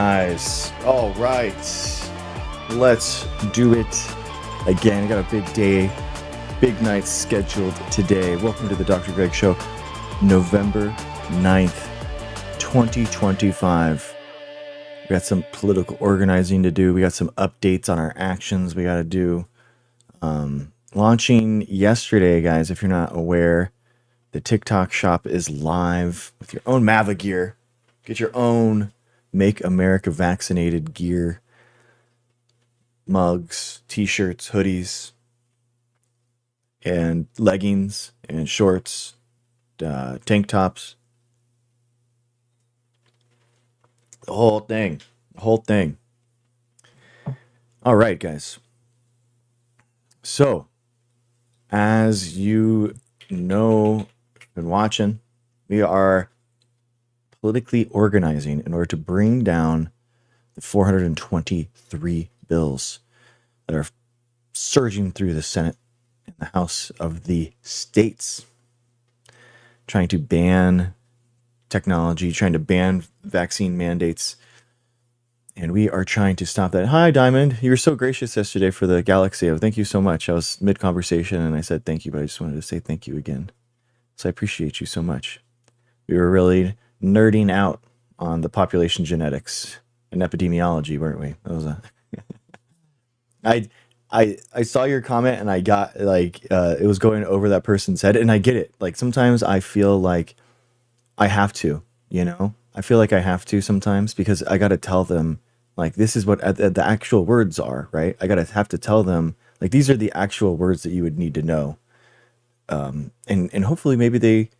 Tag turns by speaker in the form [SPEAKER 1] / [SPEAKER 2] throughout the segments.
[SPEAKER 1] Nice. All right. Let's do it again. I got a big day, big night scheduled today. Welcome to the Dr. Greg Show, November 9th, 2025. We got some political organizing to do. We got some updates on our actions we got to do. Launching yesterday, guys, if you're not aware, the TikTok shop is live with your own Mava gear. Get your own Make America Vaccinated gear, mugs, t-shirts, hoodies, and leggings and shorts, tank tops. The whole thing. All right, guys. So, as you know, been watching, we are politically organizing in order to bring down the 423 bills that are surging through the Senate and the House of the states, trying to ban technology, trying to ban vaccine mandates. And we are trying to stop that. Hi, Diamond. You were so gracious yesterday for the Galaxy. Thank you so much. I was mid-conversation and I said thank you, but I just wanted to say thank you again. So I appreciate you so much. We were really nerding out on the population genetics and epidemiology, weren't we? That was I saw your comment and I got it was going over that person's head, and I get it. Like sometimes I feel like I have to, I feel like I have to sometimes because I got to tell them like this is what the actual words are, right? I have to tell them like these are the actual words that you would need to know, and hopefully maybe they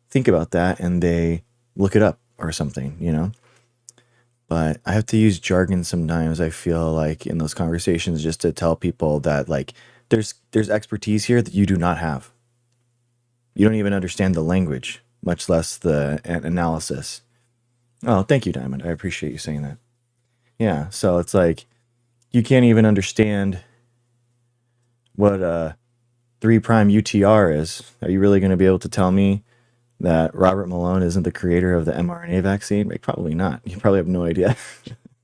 [SPEAKER 1] think about that and they look it up or something. But I have to use jargon sometimes. I feel like in those conversations just to tell people that like there's expertise here that you do not have. You don't even understand the language, much less the analysis. Oh, thank you, Diamond. I appreciate you saying that. Yeah, so it's like you can't even understand what 3' UTR is. Are you really going to be able to tell me that Robert Malone isn't the creator of the mRNA vaccine? Like, probably not. You probably have no idea.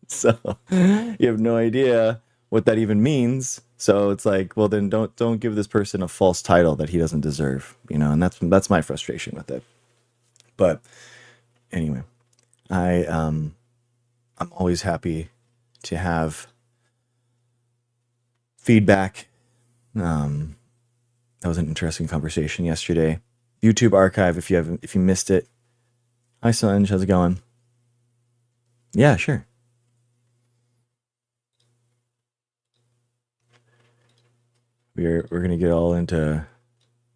[SPEAKER 1] So you have no idea what that even means. So it's like, well, then don't give this person a false title that he doesn't deserve, and that's my frustration with it. But anyway, I'm always happy to have feedback. That was an interesting conversation yesterday. YouTube archive if you missed it. Hi Solange, how's it going? Yeah, sure. We're gonna get all into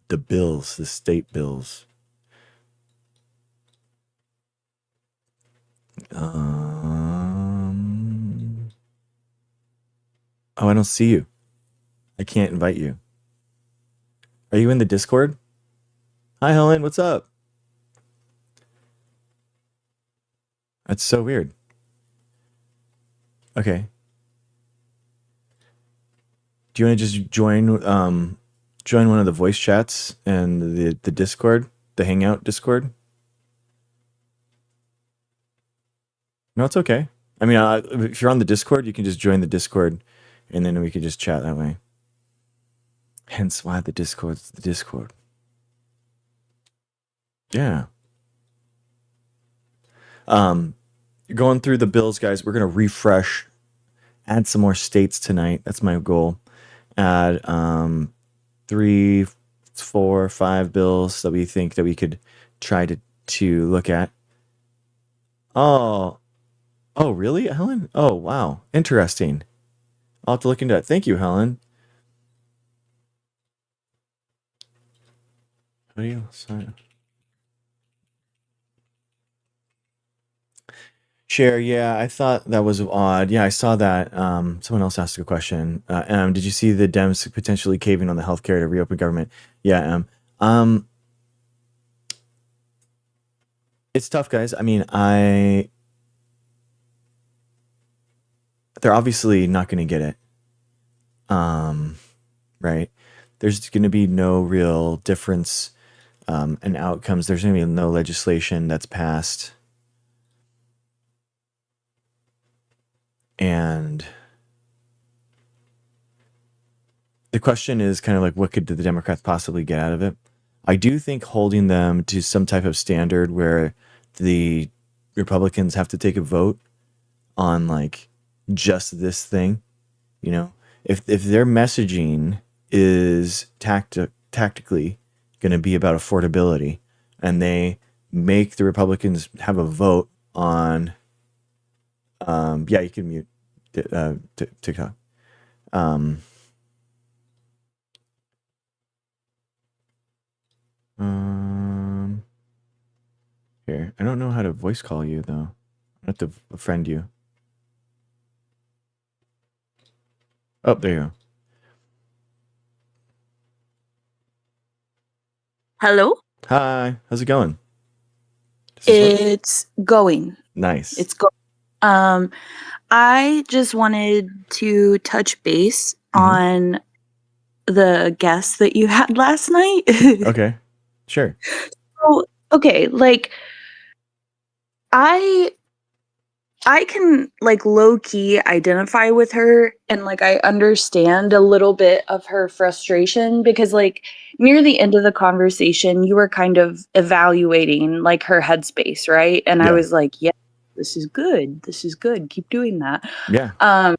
[SPEAKER 1] the bills, the state bills. Oh, I don't see you. I can't invite you. Are you in the Discord? Hi Helen, what's up? That's so weird. Okay. Do you want to just join one of the voice chats and the Discord, the Hangout Discord? No, it's okay. I mean, if you're on the Discord, you can just join the Discord, and then we can just chat that way. Hence why the Discord's the Discord. Yeah. Going through the bills, guys. We're gonna refresh, add some more states tonight. That's my goal. Add 3, 4, 5 bills that we think that we could try to look at. Oh, really, Helen? Oh, wow, interesting. I'll have to look into that. Thank you, Helen. What do you sign? Share, yeah, I thought that was odd. Yeah, I saw that. Someone else asked a question. Did you see the Dems potentially caving on the healthcare to reopen government? Yeah, it's tough, guys. I mean, they're obviously not going to get it. Right? There's going to be no real difference in outcomes. There's going to be no legislation that's passed. And the question is kind of like, what could the Democrats possibly get out of it? I do think holding them to some type of standard where the Republicans have to take a vote on like just this thing, you know, if their messaging is tactically going to be about affordability, and they make the Republicans have a vote on, yeah, you can mute TikTok. Here, I don't know how to voice call you though. I have to friend you. Oh, there you go.
[SPEAKER 2] Hello?
[SPEAKER 1] Hi, how's it going?
[SPEAKER 2] It's going.
[SPEAKER 1] Nice.
[SPEAKER 2] It's going. I just wanted to touch base on the guest that you had last night.
[SPEAKER 1] Okay, sure.
[SPEAKER 2] So, okay, like I can like low key identify with her, and like I understand a little bit of her frustration because like near the end of the conversation you were kind of evaluating like her headspace, right? And I
[SPEAKER 1] Yeah,
[SPEAKER 2] was like, yeah, this is good. This is good. Keep doing that.
[SPEAKER 1] yeah,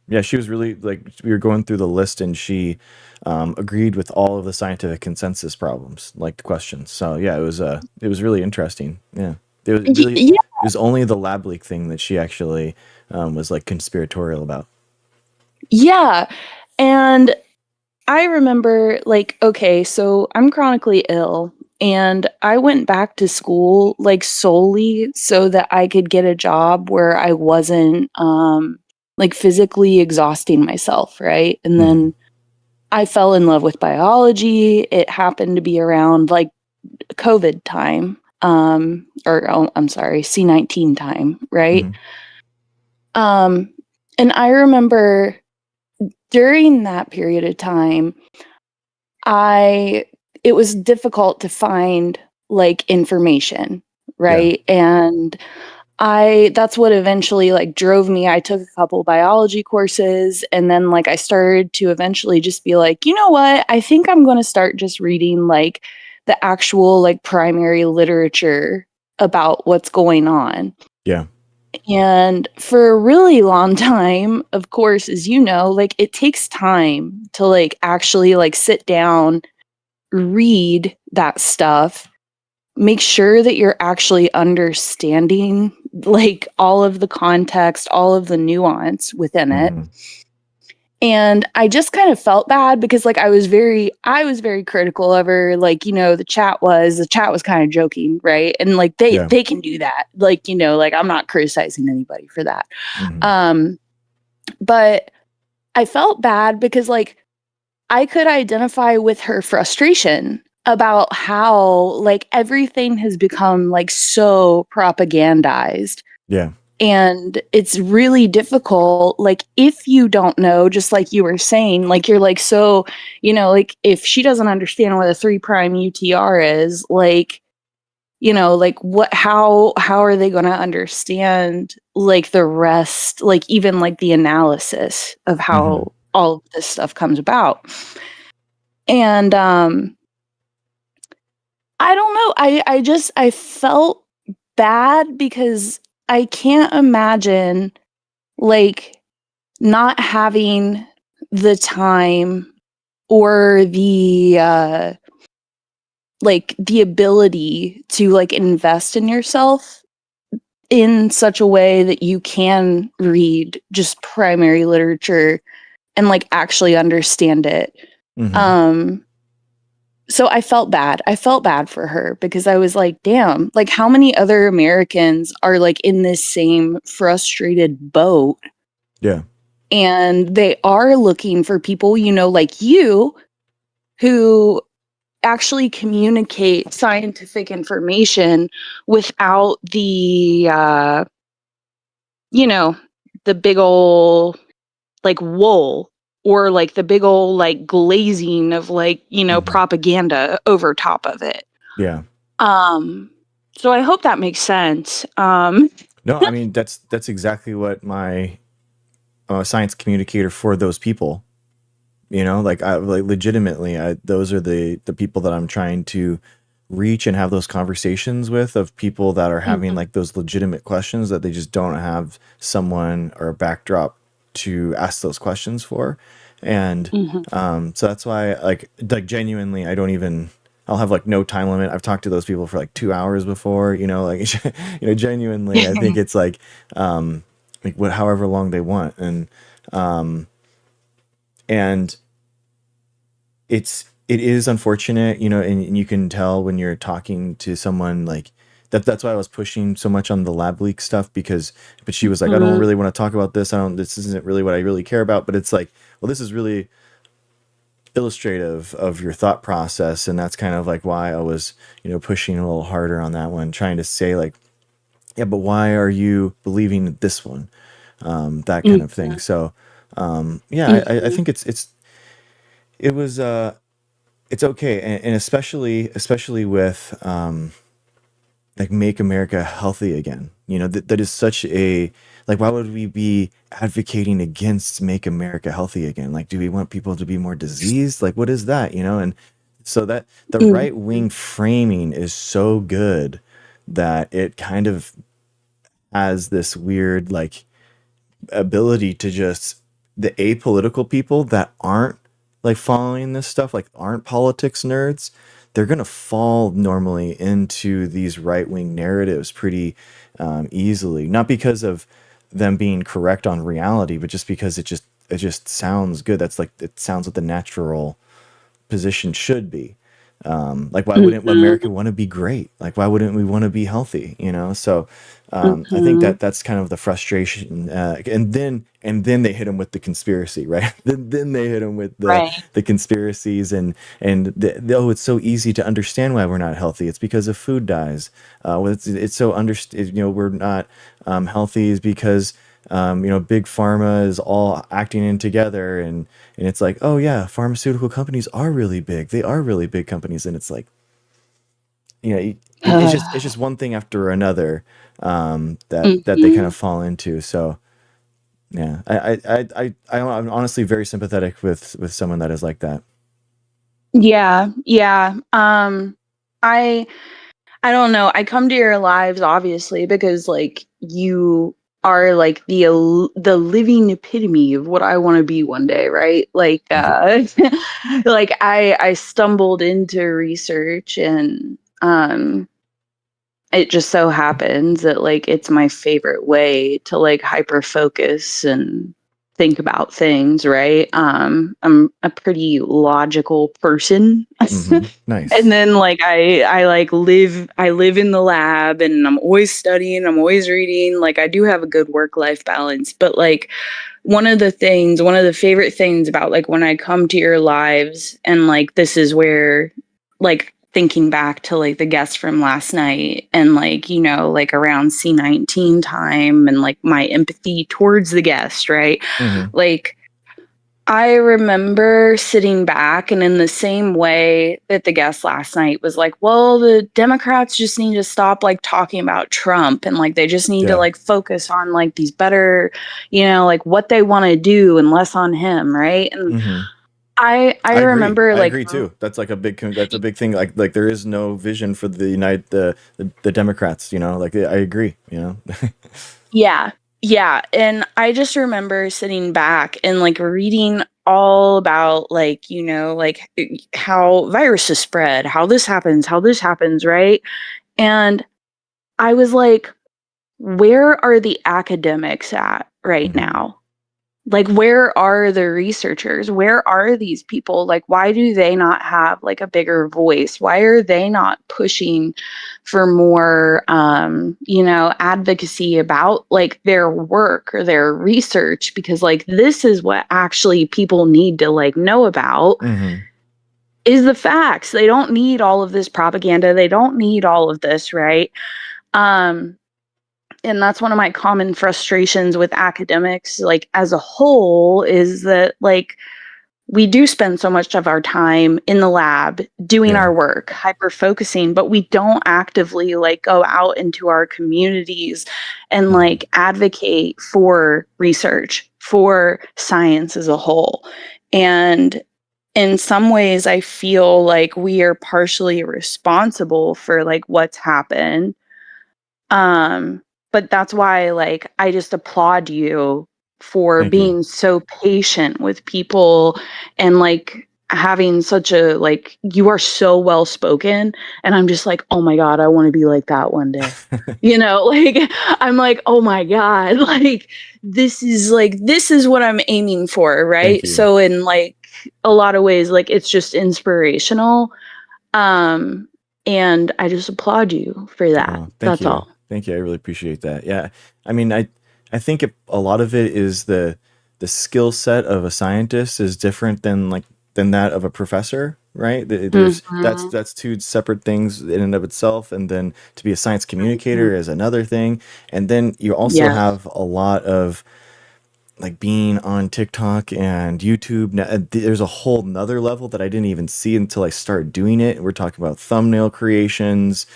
[SPEAKER 1] yeah. She was really like, we were going through the list, and she agreed with all of the scientific consensus problems, like the questions. So yeah, it was really interesting. Yeah, it was really,
[SPEAKER 2] Yeah.
[SPEAKER 1] it was only the lab leak thing that she actually was like conspiratorial about.
[SPEAKER 2] Yeah. And I remember, like, okay, so I'm chronically ill, and I went back to school, like, solely so that I could get a job where I wasn't, like, physically exhausting myself, right? And
[SPEAKER 1] Mm-hmm.
[SPEAKER 2] then I fell in love with biology. It happened to be around, like, COVID time, or, oh, I'm sorry, C-19 time, right?
[SPEAKER 1] Mm-hmm.
[SPEAKER 2] Um, and I remember during that period of time, I it was difficult to find like information,
[SPEAKER 1] Yeah.
[SPEAKER 2] right? And I that's what eventually like drove me. I took a couple biology courses, and then like I started to eventually just be like, "You know what? I think I'm going to start just reading like the actual like primary literature about what's going on."
[SPEAKER 1] Yeah.
[SPEAKER 2] And for a really long time, of course, as you know, like it takes time to like actually like sit down, read that stuff, make sure that you're actually understanding like all of the context, all of the nuance within it.
[SPEAKER 1] Mm-hmm.
[SPEAKER 2] And I just kind of felt bad because like I was very critical of her. Like, the chat was kind of joking, right? And like they
[SPEAKER 1] Yeah.
[SPEAKER 2] they can do that. Like, like I'm not criticizing anybody for that.
[SPEAKER 1] Mm-hmm.
[SPEAKER 2] Um but I felt bad because like I could identify with her frustration about how like everything has become like so propagandized,
[SPEAKER 1] Yeah.
[SPEAKER 2] and it's really difficult like if you don't know, just like you were saying, like you're like, so like if she doesn't understand what a 3' UTR is, like like what how are they going to understand like the rest, like even like the analysis of
[SPEAKER 1] Mm-hmm.
[SPEAKER 2] how all of this stuff comes about. And I don't know. I felt bad because I can't imagine like not having the time or the like the ability to like invest in yourself in such a way that you can read just primary literature and like actually understand it.
[SPEAKER 1] Mm-hmm.
[SPEAKER 2] Um so I felt bad. I felt bad for her because I was like, damn, like how many other Americans are like in this same frustrated boat,
[SPEAKER 1] Yeah.
[SPEAKER 2] and they are looking for people, like you, who actually communicate scientific information without the you know, the big ole like wool, or like the big old like glazing of like,
[SPEAKER 1] Mm-hmm.
[SPEAKER 2] propaganda over top of it.
[SPEAKER 1] Yeah.
[SPEAKER 2] Um, so I hope that makes sense.
[SPEAKER 1] No, I mean that's exactly what my I'm a science communicator for those people. You know, like I like legitimately, those are the people that I'm trying to reach and have those conversations with, of people that are having
[SPEAKER 2] Mhm.
[SPEAKER 1] like those legitimate questions that they just don't have someone or a backdrop to ask those questions for. And
[SPEAKER 2] Mhm.
[SPEAKER 1] so that's why like genuinely I don't even, I'll have like no time limit. I've talked to those people for like 2 hours before, you know, like genuinely I think it's like what however long they want. And it is unfortunate, you know, and you can tell when you're talking to someone like that. That's why I was pushing so much on the lab leak stuff, because but she was like, I don't
[SPEAKER 2] Mhm.
[SPEAKER 1] really want to talk about this. I don't, this isn't really what I really care about. But it's like, well, this is really illustrative of your thought process. And that's kind of like why I was, you know, pushing a little harder on that one, trying to say like, yeah, but why are you believing this one? That kind of thing.
[SPEAKER 2] Mhm.
[SPEAKER 1] So yeah, I
[SPEAKER 2] Mhm.
[SPEAKER 1] think it was it's okay, and especially with like make America healthy again. You know, that is such a, like, why would we be advocating against make America healthy again? Like, do we want people to be more diseased? Like, what is that? You know, and so that the right
[SPEAKER 2] Mhm.
[SPEAKER 1] wing framing is so good that it kind of has this weird like ability to just, the apolitical people that aren't like following this stuff, like aren't politics nerds, they're gonna fall normally into these right wing narratives pretty easily. Not because of them being correct on reality, but just because it just sounds good. That's like, it sounds what the natural position should be. Like, why wouldn't America
[SPEAKER 2] Mhm.
[SPEAKER 1] want to be great? Like, why wouldn't we want to be healthy? You know, so I think
[SPEAKER 2] Mhm.
[SPEAKER 1] that that's kind of the frustration. And then they hit him with the conspiracy, right? then they hit him with
[SPEAKER 2] Right.
[SPEAKER 1] the conspiracies, oh, it's so easy to understand why we're not healthy. It's because of food dyes. Well, it's so you know, we're not healthy is because you know, big pharma is all acting in together, and it's like, oh yeah, pharmaceutical companies are really big. They are really big companies, and it's like, you know, it's just one thing after another that they kind of
[SPEAKER 2] Mhm.
[SPEAKER 1] fall into. So yeah, I'm honestly very sympathetic with someone that is like that.
[SPEAKER 2] Yeah, yeah. I I don't know. I come to your lives obviously because like you are like the living epitome of what I want to be one day, right? Like
[SPEAKER 1] Thank you.
[SPEAKER 2] like I stumbled into research and it just so happens that like it's my favorite way to like hyper focus and think about things, right? I'm a pretty logical person. And
[SPEAKER 1] Nice.
[SPEAKER 2] then like I live in the lab and I'm always studying, I'm always reading. Like I do have a good work life balance, but like one of the favorite things about like when I come to your lives and like this is where like thinking back to like the guest from last night and like you know like around C19 time and like my empathy towards the guest, right?
[SPEAKER 1] Hmm.
[SPEAKER 2] Like I remember sitting back and in the same way that the guest last night was like, well, the Democrats just need to stop like talking about Trump and like they just need to
[SPEAKER 1] Yeah.
[SPEAKER 2] like focus on like these better, you know, like what they want to do and less on him, right? And
[SPEAKER 1] Hmm.
[SPEAKER 2] I
[SPEAKER 1] I agree.
[SPEAKER 2] remember
[SPEAKER 1] I
[SPEAKER 2] like
[SPEAKER 1] agree too. That's like a that's a big thing. Like there is no vision for the Democrats. You know, like I agree. You know.
[SPEAKER 2] yeah. Yeah, and I just remember sitting back and like reading all about like, you know, like how viruses spread, how this happens, right? And I was like, where are the academics at right
[SPEAKER 1] Hmm.
[SPEAKER 2] now? Like, where are the researchers? Where are these people? Like, why do they not have like a bigger voice? Why are they not pushing for more, you know, advocacy about like their work or their research? Because like this is what actually people need to like know about
[SPEAKER 1] Hmm.
[SPEAKER 2] is the facts. They don't need all of this propaganda. They don't need all of this, right? Um, and that's one of my common frustrations with academics like as a whole is that like we do spend so much of our time in the lab doing
[SPEAKER 1] Yeah.
[SPEAKER 2] our work, hyper focusing, but we don't actively like go out into our communities and
[SPEAKER 1] Mhm.
[SPEAKER 2] like advocate for research, for science as a whole. And in some ways, I feel like we are partially responsible for like what's happened. Um, but that's why, like, I just applaud you for
[SPEAKER 1] Thank you.
[SPEAKER 2] being so patient with people and like having such a like you are so well spoken, and I'm just like, oh my god, I want to be like that one day. You know, like I'm like, oh my god, like this is what I'm aiming for,
[SPEAKER 1] Thank
[SPEAKER 2] right?
[SPEAKER 1] you.
[SPEAKER 2] So in like a lot of ways, like it's just inspirational. Um, and I just applaud you for that.
[SPEAKER 1] Oh, thank
[SPEAKER 2] That's
[SPEAKER 1] you.
[SPEAKER 2] all.
[SPEAKER 1] Thank you. I really appreciate that. Yeah. I mean, I think a lot of it is the skill set of a scientist is different than that of a professor, right? There's
[SPEAKER 2] Mhm,
[SPEAKER 1] that's two separate things in and of itself, and then to be a science
[SPEAKER 2] mhm.
[SPEAKER 1] communicator is another thing, and then you also
[SPEAKER 2] Yes.
[SPEAKER 1] have a lot of like being on TikTok and YouTube. Now, there's a whole nother level that I didn't even see until I started doing it. We're talking about thumbnail creations,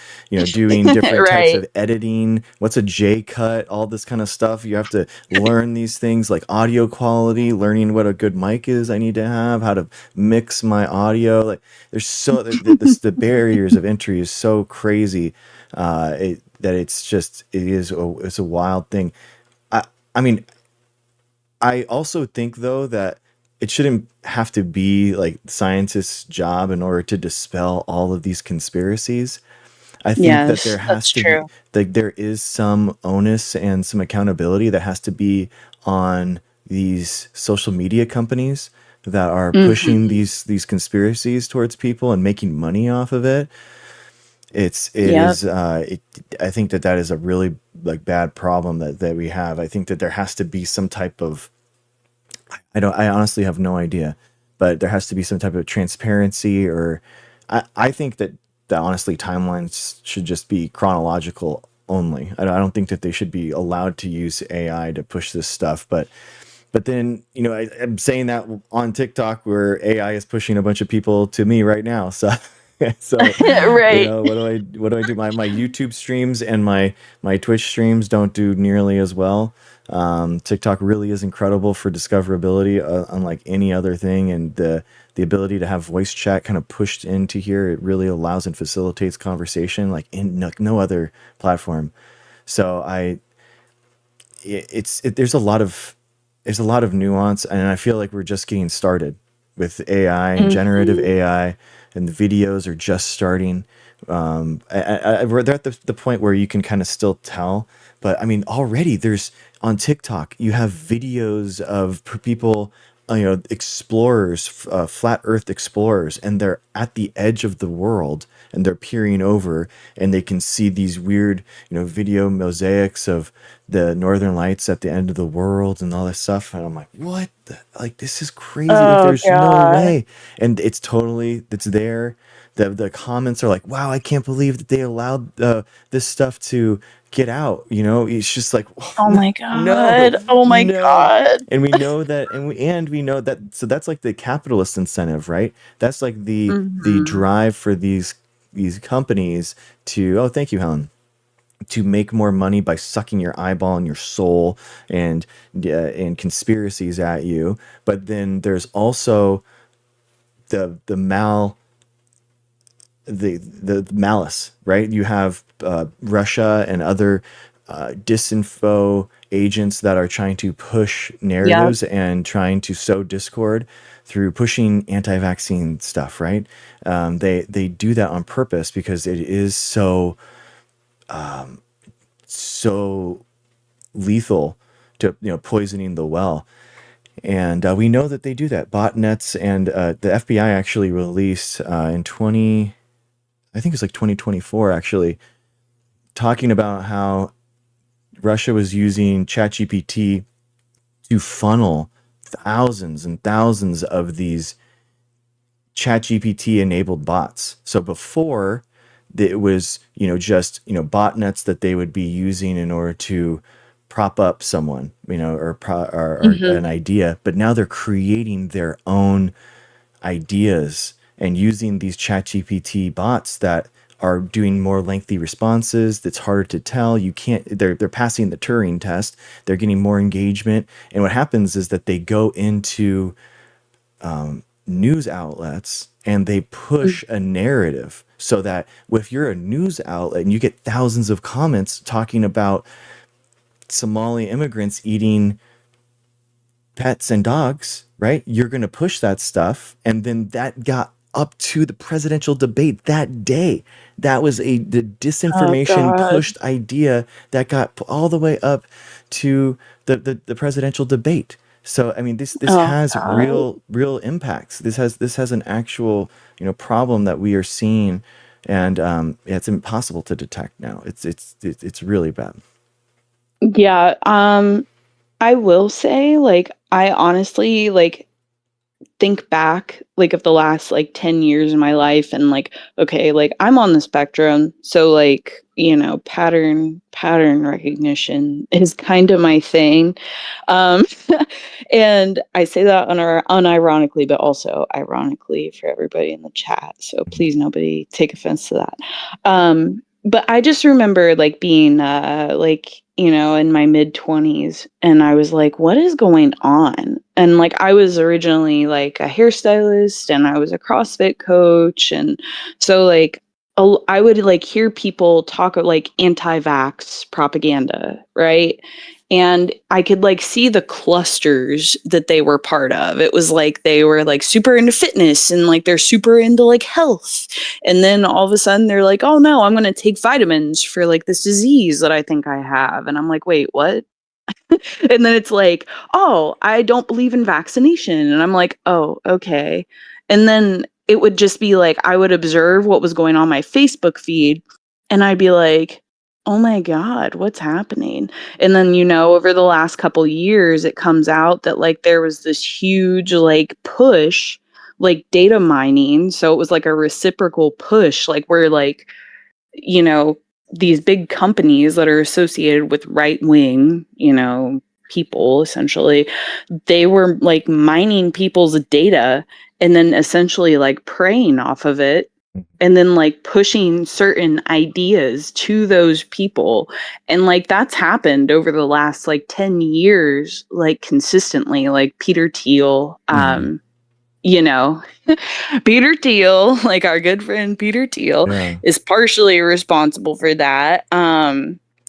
[SPEAKER 1] doing different types
[SPEAKER 2] Right.
[SPEAKER 1] of editing. What's a J cut? All this kind of stuff. You have to learn these things like audio quality, learning what a good mic is. I need to have how to mix my audio. Like there's the barriers of entry is so crazy. That it's a wild thing. I, I mean, I also think though that it shouldn't have to be like scientists' job in order to dispel all of these conspiracies. I think that there
[SPEAKER 2] Yes,
[SPEAKER 1] has
[SPEAKER 2] that's
[SPEAKER 1] to be
[SPEAKER 2] true.
[SPEAKER 1] like there is some onus and some accountability that has to be on these social media companies that are pushing
[SPEAKER 2] Mhm.
[SPEAKER 1] these conspiracies towards people and making money off of it. It
[SPEAKER 2] Yep.
[SPEAKER 1] is I think that is a really like bad problem that we have. I think that there has to be some type of I honestly have no idea, but there has to be some type of transparency or I think that honestly timelines should just be chronological only. I don't think that they should be allowed to use AI to push this stuff, but then I'm saying that on TikTok where AI is pushing a bunch of people to me right now. So so
[SPEAKER 2] Right.
[SPEAKER 1] what do I do? My YouTube streams and my Twitch streams don't do nearly as well. TikTok really is incredible for discoverability, unlike any other thing, and the ability to have voice chat kind of pushed into here. It really allows and facilitates conversation like in no other platform. So there's a lot of nuance, and I feel like we're just getting started with AI and generative
[SPEAKER 2] Mhm.
[SPEAKER 1] AI, and the videos are just starting. We're at the point where you can kind of still tell, but I mean, already there's on TikTok, you have videos of people, explorers, flat Earth explorers, and they're at the edge of the world, and they're peering over, and they can see these weird, video mosaics of the northern lights at the end of the world and all this stuff. And I'm like, what? Like, this is crazy. Like,
[SPEAKER 2] Oh
[SPEAKER 1] there's no
[SPEAKER 2] god.
[SPEAKER 1] way. And it's there. The comments are like, wow, I can't believe that they allowed this stuff to get out. It's just like, oh,
[SPEAKER 2] Oh
[SPEAKER 1] no,
[SPEAKER 2] my
[SPEAKER 1] no,
[SPEAKER 2] god. Oh my
[SPEAKER 1] no.
[SPEAKER 2] god.
[SPEAKER 1] And we know that, and we know that. So that's like the capitalist incentive, right? That's like the
[SPEAKER 2] Mhm.
[SPEAKER 1] drive for these companies to. Oh, thank you, Helen, to make more money by sucking your eyeball and your soul and conspiracies at you. But then there's also the mal the malice, right? You have Russia and other disinfo agents that are trying to push
[SPEAKER 2] Yep.
[SPEAKER 1] narratives and trying to sow discord through pushing anti-vaccine stuff, right? They do that on purpose because it is so lethal to poisoning the well. And we know that they do that. Botnets and the FBI actually released in 20, I think it's like 2024 actually, talking about how Russia was using ChatGPT to funnel thousands and thousands of these ChatGPT enabled bots. So before it was, just, botnets that they would be using in order to prop up someone, or
[SPEAKER 2] Hmm.
[SPEAKER 1] an idea, but now they're creating their own ideas and using these ChatGPT bots that are doing more lengthy responses. That's harder to tell. You can't. They're passing the Turing test. They're getting more engagement, and what happens is that they go into news outlets and they push a narrative so that if you're a news outlet and you get thousands of comments talking about Somali immigrants eating pets and dogs, right? You're going to push that stuff. And then that got up to the presidential debate that day. That was the
[SPEAKER 2] Oh
[SPEAKER 1] disinformation
[SPEAKER 2] God.
[SPEAKER 1] pushed idea that got all the way up to the presidential debate. So I mean, this
[SPEAKER 2] Oh
[SPEAKER 1] has
[SPEAKER 2] God.
[SPEAKER 1] real impacts. This has an actual problem that we are seeing, and it's impossible to detect now. It's really bad.
[SPEAKER 2] Yeah. I will say, like, I honestly like think back like of the last like 10 years of my life and like, okay, like I'm on the spectrum, so like, pattern recognition is kind of my thing. um and I say that unironically, but also ironically for everybody in the chat, so please nobody take offense to that. But I just remember like being like, in my mid 20s, and I was like, what is going on? And like I was originally like a hairstylist and I was a CrossFit coach, and so like I would like hear people talk of like anti-vax propaganda, right? And I could like see the clusters that they were part of. It was like they were like super into fitness and like they're super into like health. And then all of a sudden they're like, oh no, I'm going to take vitamins for like this disease that I think I have. And I'm like, wait, what? And then it's like, oh, I don't believe in vaccination. And I'm like, oh, okay. And then it would just be like, I would observe what was going on my Facebook feed and I'd be like, oh my God, what's happening? And then, over the last couple years, it comes out that like there was this huge like push, like data mining. So it was like a reciprocal push, like where like, you know, these big companies that are associated with right wing, people essentially, they were like mining people's data and then essentially like preying off of it and then like pushing certain ideas to those people. And like that's happened over the last like 10 years, like consistently, like Peter Thiel,
[SPEAKER 1] Hmm.
[SPEAKER 2] you know, Peter Thiel, like our good friend Peter Thiel,
[SPEAKER 1] Yeah.
[SPEAKER 2] is partially responsible for that.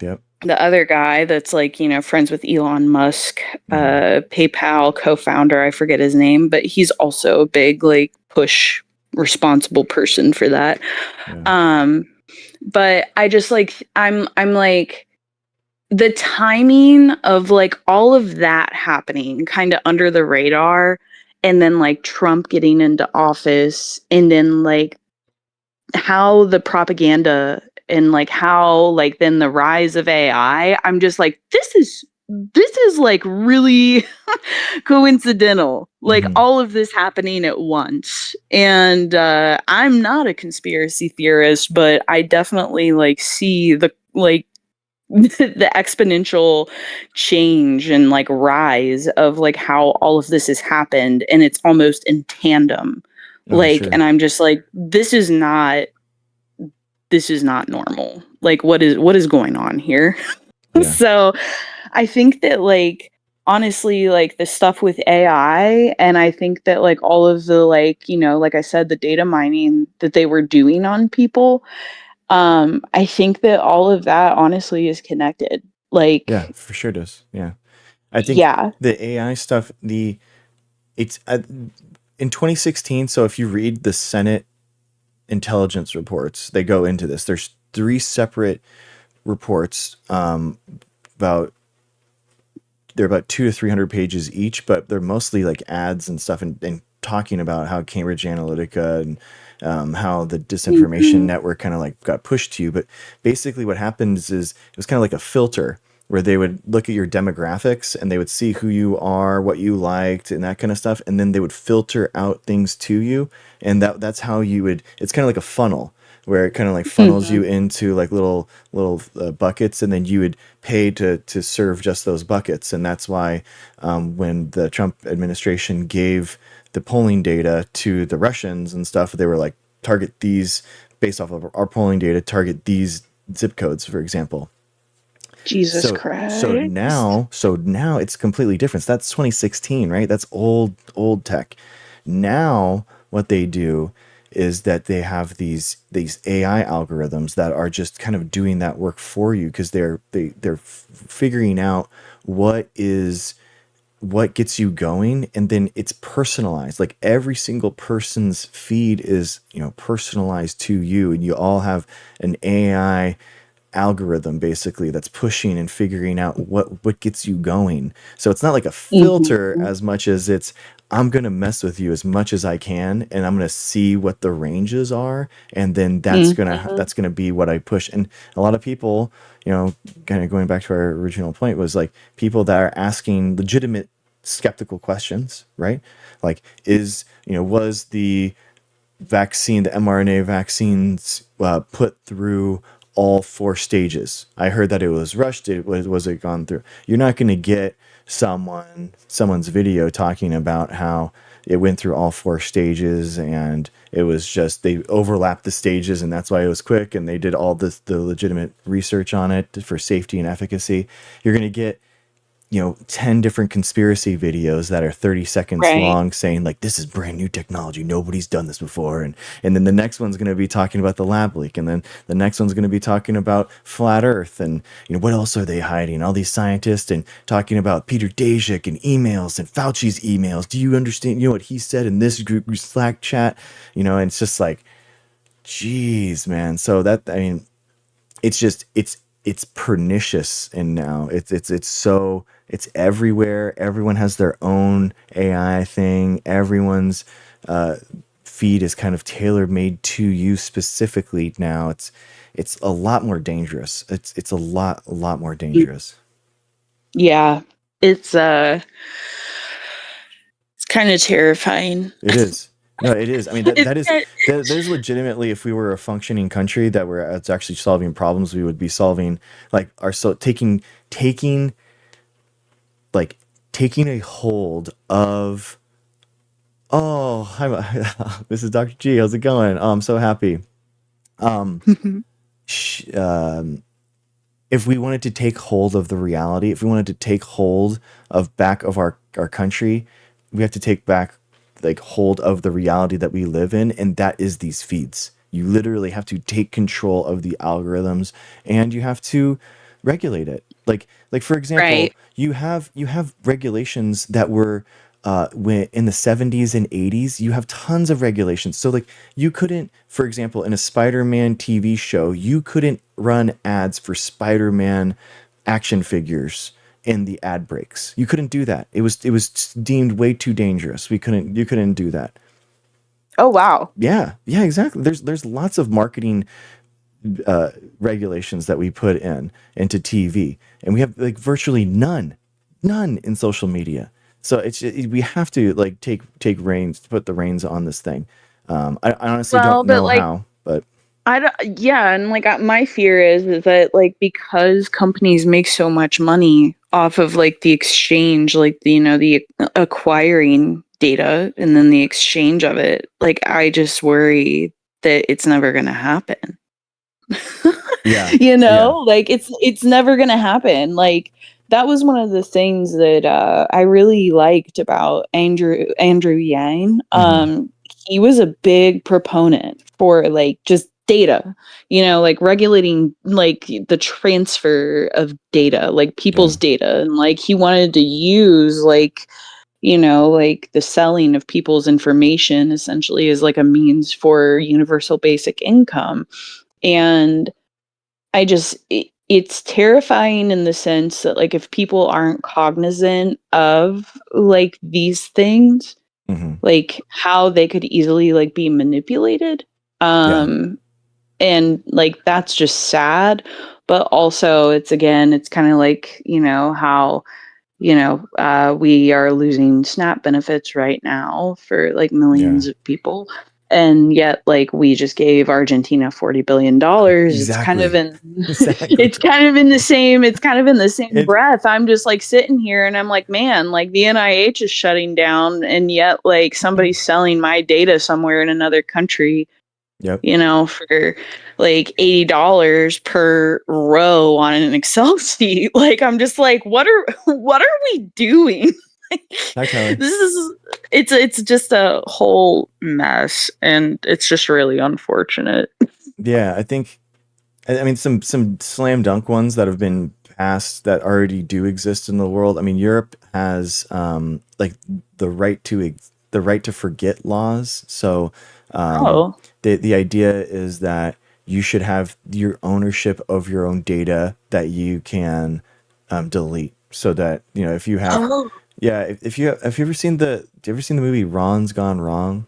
[SPEAKER 1] Yep.
[SPEAKER 2] The other guy that's like, friends with Elon Musk,
[SPEAKER 1] Hmm.
[SPEAKER 2] PayPal co-founder, I forget his name, but he's also a big like push responsible person for that.
[SPEAKER 1] Yeah.
[SPEAKER 2] Um, but I just like I'm like the timing of like all of that happening kind of under the radar, and then like Trump getting into office, and then like how the propaganda and like how like then the rise of AI, I'm just like, this is like really coincidental, like
[SPEAKER 1] Hmm.
[SPEAKER 2] all of this happening at once. And I'm not a conspiracy theorist, but I definitely like see the like the exponential change and like rise of like how all of this has happened, and it's almost in tandem,
[SPEAKER 1] Oh, for
[SPEAKER 2] like,
[SPEAKER 1] sure.
[SPEAKER 2] and I'm just like, this is not normal, like what is going on here?
[SPEAKER 1] Yeah.
[SPEAKER 2] So I think that like honestly, like the stuff with AI, and I think that like all of the like, like I said, the data mining that they were doing on people, I think that all of that honestly is connected.
[SPEAKER 1] Yeah,
[SPEAKER 2] Like,
[SPEAKER 1] for sure does. Yeah. I think
[SPEAKER 2] yeah.
[SPEAKER 1] the AI stuff, it's in 2016. So if you read the Senate intelligence reports, they go into this. There's three separate reports, about they're about 200 to 300 pages each, but they're mostly like ads and stuff, and talking about how Cambridge Analytica and how the disinformation
[SPEAKER 2] Mhm.
[SPEAKER 1] network kind of like got pushed to you. But basically, what happens is it was kind of like a filter where they would look at your demographics and they would see who you are, what you liked, and that kind of stuff, and then they would filter out things to you, and that's how you would. It's kind of like a funnel where it kind of like funnels
[SPEAKER 2] Mhm.
[SPEAKER 1] you into like little buckets, and then you would pay to serve just those buckets. And that's why when the Trump administration gave the polling data to the Russians and stuff, they were like, target these based off of our polling data, target these zip codes, for example.
[SPEAKER 2] Jesus
[SPEAKER 1] So
[SPEAKER 2] Christ.
[SPEAKER 1] so now it's completely different. So that's 2016, right? That's old tech. Now what they do is that they have these AI algorithms that are just kind of doing that work for you, because they're figuring out what gets you going, and then it's personalized. Like every single person's feed is, personalized to you, and you all have an AI algorithm basically that's pushing and figuring out what gets you going. So it's not like a filter
[SPEAKER 2] Mhm.
[SPEAKER 1] as much as it's, I'm going to mess with you as much as I can, and I'm going to see what the ranges are, and then
[SPEAKER 2] Mhm.
[SPEAKER 1] that's going to be what I push. And a lot of people, kind of going back to our original point, was like people that are asking legitimate skeptical questions, right? Like, was the the mRNA vaccines put through all four stages? I heard that it was rushed. Was it gone through? You're not going to get someone's video talking about how it went through all four stages, and it was just they overlapped the stages, and that's why it was quick, and they did all the legitimate research on it for safety and efficacy. You're going to get 10 different conspiracy videos that are 30 seconds
[SPEAKER 2] Right.
[SPEAKER 1] long saying like, this is brand new technology, nobody's done this before. And then the next one's going to be talking about the lab leak, and then the next one's going to be talking about flat earth, and what else are they hiding, all these scientists, and talking about Peter Daszak and emails and Fauci's emails. Do you understand what he said in this group Slack chat? And it's just like, geez, man. So that, I mean, it's just it's pernicious. And now it's everywhere. Everyone has their own AI thing. Everyone's feed is kind of tailor made to you specifically now. It's a lot more dangerous. It's a lot more dangerous.
[SPEAKER 2] Yeah. It's it's kind of terrifying.
[SPEAKER 1] It is. No, it is. I mean,
[SPEAKER 2] It's
[SPEAKER 1] that is legitimately, if we were a functioning country that were it's actually solving problems, we would be solving like our so taking like taking a hold of. Oh, hi, this is Dr. G. How's it going? Oh, I'm so happy. Um, sh- um, if we wanted to take hold of the reality, if we wanted to take hold of back of our country, we have to take back like hold of the reality that we live in, and that is these feeds. You literally have to take control of the algorithms, and you have to regulate it. Like for example,
[SPEAKER 2] right.
[SPEAKER 1] you have regulations that were when in the 70s and 80s. You have tons of regulations. So like you couldn't, for example, in a Spider-Man TV show, you couldn't run ads for Spider-Man action figures in the ad breaks. You couldn't do that. It was deemed way too dangerous. You couldn't do that.
[SPEAKER 2] Oh wow.
[SPEAKER 1] Yeah, yeah, exactly. There's lots of marketing regulations that we put into TV, and we have like virtually none in social media. So we have to like take reins, put the reins on this thing. I honestly don't
[SPEAKER 2] Well, but
[SPEAKER 1] know
[SPEAKER 2] like
[SPEAKER 1] how, but
[SPEAKER 2] I don't, yeah, and like my fear is that like because companies make so much money off of like the exchange, like the acquiring data and then the exchange of it, like I just worry that it's never going to happen.
[SPEAKER 1] yeah, yeah,
[SPEAKER 2] Like it's never going to happen. Like that was one of the things that I really liked about Andrew Yang.
[SPEAKER 1] hmm,
[SPEAKER 2] He was a big proponent for like just data, like regulating like the transfer of data, like
[SPEAKER 1] yeah,
[SPEAKER 2] people's data, and like he wanted to use like the selling of people's information essentially as like a means for universal basic income. And it's terrifying in the sense that like if people aren't cognizant of like these things,
[SPEAKER 1] hmm,
[SPEAKER 2] like how they could easily like be manipulated.
[SPEAKER 1] yeah,
[SPEAKER 2] Um and like that's just sad, but also it's kind of like, how we are losing SNAP benefits right now for like
[SPEAKER 1] yeah,
[SPEAKER 2] millions of people. and yet like we just gave Argentina $40 billion. It's kind of
[SPEAKER 1] Exactly.
[SPEAKER 2] in
[SPEAKER 1] Exactly.
[SPEAKER 2] it's kind of in the same
[SPEAKER 1] And
[SPEAKER 2] breath. I'm just like sitting here and I'm like, man, like the NIH is shutting down, and yet like somebody's selling my data somewhere in another country,
[SPEAKER 1] yep.
[SPEAKER 2] for like $80 per row on an Excel sheet. Like I'm just like, what are we doing?
[SPEAKER 1] Hi, Tyler.
[SPEAKER 2] This is it's just a whole mess, and it's just really unfortunate.
[SPEAKER 1] Yeah, I think I mean some slam dunk ones that have been passed that already do exist in the world. I mean, Europe has like the right to forget laws. So
[SPEAKER 2] Oh.
[SPEAKER 1] the idea is that you should have your ownership of your own data that you can delete. So that if you have
[SPEAKER 2] Oh,
[SPEAKER 1] yeah, if you have you ever seen do you ever seen the movie Ron's Gone Wrong?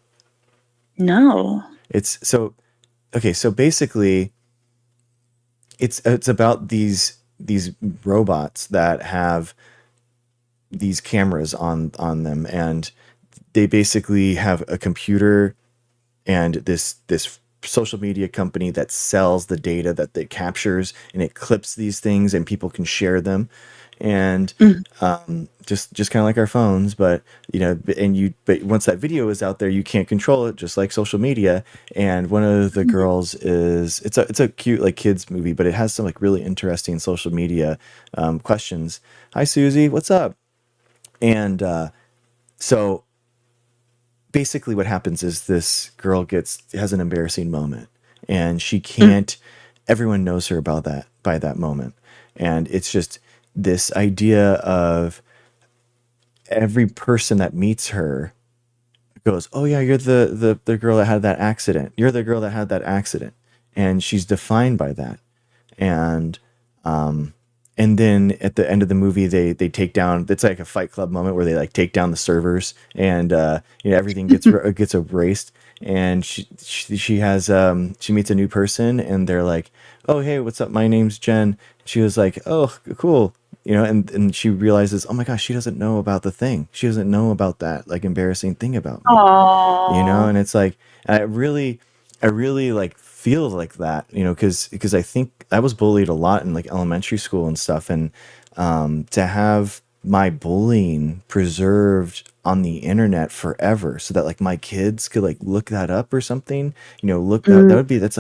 [SPEAKER 2] no.
[SPEAKER 1] It's so okay. So basically, it's about these robots that have these cameras on them, and they basically have a computer and this social media company that sells the data that it captures, and it clips these things and people can share them. And
[SPEAKER 2] Mm.
[SPEAKER 1] just kind of like our phones, but but once that video is out there, you can't control it, just like social media. And one of the girls is it's a cute like kids movie, but it has some like really interesting social media questions. Hi Susie, what's up? And so basically what happens is this girl has an embarrassing moment, and she
[SPEAKER 2] Mm.
[SPEAKER 1] can't everyone knows her about that by that moment. And it's just this idea of every person that meets her goes, "Oh yeah, you're the girl that had that accident. You're the girl that had that accident." And she's defined by that. And and then at the end of the movie, they take down. It's like a Fight Club moment where they like take down the servers, and everything gets erased. And she has she meets a new person, and they're like, "Oh hey, what's up? My name's Jen." She was like, "Oh cool." And she realizes, oh my gosh, she doesn't know about the thing. She doesn't know about that like embarrassing thing about me.
[SPEAKER 2] Oh.
[SPEAKER 1] And it's like I really like feel like that, because I think I was bullied a lot in like elementary school and stuff. And to have my bullying preserved on the internet forever so that like my kids could like look that up or something, look that
[SPEAKER 2] Mm.
[SPEAKER 1] would be that's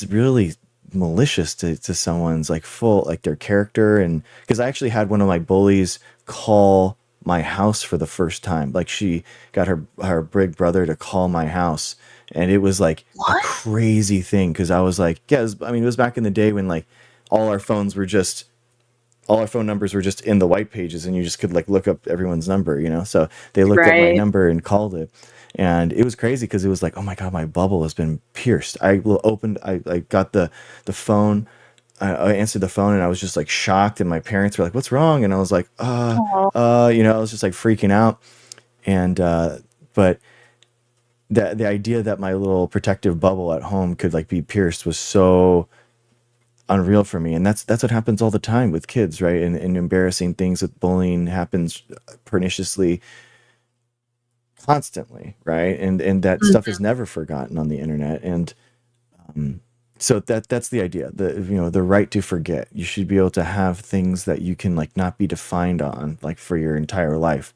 [SPEAKER 1] really malicious to someone's like full like their character. And because I actually had one of my bullies call my house for the first time, like she got her big brother to call my house, and it was like a
[SPEAKER 2] What?
[SPEAKER 1] crazy thing because I was like, yeah, I mean, it was back in the day when like all our phones were just all our phone numbers were just in the white pages, and you just could like look up everyone's number, so they looked up my
[SPEAKER 2] Right.
[SPEAKER 1] number and called it. And it was crazy because it was like, oh my god, my bubble has been pierced. I got the phone. I answered the phone, and I was just like shocked, and my parents were like, what's wrong? And I was like,
[SPEAKER 2] Oh.
[SPEAKER 1] I was just like freaking out. And but the idea that my little protective bubble at home could like be pierced was so unreal for me. And that's what happens all the time with kids, right? And embarrassing things with bullying happens perniciously constantly, right? And that stuff is
[SPEAKER 2] Mhm.
[SPEAKER 1] never forgotten on the internet. And so that's the idea, the right to forget. You should be able to have things that you can like not be defined on like for your entire life.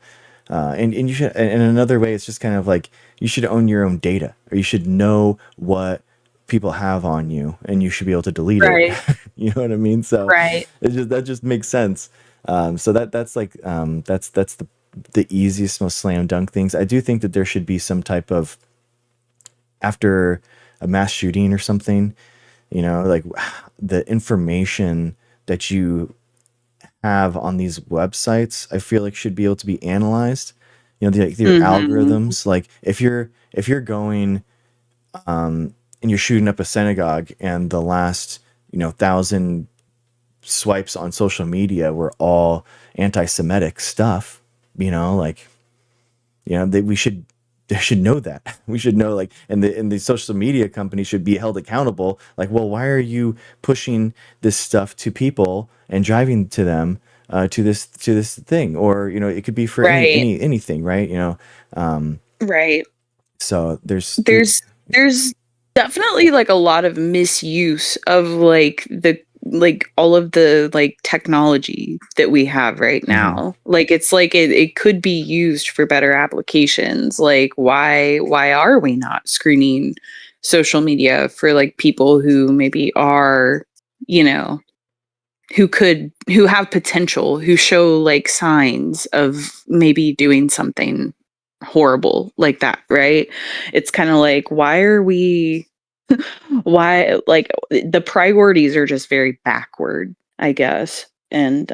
[SPEAKER 1] And you should, and in another way, it's just kind of like you should own your own data, or you should know what people have on you, and you should be able to delete it.
[SPEAKER 2] Right.
[SPEAKER 1] You know what I mean? So
[SPEAKER 2] Right.
[SPEAKER 1] that just makes sense. So that's like that's the easiest, most slam dunk things. I do think that there should be some type of, after a mass shooting or something, like the information that you have on these websites, I feel like should be able to be analyzed. Their
[SPEAKER 2] Mhm.
[SPEAKER 1] algorithms. Like if you're going and you're shooting up a synagogue, and the last 1,000 swipes on social media were all anti-Semitic stuff, like we should they should know that. We should know, like, and the social media company should be held accountable. Like, well, why are you pushing this stuff to people and driving to them to this thing? Or it could be for
[SPEAKER 2] Right.
[SPEAKER 1] anything, right?
[SPEAKER 2] Right.
[SPEAKER 1] So
[SPEAKER 2] There's there's definitely like a lot of misuse of like all of the like technology that we have right now. Like it's like it could be used for better applications. Like why are we not screening social media for like people who maybe are, you know, who have potential, who show like signs of maybe doing something horrible like that, right? It's kind of like why like the priorities are just very backward, I guess. And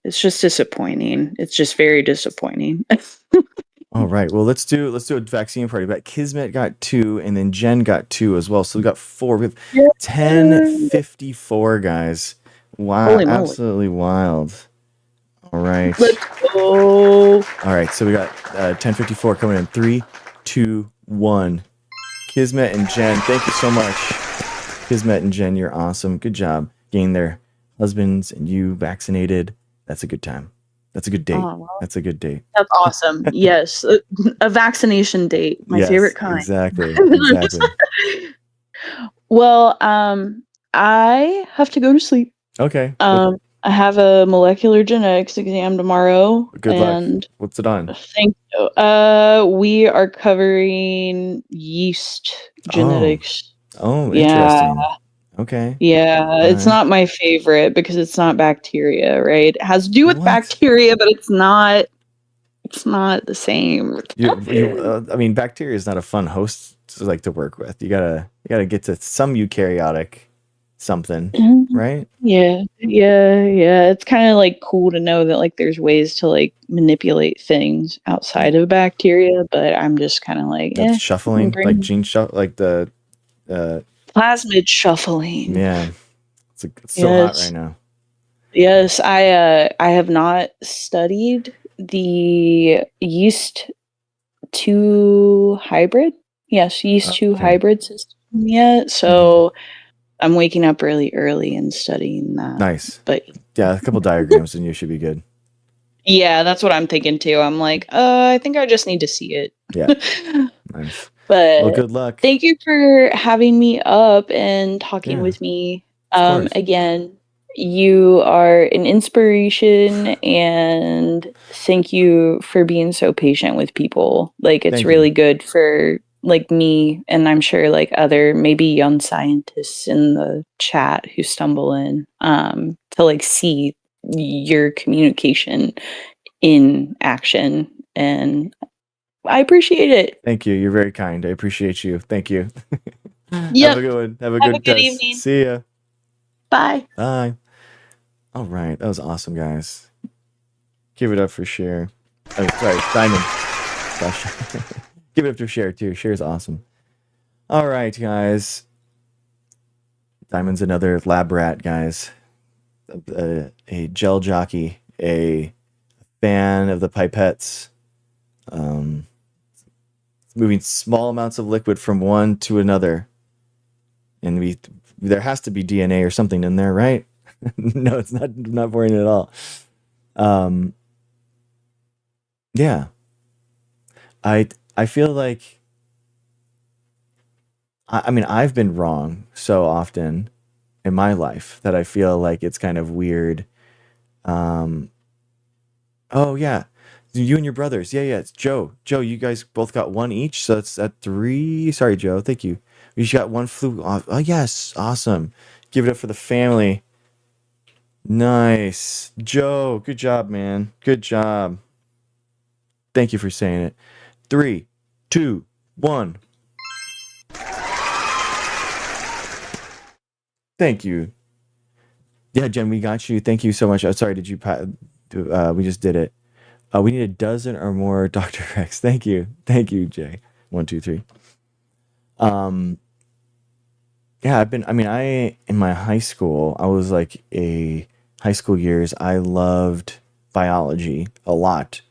[SPEAKER 2] it's just disappointing. It's just very disappointing.
[SPEAKER 1] All right. Well, let's do a vaccine party. But Kismet got 2, and then Jen got 2 as well. So we got 4. We have
[SPEAKER 2] Yeah.
[SPEAKER 1] 1054, guys. Wow,
[SPEAKER 2] Holy moly.
[SPEAKER 1] absolutely wild. All right.
[SPEAKER 2] Let's go.
[SPEAKER 1] All right. So we got 1054 coming in. 3, 2, 1. Kismet and Jen, thank you so much. Kismet and Jen, you're awesome. Good job getting their husbands and you vaccinated. That's a good time. That's a good date.
[SPEAKER 2] Oh, well,
[SPEAKER 1] That's a good date.
[SPEAKER 2] that's awesome. Yes, a vaccination date, my favorite
[SPEAKER 1] Yes,
[SPEAKER 2] kind.
[SPEAKER 1] exactly. Exactly.
[SPEAKER 2] Well, I have to go to sleep.
[SPEAKER 1] Okay. Well,
[SPEAKER 2] I have a molecular genetics exam tomorrow,
[SPEAKER 1] good luck.
[SPEAKER 2] and
[SPEAKER 1] What's it on?
[SPEAKER 2] thank you. We are covering yeast
[SPEAKER 1] Oh,
[SPEAKER 2] genetics.
[SPEAKER 1] oh,
[SPEAKER 2] Yeah,
[SPEAKER 1] interesting. Okay.
[SPEAKER 2] yeah.
[SPEAKER 1] All
[SPEAKER 2] It's
[SPEAKER 1] right.
[SPEAKER 2] not my favorite because it's not bacteria, right? It has to do with
[SPEAKER 1] What?
[SPEAKER 2] bacteria, but it's not. It's not the same.
[SPEAKER 1] I mean, bacteria is not a fun host to like to work with. You gotta get to some eukaryotic something, right?
[SPEAKER 2] Yeah, yeah, yeah. It's kind of like cool to know that like there's ways to like manipulate things outside of bacteria, but I'm just kind of like,
[SPEAKER 1] That's shuffling, like
[SPEAKER 2] bring
[SPEAKER 1] gene shuffle, like the uh
[SPEAKER 2] plasmid shuffling.
[SPEAKER 1] yeah. It's so hot right
[SPEAKER 2] Yes.
[SPEAKER 1] now.
[SPEAKER 2] Yes, I have not studied the yeast 2 hybrid. Yes, yeast 2
[SPEAKER 1] Okay.
[SPEAKER 2] hybrid system yet.
[SPEAKER 1] Hmm.
[SPEAKER 2] So I'm waking up really early and studying that.
[SPEAKER 1] Nice.
[SPEAKER 2] But
[SPEAKER 1] Yeah, a couple diagrams and you should be good.
[SPEAKER 2] yeah, that's what I'm thinking too. I'm like, I think I just need to see it.
[SPEAKER 1] Yeah. Nice. Well,
[SPEAKER 2] But
[SPEAKER 1] good luck.
[SPEAKER 2] thank you for having me up and talking
[SPEAKER 1] Yeah,
[SPEAKER 2] with me.
[SPEAKER 1] of course.
[SPEAKER 2] Again, you are an inspiration, and thank you for being so patient with people. Like, it's
[SPEAKER 1] Thank you.
[SPEAKER 2] really good for like me, and I'm sure like other maybe young scientists in the chat who stumble in to like see your communication in action, and I appreciate it.
[SPEAKER 1] Thank you. You're very kind. I appreciate you. Thank you. Have a
[SPEAKER 2] Yep.
[SPEAKER 1] good one. Have a
[SPEAKER 2] Have a
[SPEAKER 1] good
[SPEAKER 2] good
[SPEAKER 1] test.
[SPEAKER 2] evening.
[SPEAKER 1] See ya.
[SPEAKER 2] Bye.
[SPEAKER 1] Bye. All right. That was awesome, guys. Give it up for Cher. Oh, sorry, Diamond. Gosh. Give it up to Cher, too. Cher's awesome. All right, guys. Diamond's another lab rat, guys. A gel jockey, a fan of the pipettes, um, moving small amounts of liquid from one to another. And there has to be DNA or something in there, right? No, it's not boring at all. Um, yeah, I feel like I mean I've been wrong so often in my life that I feel like it's kind of weird. Um, oh yeah, you and your brothers. Yeah, yeah. It's Joe. Joe, you guys both got one each, so that's at 3. Sorry, Joe. Thank you. You each got one flu off. Oh yes, awesome. Give it up for the family. Nice, Joe. Good job, man. Good job. Thank you for saying it. 3, 2, 1. Thank you. Yeah, Jen, we got you. Thank you so much. Oh, sorry, did you? We just did it. We need a dozen or more Dr. Rex. Thank you, Jay. 1, 2, 3. Um, yeah, I mean, in my high school, I was like a high school years. I loved biology a lot,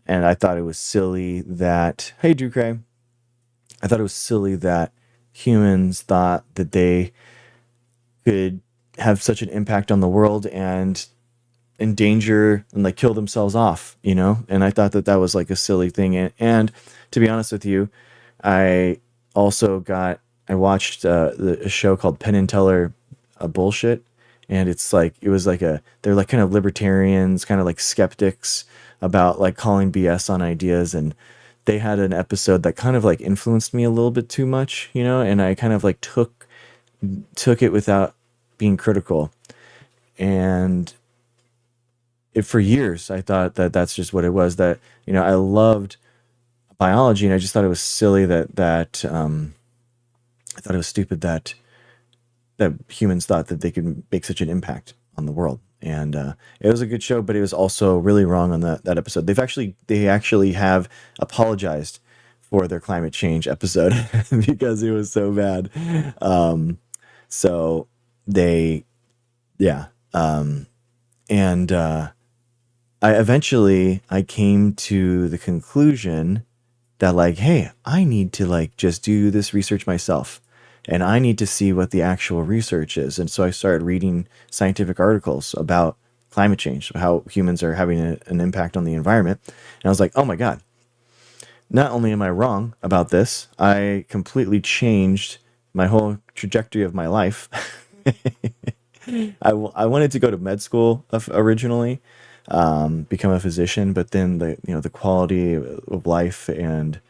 [SPEAKER 1] and I thought it was silly that. Hey, Drew Cray. I thought it was silly that humans thought that they could have such an impact on the world and endanger and like kill themselves off, you know? And I thought that was like a silly thing. And to be honest with you, I also got I watched a show called Penn and Teller Bullshit, and it's like it was like a they're like kind of libertarians, kind of like skeptics about like calling BS on ideas, and they had an episode that kind of like influenced me a little bit too much, you know, and I kind of like took it without being critical, and for years I thought that that's just what it was. That you know I loved biology, and I just thought it was silly that I thought it was stupid that humans thought that they could make such an impact on the world. And it was a good show, but it was also really wrong on that episode. They actually have apologized for their climate change episode because it was so bad. Um, so they yeah. And I came to the conclusion that like, hey, I need to like just do this research myself, and I need to see what the actual research is. And so I started reading scientific articles about climate change, how humans are having an impact on the environment. And I was like, oh my God, not only am I wrong about this, I completely changed my whole trajectory of my life. I wanted to go to med school originally, become a physician, but then the quality of life and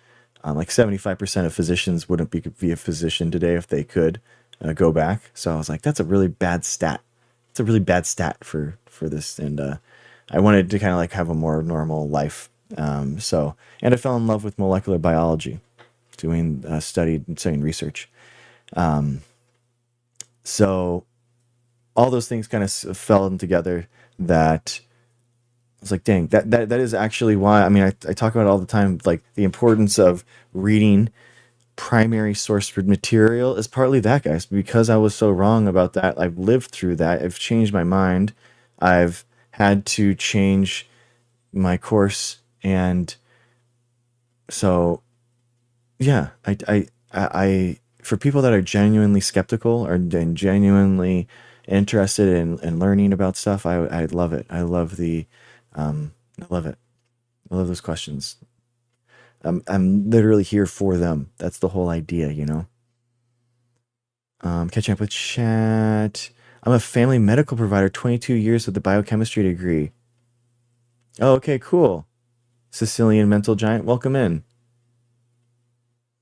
[SPEAKER 1] like 75% of physicians wouldn't be a physician today if they could go back. So I was like, that's a really bad stat. It's a really bad stat for this, and I wanted to kind of like have a more normal life. And I fell in love with molecular biology, doing studying research. So all those things kind of fell in together that I was like, dang, that is actually why. I mean, I talk about it all the time, like the importance of reading primary source material is partly that, guys, because I was so wrong about that. I've lived through that. I've changed my mind. I've had to change my course, and so yeah, for people that are genuinely skeptical or genuinely interested in learning about stuff, I love it. I love it. I love those questions. I'm literally here for them. That's the whole idea, you know. Catching up with chat. I'm a family medical provider, 22 years with a biochemistry degree. Oh, okay, cool. Sicilian mental giant, welcome in.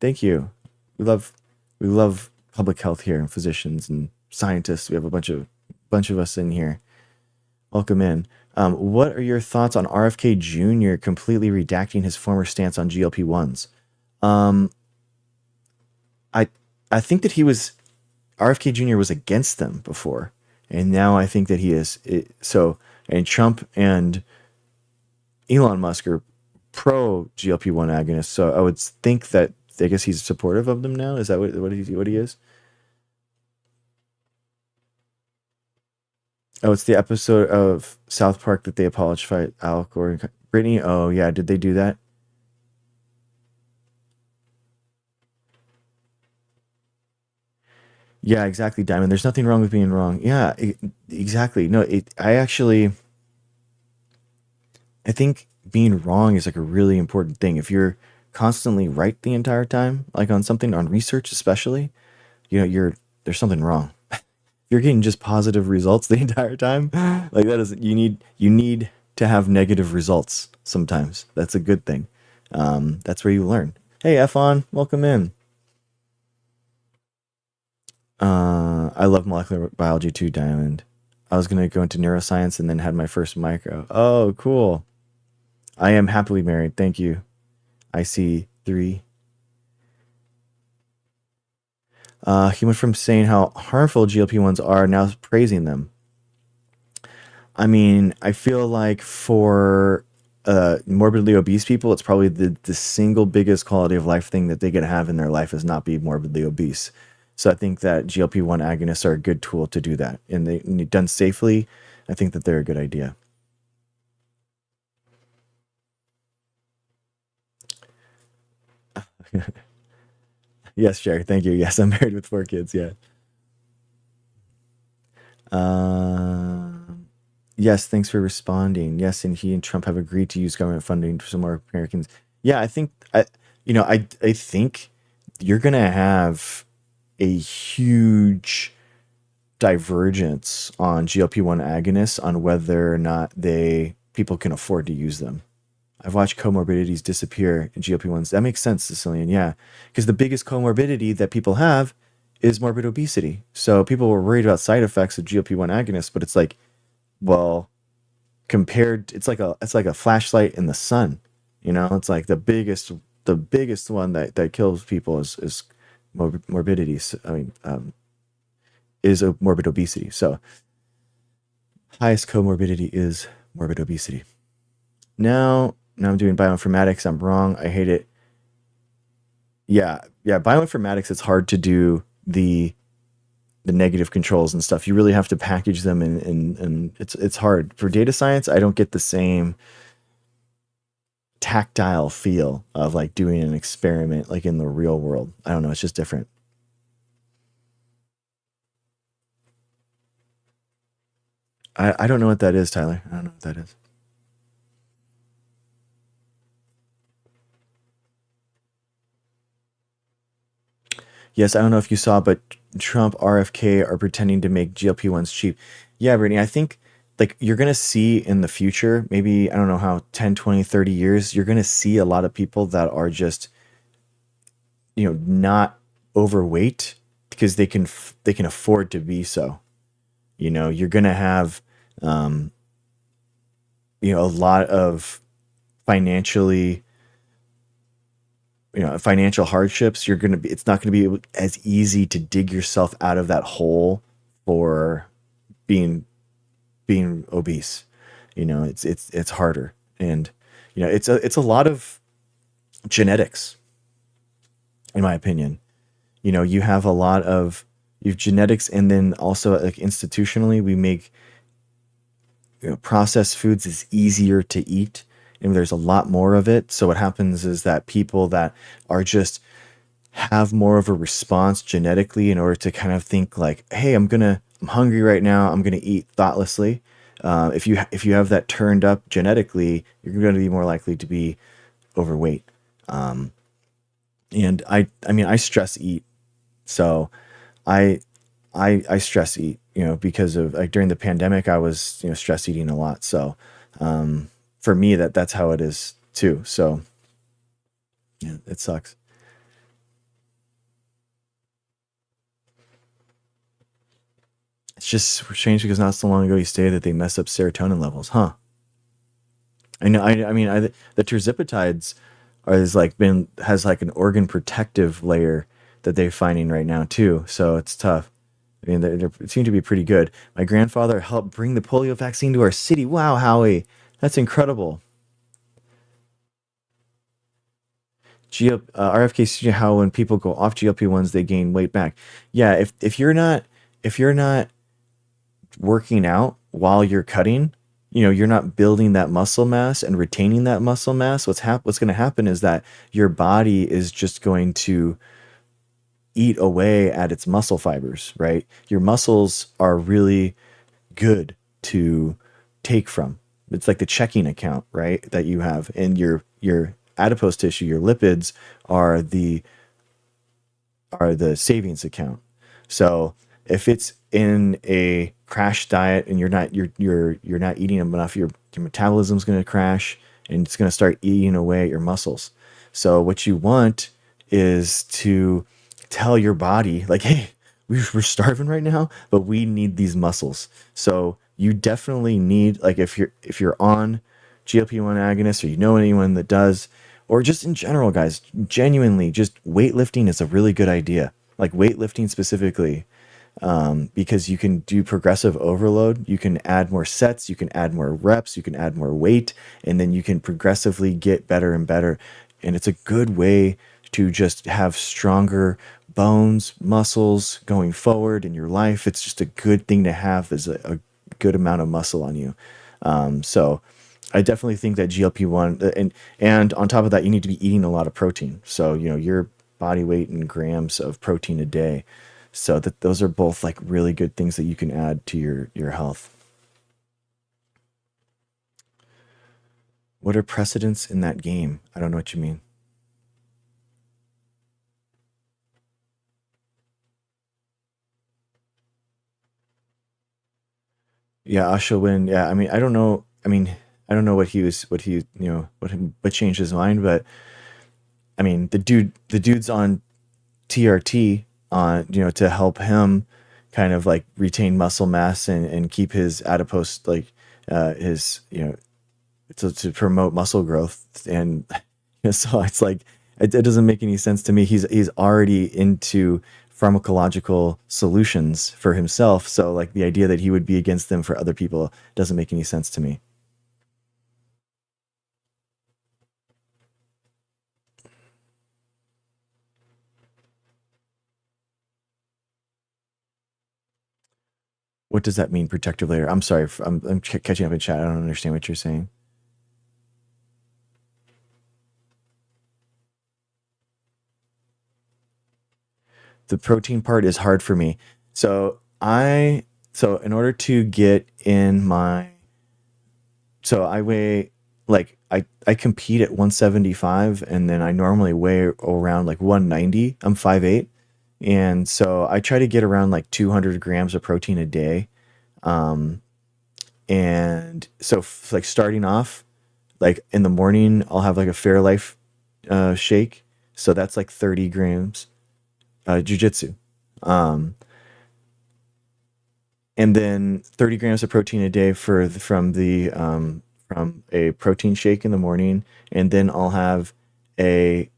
[SPEAKER 1] Thank you. We love we love public health here and physicians and scientists. We have a bunch of us in here. Welcome in. What are your thoughts on RFK Jr. completely redacting his former stance on GLP-1s? Um, I I think that RFK Jr. was against them before, and now I think that he is. And Trump and Elon Musk are pro GLP-1 agonists, so I would think that I guess he's supportive of them now. Is that what he is? Oh, it's the episode of South Park that they apologized Al Gore and Brittany. Oh yeah, did they do that? Yeah, exactly, Diamond. There's nothing wrong with being wrong. Yeah, exactly. No, I think being wrong is like a really important thing. If you're constantly right the entire time, like on something on research especially, there's something wrong. You're getting just positive results the entire time, like that is you need to have negative results sometimes. That's a good thing. That's where you learn. Hey, Efon, welcome in. I love molecular biology too, Diamond. I was gonna go into neuroscience and then had my first micro. Oh, cool. I am happily married. Thank you. I see three. He went from saying how harmful GLP-1s are now praising them. I mean, I feel like for morbidly obese people, it's probably the single biggest quality of life thing that they could have in their life is not be morbidly obese. So I think that GLP-1 agonists are a good tool to do that. And when done safely, I think that they're a good idea. Yes, Jerry. Thank you. Yes, I'm married with 4 kids. Yeah. Um, yes, thanks for responding. Yes, and he and Trump have agreed to use government funding for some more Americans. Yeah, I think I think you're going to have a huge divergence on GLP-1 agonists on whether or not people can afford to use them. I've watched comorbidities disappear in GLP-1s. That makes sense, Sicilian, yeah. Because the biggest comorbidity that people have is morbid obesity. So people were worried about side effects of GLP-1 agonists, but it's like, well, compared, it's like a flashlight in the sun. It's like the biggest one that kills people is morbidity. I mean, is a morbid obesity. So highest comorbidity is morbid obesity. Now I'm doing bioinformatics. I'm wrong. I hate it. Yeah, yeah. Bioinformatics. It's hard to do the negative controls and stuff. You really have to package them, and it's hard for data science. I don't get the same tactile feel of like doing an experiment like in the real world. I don't know. It's just different. I don't know what that is, Tyler. I don't know what that is. Yes, I don't know if you saw, but Trump, RFK are pretending to make GLP-1s cheap. Yeah, Brittany, I think like you're going to see in the future, maybe, I don't know how, 10, 20, 30 years, you're going to see a lot of people that are just, not overweight because they can afford to be so. You're going to have, um, a lot of financially financial hardships. It's not going to be as easy to dig yourself out of that hole for being obese. It's harder, and it's a lot of genetics, in my opinion. You have a lot of you have genetics, and then also like institutionally, we make processed foods is easier to eat, and there's a lot more of it. So what happens is that people that are just have more of a response genetically in order to kind of think like, hey, I'm hungry right now, I'm gonna eat thoughtlessly. If you have that turned up genetically, you're going to be more likely to be overweight. Um, and I mean, I stress eat. So I I stress eat, because of like during the pandemic, I was stress eating a lot. So for me, that's how it is too. So yeah, it sucks. It's just strange because not so long ago you stated that they mess up serotonin levels, huh? I know. I mean, the terzipatides has like an organ protective layer that they're finding right now too. So it's tough. I mean, they seem to be pretty good. My grandfather helped bring the polio vaccine to our city. Wow, Howie, that's incredible. RFK see how when people go off GLP-1s, they gain weight back. Yeah, if you're not working out while you're cutting, you're not building that muscle mass and retaining that muscle mass. What's going to happen is that your body is just going to eat away at its muscle fibers, right? Your muscles are really good to take from. It's like the checking account, right? That you have, and your adipose tissue, your lipids are the savings account. So if it's in a crash diet and you're not eating enough, your metabolism's going to crash and it's going to start eating away at your muscles. So what you want is to tell your body like, hey, we're starving right now, but we need these muscles. So you definitely need, like, if you're on GLP-1 agonists or you know anyone that does, or just in general, guys, genuinely, just weightlifting is a really good idea. Like weightlifting specifically, because you can do progressive overload. You can add more sets, you can add more reps, you can add more weight, and then you can progressively get better and better. And it's a good way to just have stronger bones, muscles going forward in your life. It's just a good thing to have as a good amount of muscle on you. So I definitely think that GLP-1, and on top of that, you need to be eating a lot of protein. So, your body weight in grams of protein a day. So that those are both like really good things that you can add to your health. What are precedents in that game? I don't know what you mean. Yeah, Usher win. Yeah, I mean, I don't know. I mean, I don't know what changed his mind, but I mean, the dude's on TRT on, to help him kind of like retain muscle mass and keep his adipose like his to promote muscle growth. And so it's like it doesn't make any sense to me. He's already into pharmacological solutions for himself, so like the idea that he would be against them for other people doesn't make any sense to me. What does that mean, protective layer? I'm sorry, I'm catching up in chat. I don't understand what you're saying. The protein part is hard for me. So in order to get in my, so I weigh like I compete at 175, and then I normally weigh around like 190. I'm 5'8", and so I try to get around like 200 grams of protein a day. Um, and so like starting off, like in the morning, I'll have like a Fairlife shake. So that's like 30 grams jujitsu. Um, and then 30 grams of protein a day from a protein shake in the morning, and then a I'll have a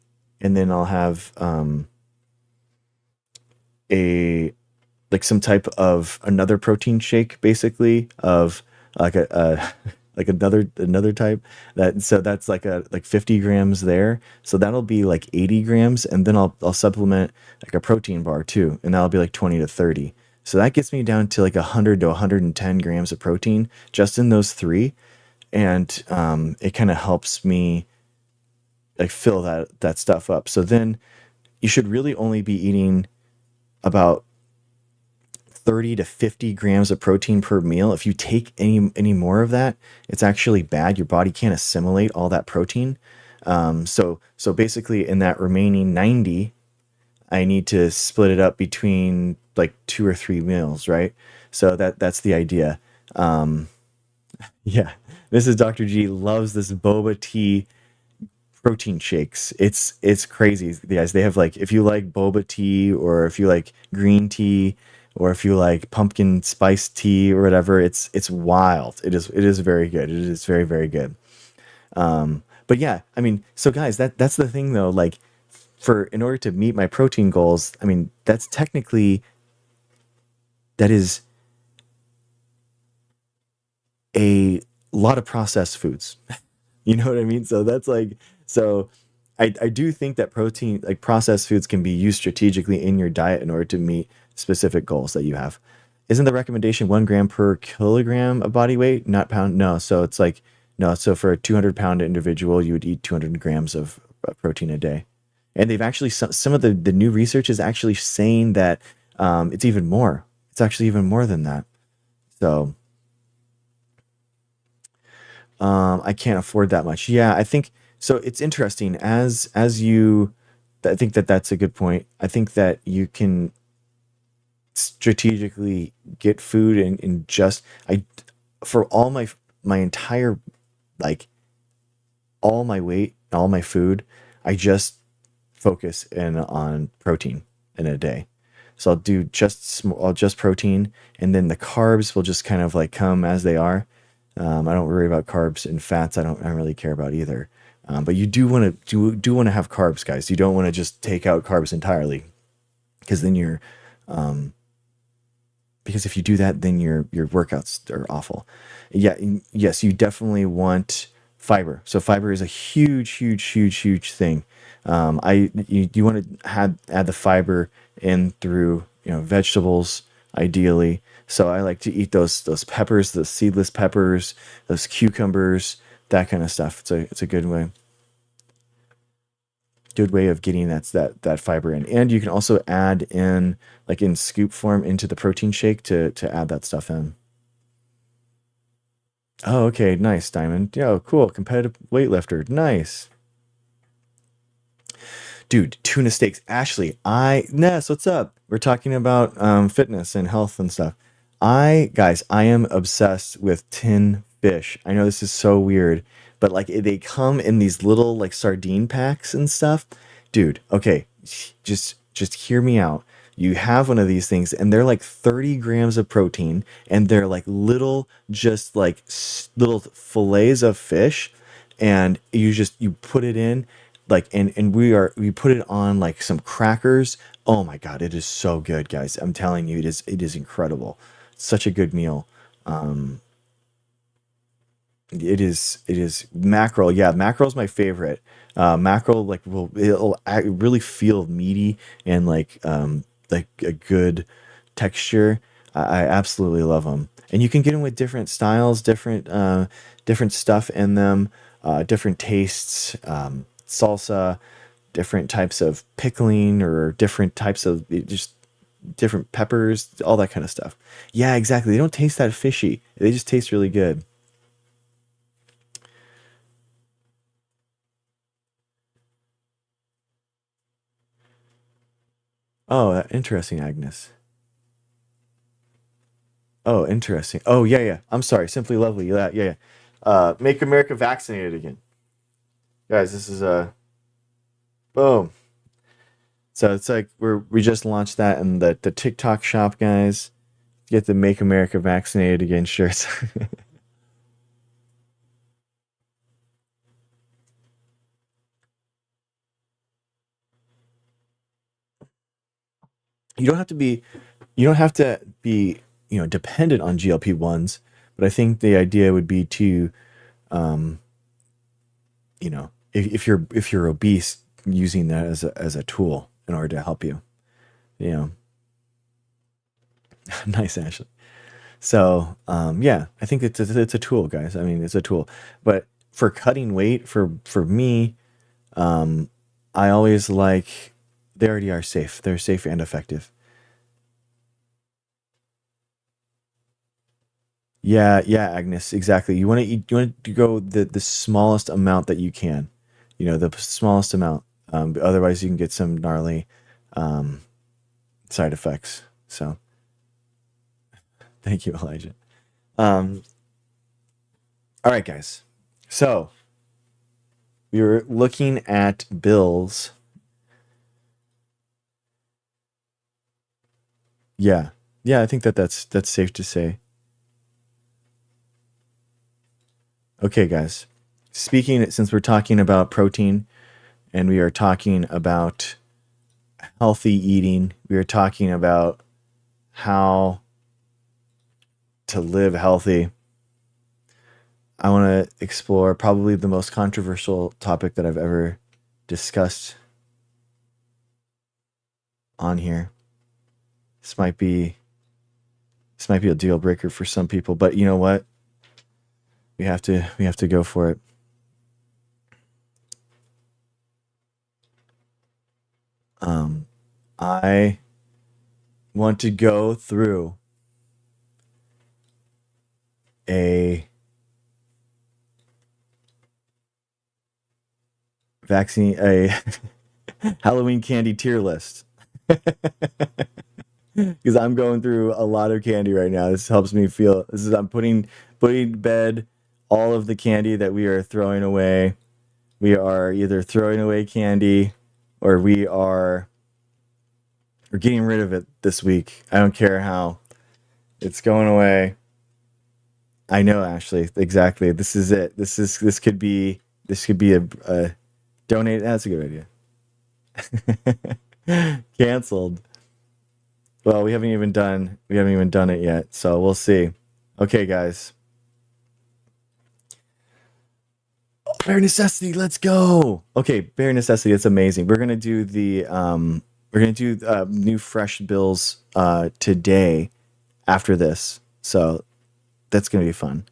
[SPEAKER 1] like some type of another protein shake, basically of like a like another type that, so that's like a like 50 grams there, so that'll be like 80 grams, and then I'll supplement like a protein bar too, and that'll be like 20 to 30. So that gets me down to like 100 to 110 grams of protein just in those three. And it kind of helps me like fill that stuff up. So then you should really only be eating about 30 to 50 grams of protein per meal. If you take any more of that, it's actually bad. Your body can't assimilate all that protein. So basically, in that remaining 90, I need to split it up between like 2 or 3 meals, right? So that's the idea. Um, yeah, Mrs. Dr. G loves this boba tea protein shakes. It's crazy, guys. They have like, if you like boba tea, or if you like green tea, or if you like pumpkin spice tea or whatever, it's wild. It is very good. It is very very good. But yeah, I mean, so guys, that's the thing though. Like, for in order to meet my protein goals, I mean, that's technically, that is a lot of processed foods. You know what I mean? So that's like, so I do think that protein, like processed foods, can be used strategically in your diet in order to meet specific goals that you have. Isn't the recommendation 1 gram per kilogram of body weight, not pound? No. So it's like, no. So for a 200-pound individual, you would eat 200 grams of protein a day. And they've actually, some of the new research is actually saying that it's even more. It's actually even more than that. So I can't afford that much. Yeah, I think so. It's interesting as you. I think that that's a good point. I think that you can strategically get food and just I for all my entire, like, all my weight, all my food, I just focus in on protein in a day. So I'll just protein, and then the carbs will just kind of like come as they are. I don't worry about carbs and fats. I don't really care about either. But you do want to have carbs, guys. You don't want to just take out carbs entirely, because then you're because if you do that, then your workouts are awful. Yeah, yes, you definitely want fiber. So fiber is a huge thing. You want to add the fiber in through, vegetables ideally. So I like to eat those peppers, those seedless peppers, those cucumbers, that kind of stuff. It's a good way of getting that fiber in. And you can also add in, like in scoop form, into the protein shake to add that stuff in. Oh, okay, nice, Diamond. Yeah, cool. Competitive weightlifter. Nice. Dude, tuna steaks. Ashley, Ness, what's up? We're talking about fitness and health and stuff. I am obsessed with tin fish. I know this is so weird, but like they come in these little like sardine packs and stuff. Dude, okay, just hear me out. You have one of these things and they're like 30 grams of protein and they're like little just like little fillets of fish and you put it in like and we put it on like some crackers. Oh my god, it is so good, guys. I'm telling you, it is incredible. Such a good meal. Um, it is mackerel. Yeah, mackerel is my favorite. Mackerel like really feel meaty and like a good texture. I absolutely love them. And you can get them with different styles, different stuff in them, different tastes, salsa, different types of pickling or different types of just different peppers, all that kind of stuff. Yeah, exactly. They don't taste that fishy. They just taste really good. Oh, interesting, Agnes. Oh, interesting. Oh, yeah, yeah. I'm sorry. Simply lovely. Yeah, yeah, yeah. Make America vaccinated again, guys. This is boom. So it's like we just launched that in the TikTok shop, guys. Get the Make America Vaccinated Again shirts. you don't have to be you don't have to be dependent on GLP-1s, but I think the idea would be to um, if you're obese, using that as a tool in order to help you. You know, nice, Ashley. So yeah, I think it's a tool, guys. I mean, it's a tool. But for cutting weight, for me, um, I always like they already are safe. They're safe and effective. Yeah, yeah, Agnes, exactly. You want to go the smallest amount that you can. The smallest amount. Otherwise, you can get some gnarly um, side effects. So, thank you, Elijah. Um, all right, guys. So we were looking at bills. Yeah, yeah, I think that's safe to say. Okay, guys. Speaking since we're talking about protein and we are talking about healthy eating, we are talking about how to live healthy. I want to explore probably the most controversial topic that I've ever discussed on here. This might be this might be a deal breaker for some people, but you know what? We have to go for it. Um, I want to go through a a Halloween candy tier list because I'm going through a lot of candy right now. This helps me feel. This is I'm putting to bed all of the candy that we are throwing away. We are either throwing away candy or we're getting rid of it this week. I don't care how. It's going away. I know, Ashley. Exactly. This is it. This could be a donate. That's a good idea. Canceled. Well, we haven't even done it yet, so we'll see. Okay, guys. Bare necessity, let's go. Okay, bare necessity, it's amazing. We're gonna do new fresh bills today after this. So that's gonna be fun.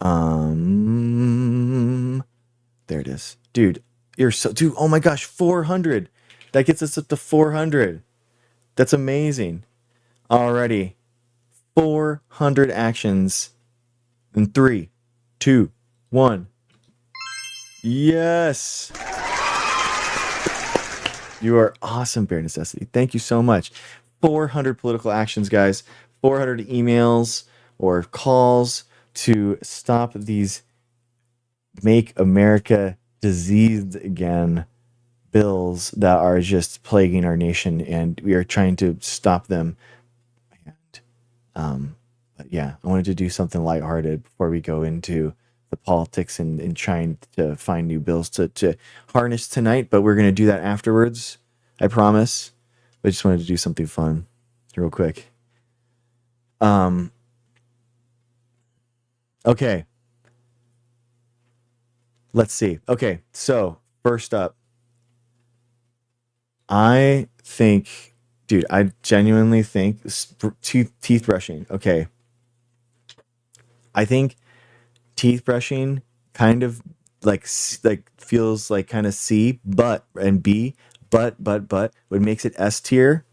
[SPEAKER 1] Um there it is. Dude, oh my gosh, 400. That gets us up to 400. That's amazing. Already 400 actions in 3, 2, 1. Yes. You are awesome, Bare Necessity. Thank you so much. 400 political actions, guys. 400 emails or calls to stop these make America diseased again bills that are just plaguing our nation, and we are trying to stop them. And but yeah, I wanted to do something lighthearted before we go into the politics and trying to find new bills to harness tonight. But we're gonna do that afterwards, I promise. I just wanted to do something fun, real quick. Um, okay, let's see. Okay, so first up, I think, dude, I genuinely think teeth brushing. Okay, I think teeth brushing kind of like feels like kind of C, but and B, but what makes it S tier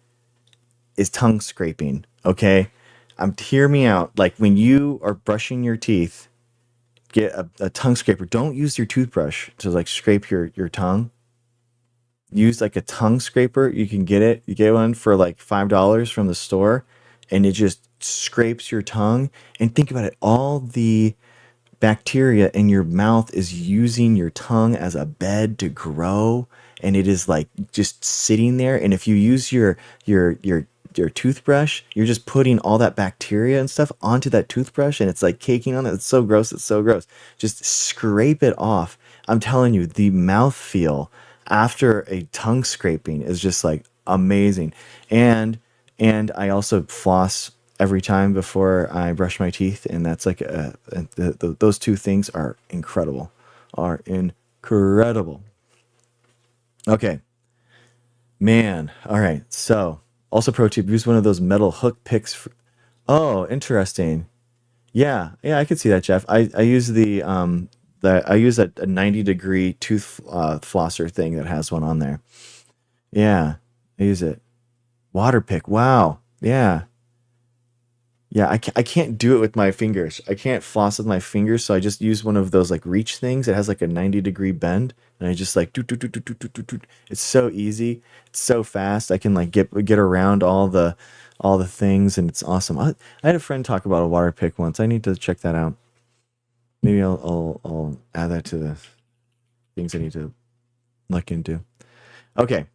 [SPEAKER 1] is tongue scraping. Okay, hear me out. Like when you are brushing your teeth, get a tongue scraper. Don't use your toothbrush to like scrape your tongue. Use like a tongue scraper. You can get it. You get one for like $5 from the store, and it just scrapes your tongue. And think about it. All the bacteria in your mouth is using your tongue as a bed to grow, and it is like just sitting there. And if you use your toothbrush, you're just putting all that bacteria and stuff onto that toothbrush, and it's like caking on it. It's so gross. It's so gross. Just scrape it off. I'm telling you, the mouth feel after a tongue scraping is just like amazing. And I also floss every time before I brush my teeth, and that's like those two things are incredible. Are incredible. Okay, man. All right. So, also pro tip: use one of those metal hook picks. Oh, interesting. Yeah, yeah, I could see that, Jeff. I use I use a 90-degree tooth flosser thing that has one on there. Yeah, I use it. Water pick. Wow. Yeah. Yeah, I can't do it with my fingers. I can't floss with my fingers, so I just use one of those like reach things. It has like a 90-degree bend, and I just like do. It's so easy. It's so fast. I can like get around all the things, and it's awesome. I had a friend talk about a water pick once. I need to check that out. Maybe I'll add that to the things I need to look into. Okay.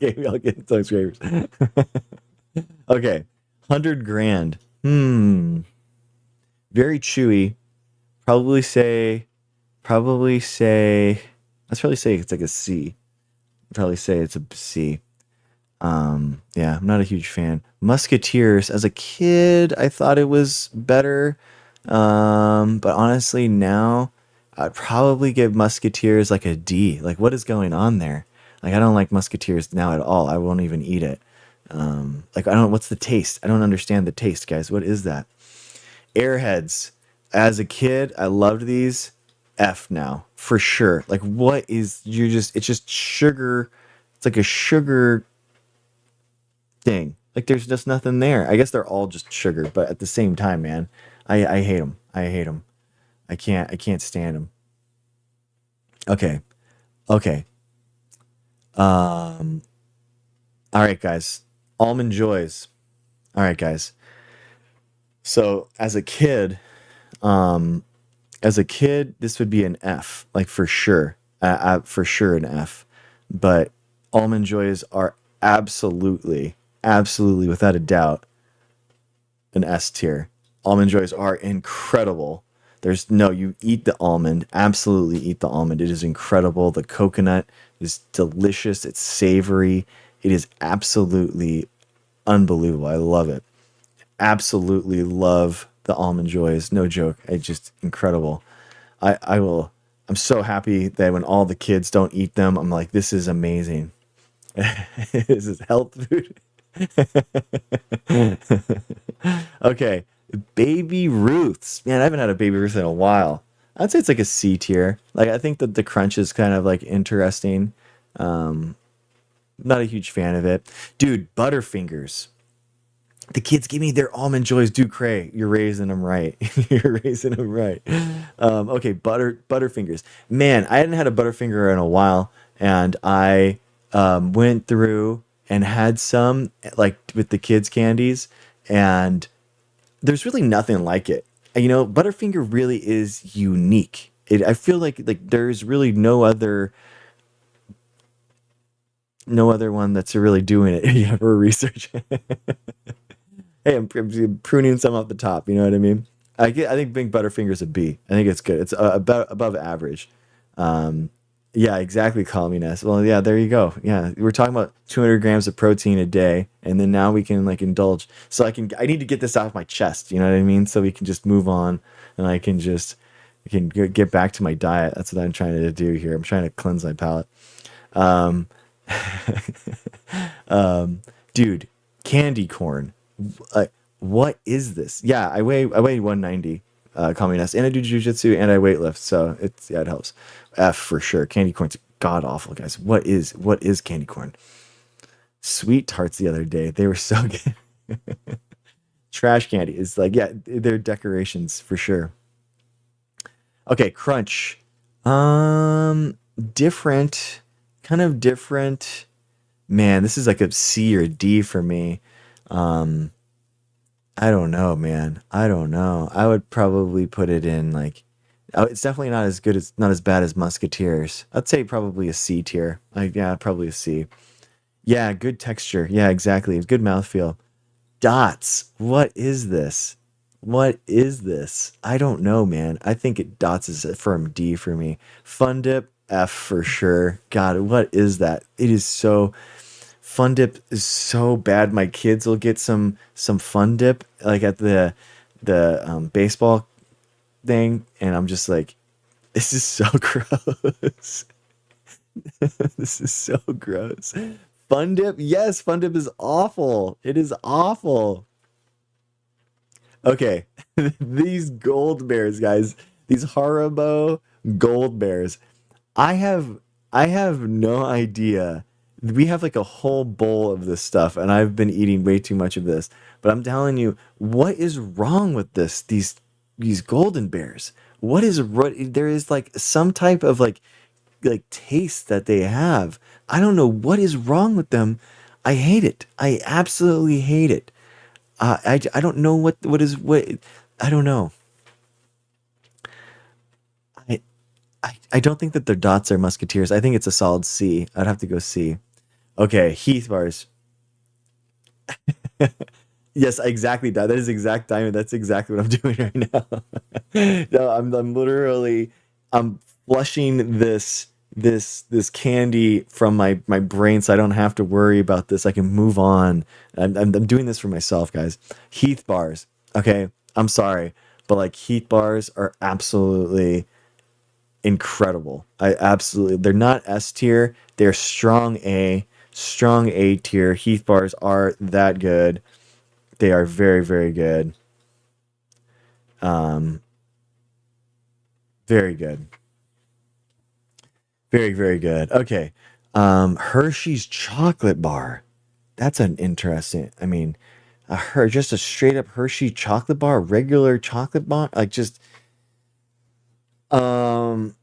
[SPEAKER 1] Maybe I'll get tongue scrapers. Okay. 100 grand. Very chewy. Probably say, probably say, let's probably say it's like a C. Probably say it's a C. Yeah, I'm not a huge fan. Musketeers, as a kid, I thought it was better. But honestly, now I'd probably give Musketeers like a D. Like, what is going on there? Like, I don't like Musketeers now at all. I won't even eat it. Like, I don't, what's the taste? I don't understand the taste, guys. What is that? Airheads. As a kid, I loved these. F now, for sure. Like, what is, it's just sugar. It's like a sugar thing. Like there's just nothing there. I guess they're all just sugar, but at the same time, man, I hate them. I hate them. I can't stand them. Okay. Okay. Um all right, guys. Almond joys. All right, guys. So, um as a kid, this would be an F, like for sure an F. But almond joys are absolutely, without a doubt, an S tier. Almond joys are incredible. There's no, you eat the almond, absolutely eat the almond. It is incredible. The coconut is delicious. It's savory. It is absolutely unbelievable. I love it. Absolutely love the almond joys. No joke. It's just incredible. I will. I'm so happy that when all the kids don't eat them, I'm like, this is amazing. This is health food. Okay, Baby Ruths. Man, I haven't had a Baby Ruth in a while. I'd say it's like a C tier. Like I think that the crunch is kind of like interesting. Um, Not a huge fan of it, dude. Butterfingers. The kids give me their almond joys. Do cray. You're raising them right. You're raising them right. Okay, Butterfingers. Man, I hadn't had a Butterfinger in a while, and I went through and had some like with the kids candies, and there's really nothing like it. You know, Butterfinger really is unique. I feel like there's really no other one that's really doing it. Yeah, for research. Hey, I'm pruning some off the top. You know what I mean? I think Big Butterfinger's a B. I think it's good. It's about above average. Um, yeah, exactly. Columness. Well, yeah, there you go. Yeah, we're talking about 200 grams of protein a day, and then now we can like indulge. So I need to get this off my chest. You know what I mean? So we can just move on, and I can get back to my diet. That's what I'm trying to do here. I'm trying to cleanse my palate. Um, dude, candy corn. Uh, what is this? Yeah, I weigh 190, communist, and I do jujitsu and I weightlift, so it helps. F for sure. Candy corn's god awful, guys. What is candy corn? Sweet tarts the other day. They were so good. Trash candy is like, yeah, they're decorations for sure. Okay, crunch. Different, kind of different. Man, this is like a C or D for me. Um, I don't know, man. I don't know. I would probably put it in like, oh, it's definitely not as good as not as bad as Musketeers. I'd say probably a C tier. Like, yeah, probably a C. Yeah, good texture. Yeah, exactly. Good mouthfeel. Dots. What is this? What is this? I don't know, man. I think dots is a firm D for me. Fun dip, F for sure. God, what is that? It is so Fun dip is so bad. My kids will get some fun dip like at the baseball thing, and I'm just like, this is so gross. This is so gross. Fun dip, yes, fun dip is awful. It is awful. Okay, these gold bears, guys, these Haribo gold bears. I have I have no idea. We have like a whole bowl of this stuff, and I've been eating way too much of this. But I'm telling you, what is wrong with this? These golden bears. What is what? There is like some type of like taste that they have. I don't know what is wrong with them. I hate it. I absolutely hate it. I don't know what. I don't know. I, I don't think that their dots are musketeers. I think it's a solid C. I'd have to go C. Okay, Heath bars. Yes, exactly. That is exact diamond. That's exactly what I'm doing right now. No, I'm literally I'm flushing this candy from my brain, so I don't have to worry about this. I can move on. I'm doing this for myself, guys. Heath bars. Okay, I'm sorry, but like Heath bars are absolutely incredible. I absolutely they're not S tier. They're strong A tier. Heath bars are that good. They are very, very good. Um, very good. Very, very good. Okay. Hershey's chocolate bar. That's an interesting. I mean, just a straight up Hershey chocolate bar, regular chocolate bar, like just um,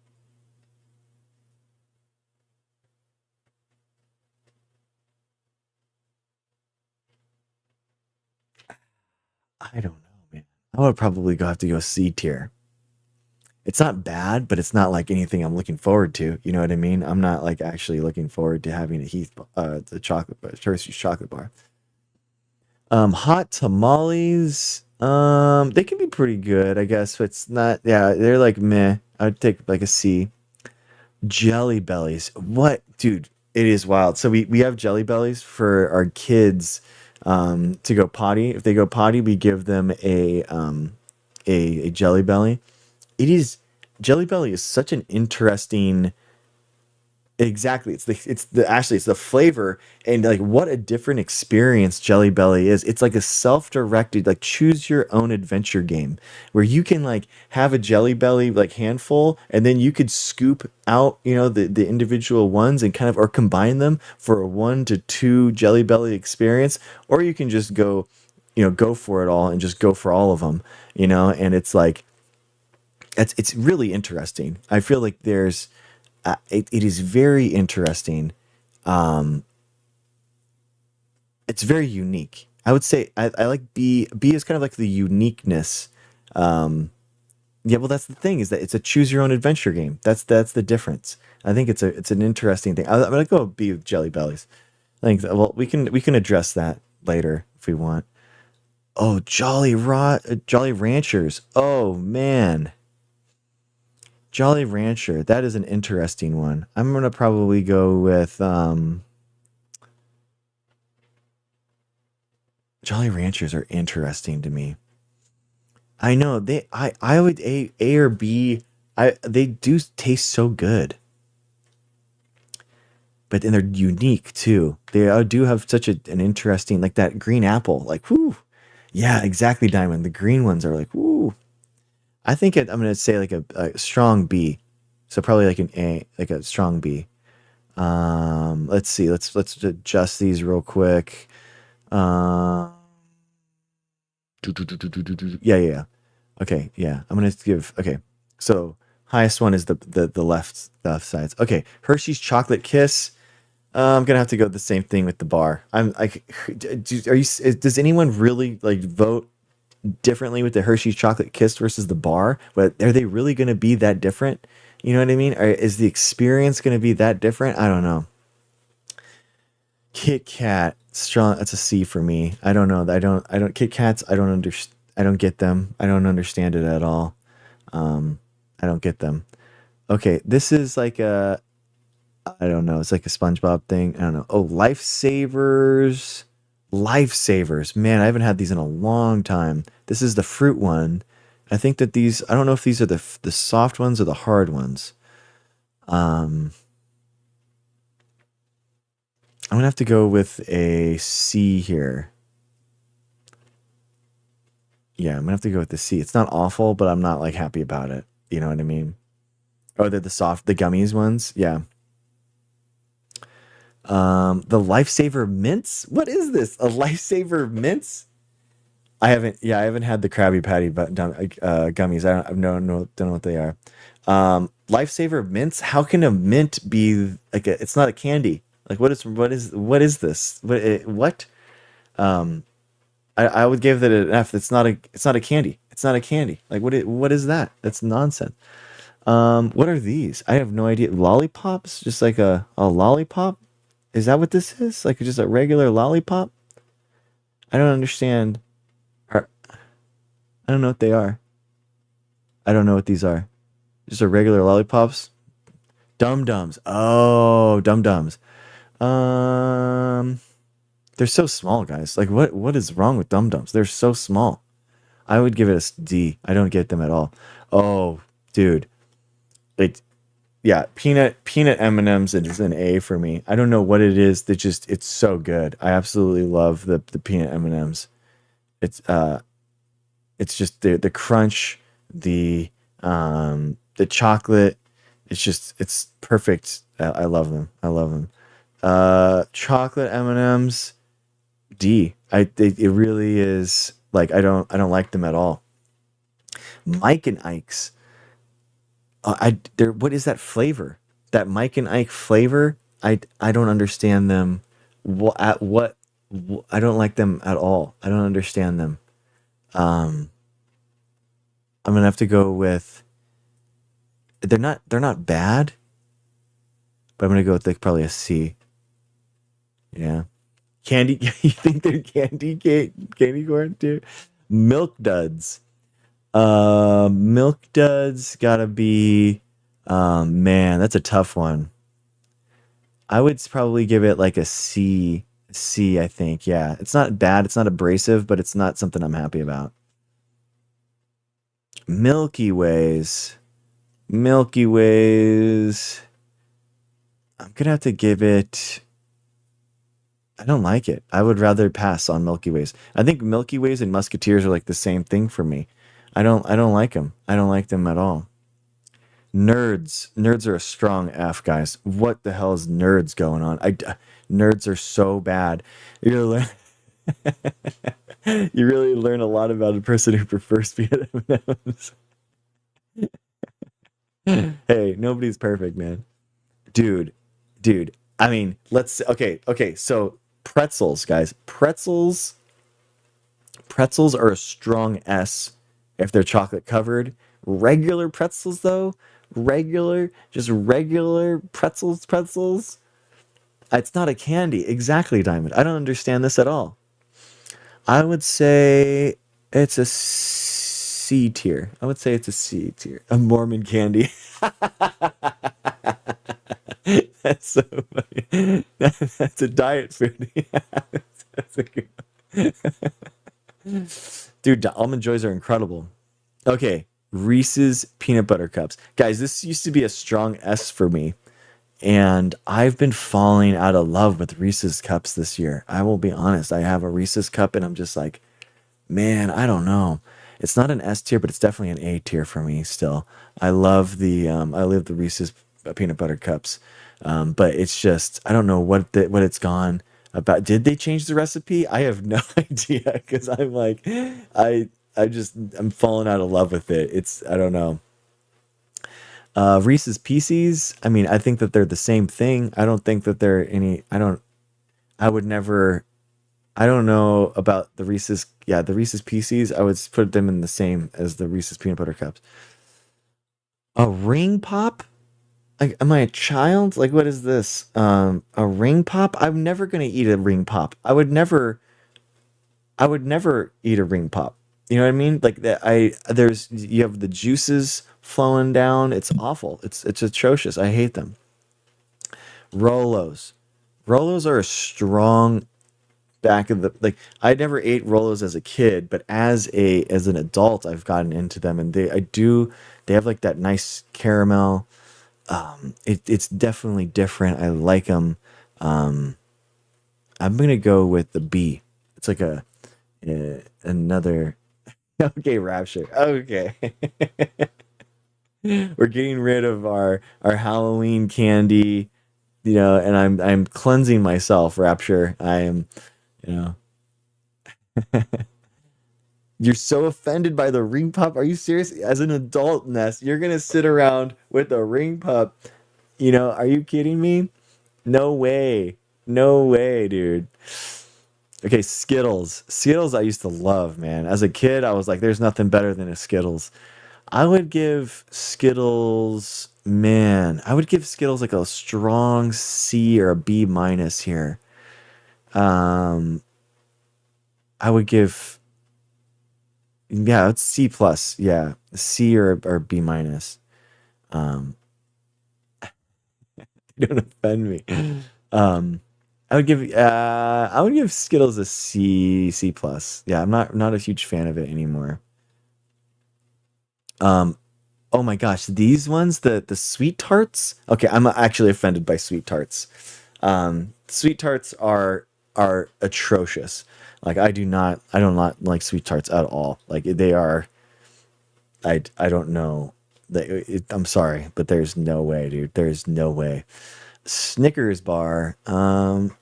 [SPEAKER 1] I don't know, man. I would probably have to go C tier. It's not bad, but it's not like anything I'm looking forward to. You know what I mean? I'm not like actually looking forward to having the chocolate bar, Hershey's chocolate bar. Hot tamales. They can be pretty good, I guess. But it's not. Yeah, they're like meh. I'd take like a C. Jelly bellies. What, dude? It is wild. So we have jelly bellies for our kids, to go potty. If they go potty, we give them a jelly belly. It is Jelly belly is such an interesting. Exactly. It's the flavor, and like what a different experience Jelly Belly is. It's like a self-directed like choose your own adventure game where you can like have a Jelly Belly like handful, and then you could scoop out, the individual ones and kind of or combine them for a 1 to 2 Jelly Belly experience, or you can just go for it all and just go for all of them, and it's like it's really interesting. I feel like it is very interesting. Um, it's very unique. I would say I like B. B is kind of like the uniqueness. Um, yeah, well, that's the thing is that it's a choose your own adventure game. That's the difference. I think it's an interesting thing. I'm gonna go B with Jelly Bellies. I think well we can address that later if we want. Oh, Jolly Ranchers. Oh man, Jolly Rancher. That is an interesting one. I'm gonna probably go with Jolly Ranchers are interesting to me. I know I would A or B. I they do taste so good, but then they're unique too. They do have such an interesting like that green apple. Like whoo, yeah, exactly. Diamond. The green ones are like whoo. I'm gonna say like a strong B, so probably like an A, like a strong B. Let's see. Let's adjust these real quick. Um, yeah, yeah, yeah. Okay, yeah. I'm gonna give. Okay, so highest one is the left sides. Okay, Hershey's Chocolate Kiss. I'm gonna have to go the same thing with the bar. I'm like, are you? Does anyone really like vote differently with the Hershey's Chocolate Kiss versus the bar? But are they really gonna be that different? You know what I mean? Is the experience gonna be that different? I don't know. Kit Kat, strong. That's a C for me. I don't know. I don't. Kit Kats. I don't understand. I don't get them. I don't understand it at all. Um, I don't get them. Okay, this is like a. I don't know. It's like a SpongeBob thing. I don't know. Oh, lifesavers. Lifesavers. Man, I haven't had these in a long time. This is the fruit one. I think that these. I don't know if these are the soft ones or the hard ones. Um, I'm gonna have to go with a C here. Yeah, I'm gonna have to go with the C. It's not awful, but I'm not like happy about it. You know what I mean? Oh, the gummies ones. Yeah. The Lifesaver mints. What is this? A Lifesaver mints? I haven't. Yeah, I haven't had the Krabby Patty but gummies. I don't know what they are. Lifesaver mints. How can a mint be like a? It's not a candy. Like what is this? What? Um, I would give that an F. It's not a candy. It's not a candy. Like what is that? That's nonsense. What are these? I have no idea. Lollipops? Just like a lollipop? Is that what this is? Like just a regular lollipop? I don't understand. I don't know what they are. I don't know what these are. Just a regular lollipops? Dum Dums. Oh, Dum Dums. Um, they're so small, guys. Like what is wrong with Dum Dums? They're so small. I would give it a D. I don't get them at all. Oh, dude. Like yeah, peanut M&Ms is an A for me. I don't know what it is that just it's so good. I absolutely love the peanut M&Ms. It's it's just the crunch, the chocolate. It's perfect. I love them. I love them. Chocolate M&Ms D. It really is like I don't like them at all. Mike and Ike's. What is that flavor? That Mike and Ike flavor? I don't understand them. What I don't like them at all. I don't understand them. Um, I'm gonna have to go with they're not bad, but I'm gonna go with like probably a C. Yeah, candy. You think they're candy corn too? Milk Duds. Milk Duds gotta be. Man, that's a tough one. I would probably give it like a C. C, I think. Yeah, it's not bad. It's not abrasive, but it's not something I'm happy about. Milky Ways. Milky Ways. I'm gonna have to give it. I don't like it. I would rather pass on Milky Ways. I think Milky Ways and Musketeers are like the same thing for me. I don't like them. I don't like them at all. Nerds. Nerds are a strong F, guys. What the hell is nerds going on? Nerds are so bad. You learn, you really learn a lot about a person who prefers peanut M&Ms. Hey, nobody's perfect, man. Dude, dude. I mean, okay. So pretzels, guys, pretzels are a strong S if they're chocolate covered. Regular pretzels, though, just regular pretzels. It's not a candy, exactly, Diamond. I don't understand this at all. I would say it's a C tier. I would say it's a C tier. A Mormon candy. That's so funny. That's a diet food. Yeah, that's a good. Dude, the almond joys are incredible. Okay, Reese's peanut butter cups. Guys, this used to be a strong S for me, and I've been falling out of love with Reese's cups this year. I will be honest. I have a Reese's cup, and I'm just like, man, I don't know. It's not an S tier, but it's definitely an A tier for me still. I love the Reese's peanut butter cups. But it's just I don't know what it's gone about. Did they change the recipe? I have no idea because I'm like I I'm falling out of love with it. It's I don't know. Reese's Pieces. I mean, I think that they're the same thing. I don't think that they're any. I don't. I would never. I don't know about the Reese's. Yeah, the Reese's Pieces. I would put them in the same as the Reese's peanut butter cups. A ring pop? Like, am I a child? Like, what is this? A ring pop? I'm never gonna eat a ring pop. I would never eat a ring pop. You know what I mean? Like that. You have the juices flowing down. It's awful. It's atrocious. I hate them. Rolos. Rolos are a strong back of the like I never ate Rolos as a kid, but as an adult I've gotten into them and they have like that nice caramel. It's definitely different. I like them. Um I'm gonna go with the B. It's like another okay, Rapture. Okay. We're getting rid of our Halloween candy, and I'm cleansing myself, Rapture. I am, you know. You're so offended by the ring pup. Are you serious? As an adult, Ness, you're gonna sit around with a ring pup. Are you kidding me? No way. No way, dude. Okay, Skittles. Skittles I used to love, man. As a kid, I was like, there's nothing better than a Skittles. I would give Skittles, man, I would give Skittles like a strong C or a B minus here. Um, I would give, yeah, it's C plus. Yeah, C or B minus. Um, don't offend me. Um, I would give Skittles a C plus. Yeah, I'm not a huge fan of it anymore. Um, oh my gosh, these ones, the sweet tarts. Okay, I'm actually offended by sweet tarts. Sweet tarts are atrocious. Like I do not like sweet tarts at all. Like they are. I don't know. I'm sorry, but there's no way, dude. There's no way. Snickers bar.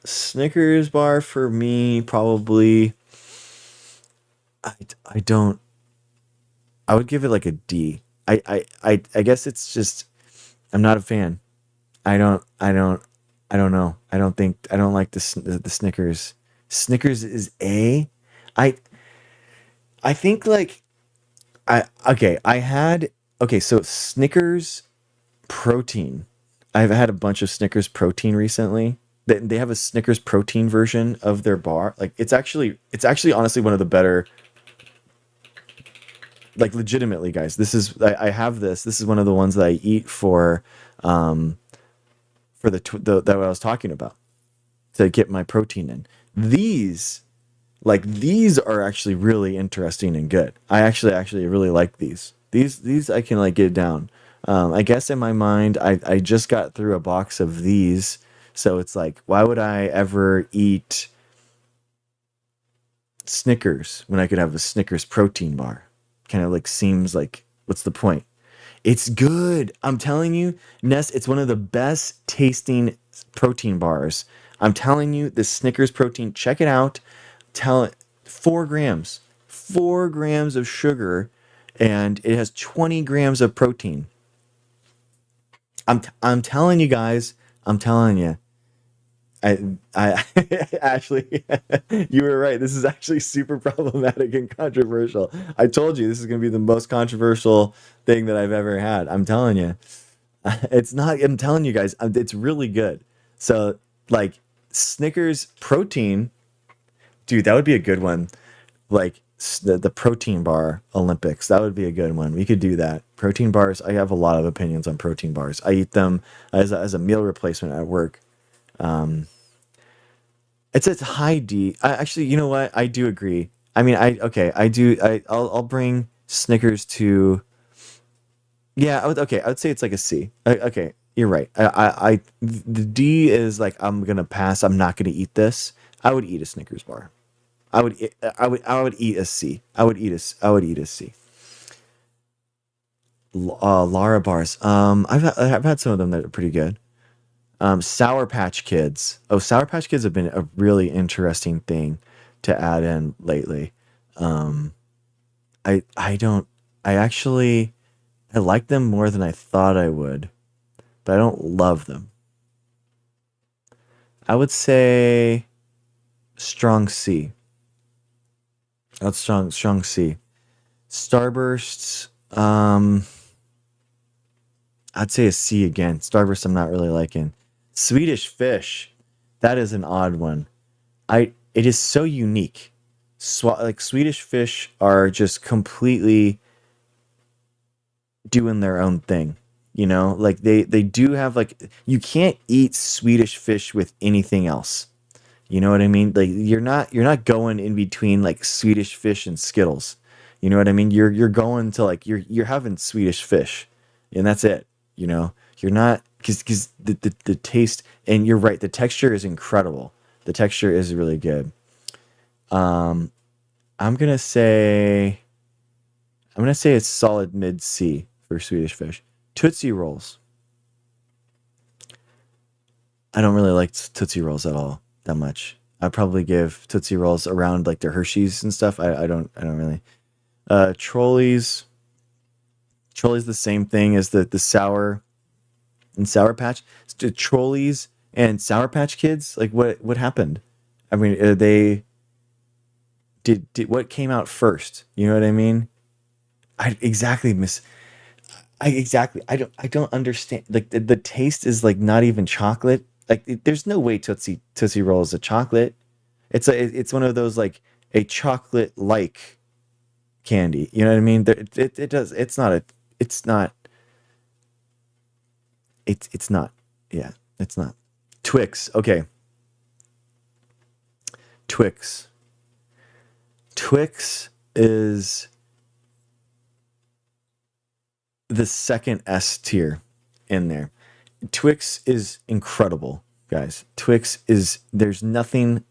[SPEAKER 1] Snickers bar for me probably. I don't. I would give it like a D. I guess it's just I'm not a fan. I don't know. I don't like the Snickers. Snickers is A. I I think like I okay, I had okay, so Snickers protein. I've had a bunch of Snickers protein recently. They have a Snickers protein version of their bar. Like it's actually honestly one of the better, like legitimately, guys. I have this. This is one of the ones that I eat um for the that I was talking about to get my protein in. These these are actually really interesting and good. I actually really like these. These I can like get down. I guess in my mind, I just got through a box of these, so it's like, why would I ever eat Snickers when I could have a Snickers protein bar? Kind of like seems like what's the point? It's good. I'm telling you, Ness, it's one of the best tasting protein bars. I'm telling you, the Snickers protein, check it out. Tell it 4 grams, 4 grams of sugar, and it has 20 grams of protein. I'm telling you guys, I'm telling you. I actually, you were right. This is actually super problematic and controversial. I told you this is going to be the most controversial thing that I've ever had. I'm telling you, it's not. I'm telling you guys, it's really good. So, like, Snickers protein, dude, that would be a good one. Like the protein bar Olympics, that would be a good one. We could do that. Protein bars. I have a lot of opinions on protein bars. I eat them as a meal replacement at work. It's high D. Actually, you know what? I do agree. I mean, I okay. I do. I'll bring Snickers to. Yeah, I would. Okay, I would say it's like a C. Okay, you're right. The D is like I'm gonna pass. I'm not gonna eat this. I would eat a Snickers bar. I would eat a C. I would eat a C. Lara bars. I've had some of them that are pretty good. Sour Patch Kids. Oh, Sour Patch Kids have been a really interesting thing to add in lately. Um, I don't. I actually I like them more than I thought I would, but I don't love them. I would say strong C. That's strong C. Starbursts. I'd say a C again. Starburst, I'm not really liking. Swedish Fish. That is an odd one. It is so unique. Like Swedish Fish are just completely doing their own thing. You know, like they do have like you can't eat Swedish Fish with anything else. You know what I mean? Like you're not going in between like Swedish Fish and Skittles. You know what I mean? You're going to like you're having Swedish Fish, and that's it. You know, you're not because the taste and you're right. The texture is incredible. The texture is really good. Um, I'm gonna say I'm gonna say it's solid mid C for Swedish Fish. Tootsie Rolls. I don't really like Tootsie Rolls at all that much. I'd probably give Tootsie Rolls around like the Hershey's and stuff. I don't really. Trolleys. Trolleys the same thing as the sour and Sour Patch. Trolleys and Sour Patch Kids. Like what happened? I mean, they did what came out first? You know what I mean? I exactly miss. I exactly. I don't understand. Like the taste is like not even chocolate. Like there's no way Tootsie Roll is a chocolate. It's one of those like a chocolate like candy. You know what I mean? It does. It's not a. It's not. It's not. Yeah, it's not. Twix. Okay. Twix. Twix is the second S tier in there. Twix is incredible, guys. Twix is there's nothing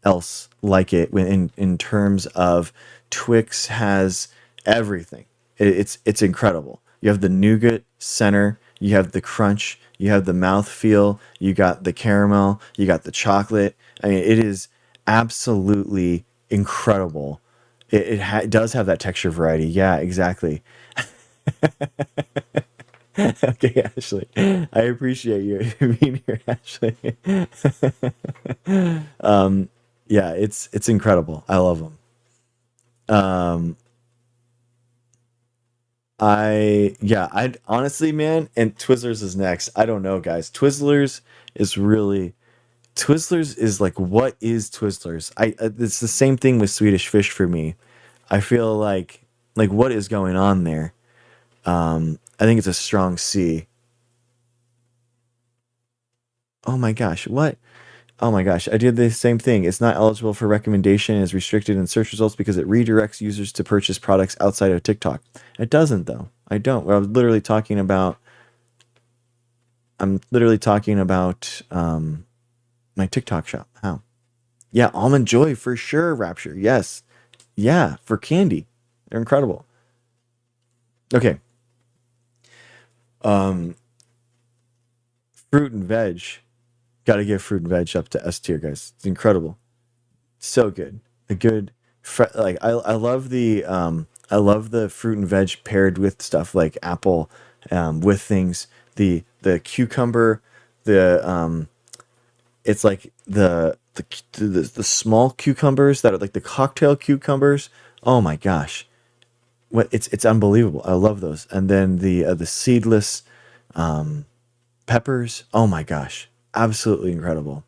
[SPEAKER 1] else like it in terms of Twix has everything. It's incredible. You have the nougat center, you have the crunch, you have the mouth feel, you got the caramel, you got the chocolate. I mean, it is absolutely incredible. It does have that texture variety. Yeah, exactly. Okay, Ashley. I appreciate you being here, Ashley. Yeah, it's incredible. I love them. Um, I honestly, man, and Twizzlers is next. I don't know, guys. Is really Twizzlers is like what is Twizzlers? It's the same thing with Swedish Fish for me. I feel like what is going on there? I think it's a strong C. Oh my gosh, what? Oh my gosh, I did the same thing. It's not eligible for recommendation and is restricted in search results because it redirects users to purchase products outside of TikTok. It doesn't though. I don't. Well, I'm literally talking about my TikTok shop. How? Yeah, Almond Joy for sure, Rapture. Yes. Yeah, for candy. They're incredible. Okay. Um fruit and veg. Got to give fruit and veg up to S tier, guys. It's incredible. So good. A good like I love the fruit and veg paired with stuff like apple with things the cucumber the it's like the small cucumbers that are like the cocktail cucumbers. Oh my gosh, what it's unbelievable. I love those. And then the seedless peppers. Oh my gosh, absolutely incredible.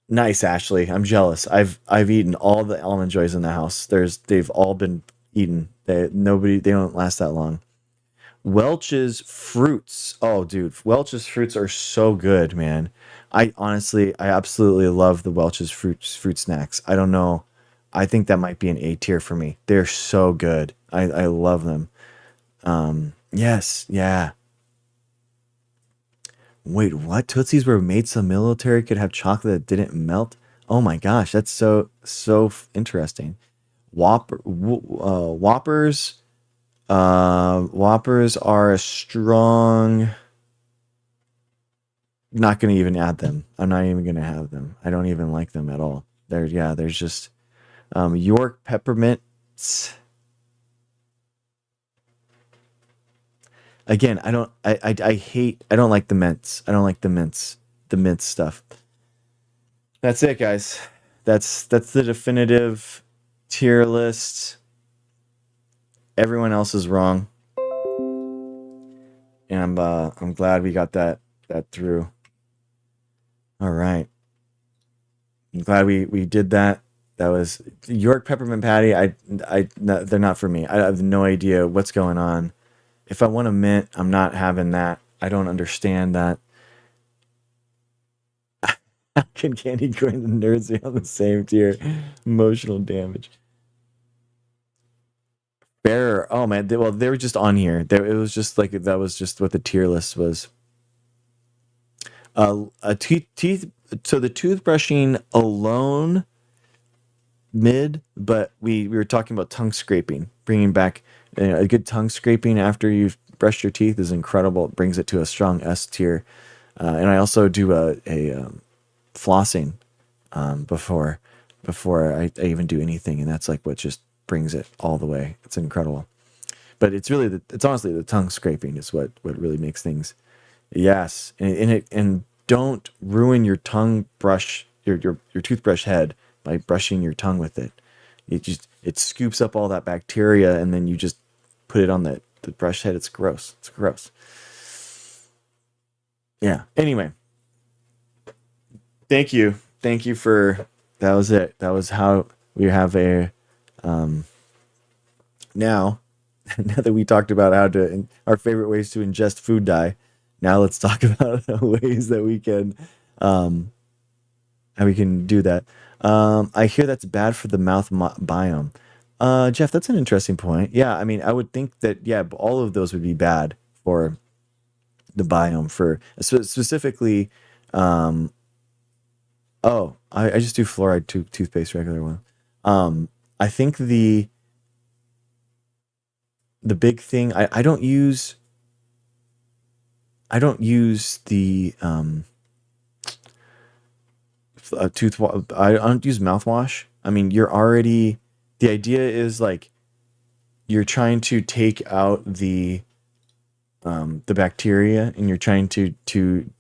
[SPEAKER 1] Nice, Ashley. I'm jealous. I've eaten all the almond joys in the house. They've all been eaten. They don't last that long. Welch's fruits. Oh, dude, Welch's fruits are so good, man. I absolutely love the Welch's fruit snacks. I don't know. I think that might be an A tier for me. They're so good. I love them. Yes, yeah. Wait, what? Tootsies were made so military could have chocolate that didn't melt? Oh my gosh, that's interesting. Whoppers. Whoppers are a strong. Not gonna even add them. I'm not even gonna have them. I don't even like them at all. There's just York peppermints. Again, I hate. I don't like the mints. I don't like the mint stuff. That's it, guys. That's the definitive tier list. Everyone else is wrong, and I'm glad we got that through. All right, I'm glad we did that. That was York peppermint patty. No, they're not for me. I have no idea what's going on. If I want a mint, I'm not having that. I don't understand that. How can candy corn and nerds be on the same tier? Emotional damage. Bearer. Oh man. Well, they were just on here. It was just like that was just what the tier list was. A teeth. So the toothbrushing alone mid, but we were talking about tongue scraping. Bringing back a good tongue scraping after you've brushed your teeth is incredible. It brings it to a strong S tier. And I also do a flossing before I even do anything, and that's like what just brings it all the way. It's incredible. But it's honestly the tongue scraping is what really makes things. Yes, and don't ruin your tongue brush your toothbrush head by brushing your tongue with it. It scoops up all that bacteria, and then you just put it on the brush head. It's gross. It's gross. Yeah. Anyway, thank you for that. Was it? That was how we have a now. Now that we talked about our favorite ways to ingest food dye, now let's talk about ways that we can how we can do that. I hear that's bad for the mouth biome. Jeff, that's an interesting point. Yeah, I mean, I would think that all of those would be bad for the biome for specifically. Oh, I just do fluoride toothpaste, regular one. I think the big thing I don't use the I don't use mouthwash. I mean, the idea is like you're trying to take out the bacteria, and you're trying to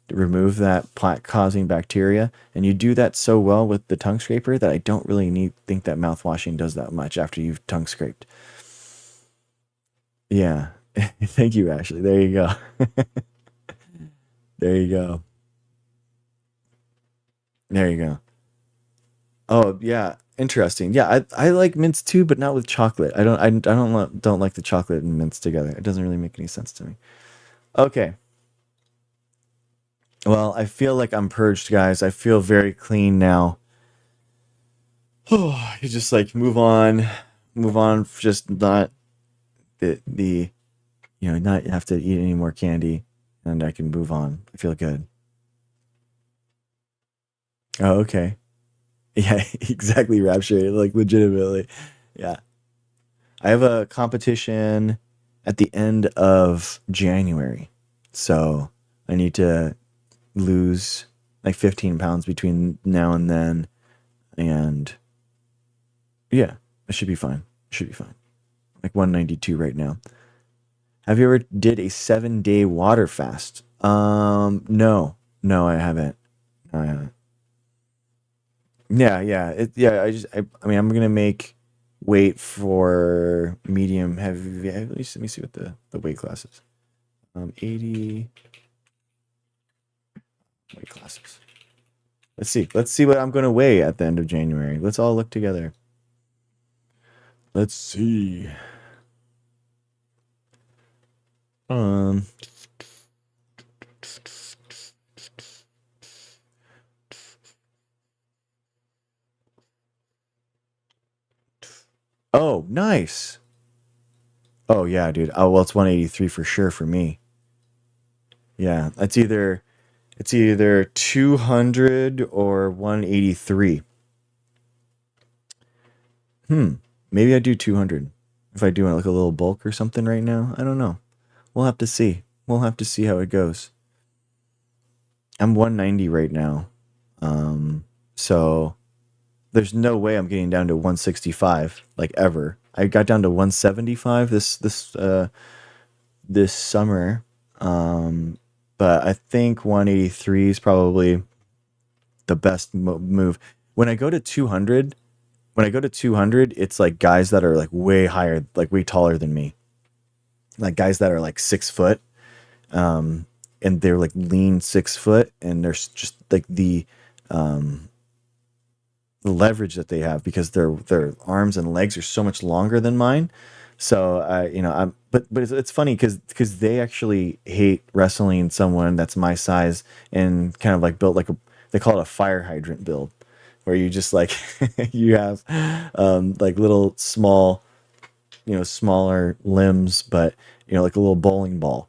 [SPEAKER 1] remove that plaque causing bacteria, and you do that so well with the tongue scraper that I don't really think that mouthwashing does that much after you've tongue scraped. Yeah. Thank you, Ashley. There you go. There you go. There you go. Oh yeah, interesting. Yeah, I like mints too, but not with chocolate. Don't like the chocolate and mints together. It doesn't really make any sense to me. Okay. Well, I feel like I'm purged, guys. I feel very clean now. Oh, you just like move on. Just not the not have to eat any more candy, and I can move on. I feel good. Oh, okay. Yeah, exactly. Rapture, like legitimately. Yeah, I have a competition at the end of January, so I need to lose like 15 pounds between now and then, and yeah, I should be fine. Should be fine. Like 192 right now. Have you ever did a 7-day water fast? No, I haven't. Uh, yeah. Yeah. I mean, I'm gonna make weight for medium heavy. Let me see what the weight class is. 80 weight classes. Let's see. Let's see what I'm gonna weigh at the end of January. Let's all look together. Let's see. Um. Oh, nice. Oh yeah, dude. Oh well, it's 183 for sure for me. Yeah, it's either 200 or 183. Hmm. Maybe I do 200 if I do like a little bulk or something right now. I don't know. We'll have to see. We'll have to see how it goes. I'm 190 right now. So there's no way I'm getting down to 165 like ever. I got down to 175 this summer. But I think 183 is probably the best move. When I go to 200, it's like guys that are like way higher, like way taller than me. Like guys that are like 6 foot, and they're like lean 6 foot, and there's just like the leverage that they have because their arms and legs are so much longer than mine. So I'm but it's funny because they actually hate wrestling someone that's my size and kind of like built like a they call it a fire hydrant build, where you just like you have like little small, smaller limbs, but like a little bowling ball.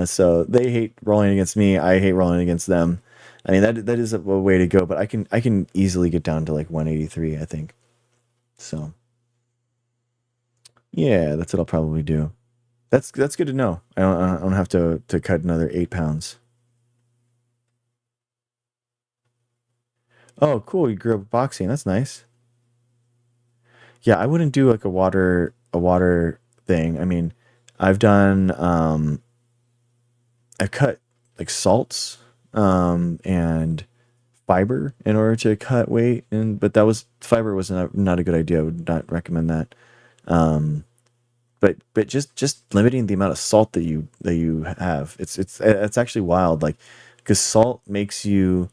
[SPEAKER 1] So they hate rolling against me. I hate rolling against them. I mean that is a way to go, but I can easily get down to like 183, I think. So yeah, that's what I'll probably do. That's good to know. I don't have to cut another 8 pounds. Oh, cool. You grew up boxing. That's nice. Yeah, I wouldn't do like a water thing. I mean, I've done I cut like salts and fiber in order to cut weight, and but that was fiber was not a good idea. I would not recommend that. Um but just limiting the amount of salt that you have. It's actually wild, like because salt makes you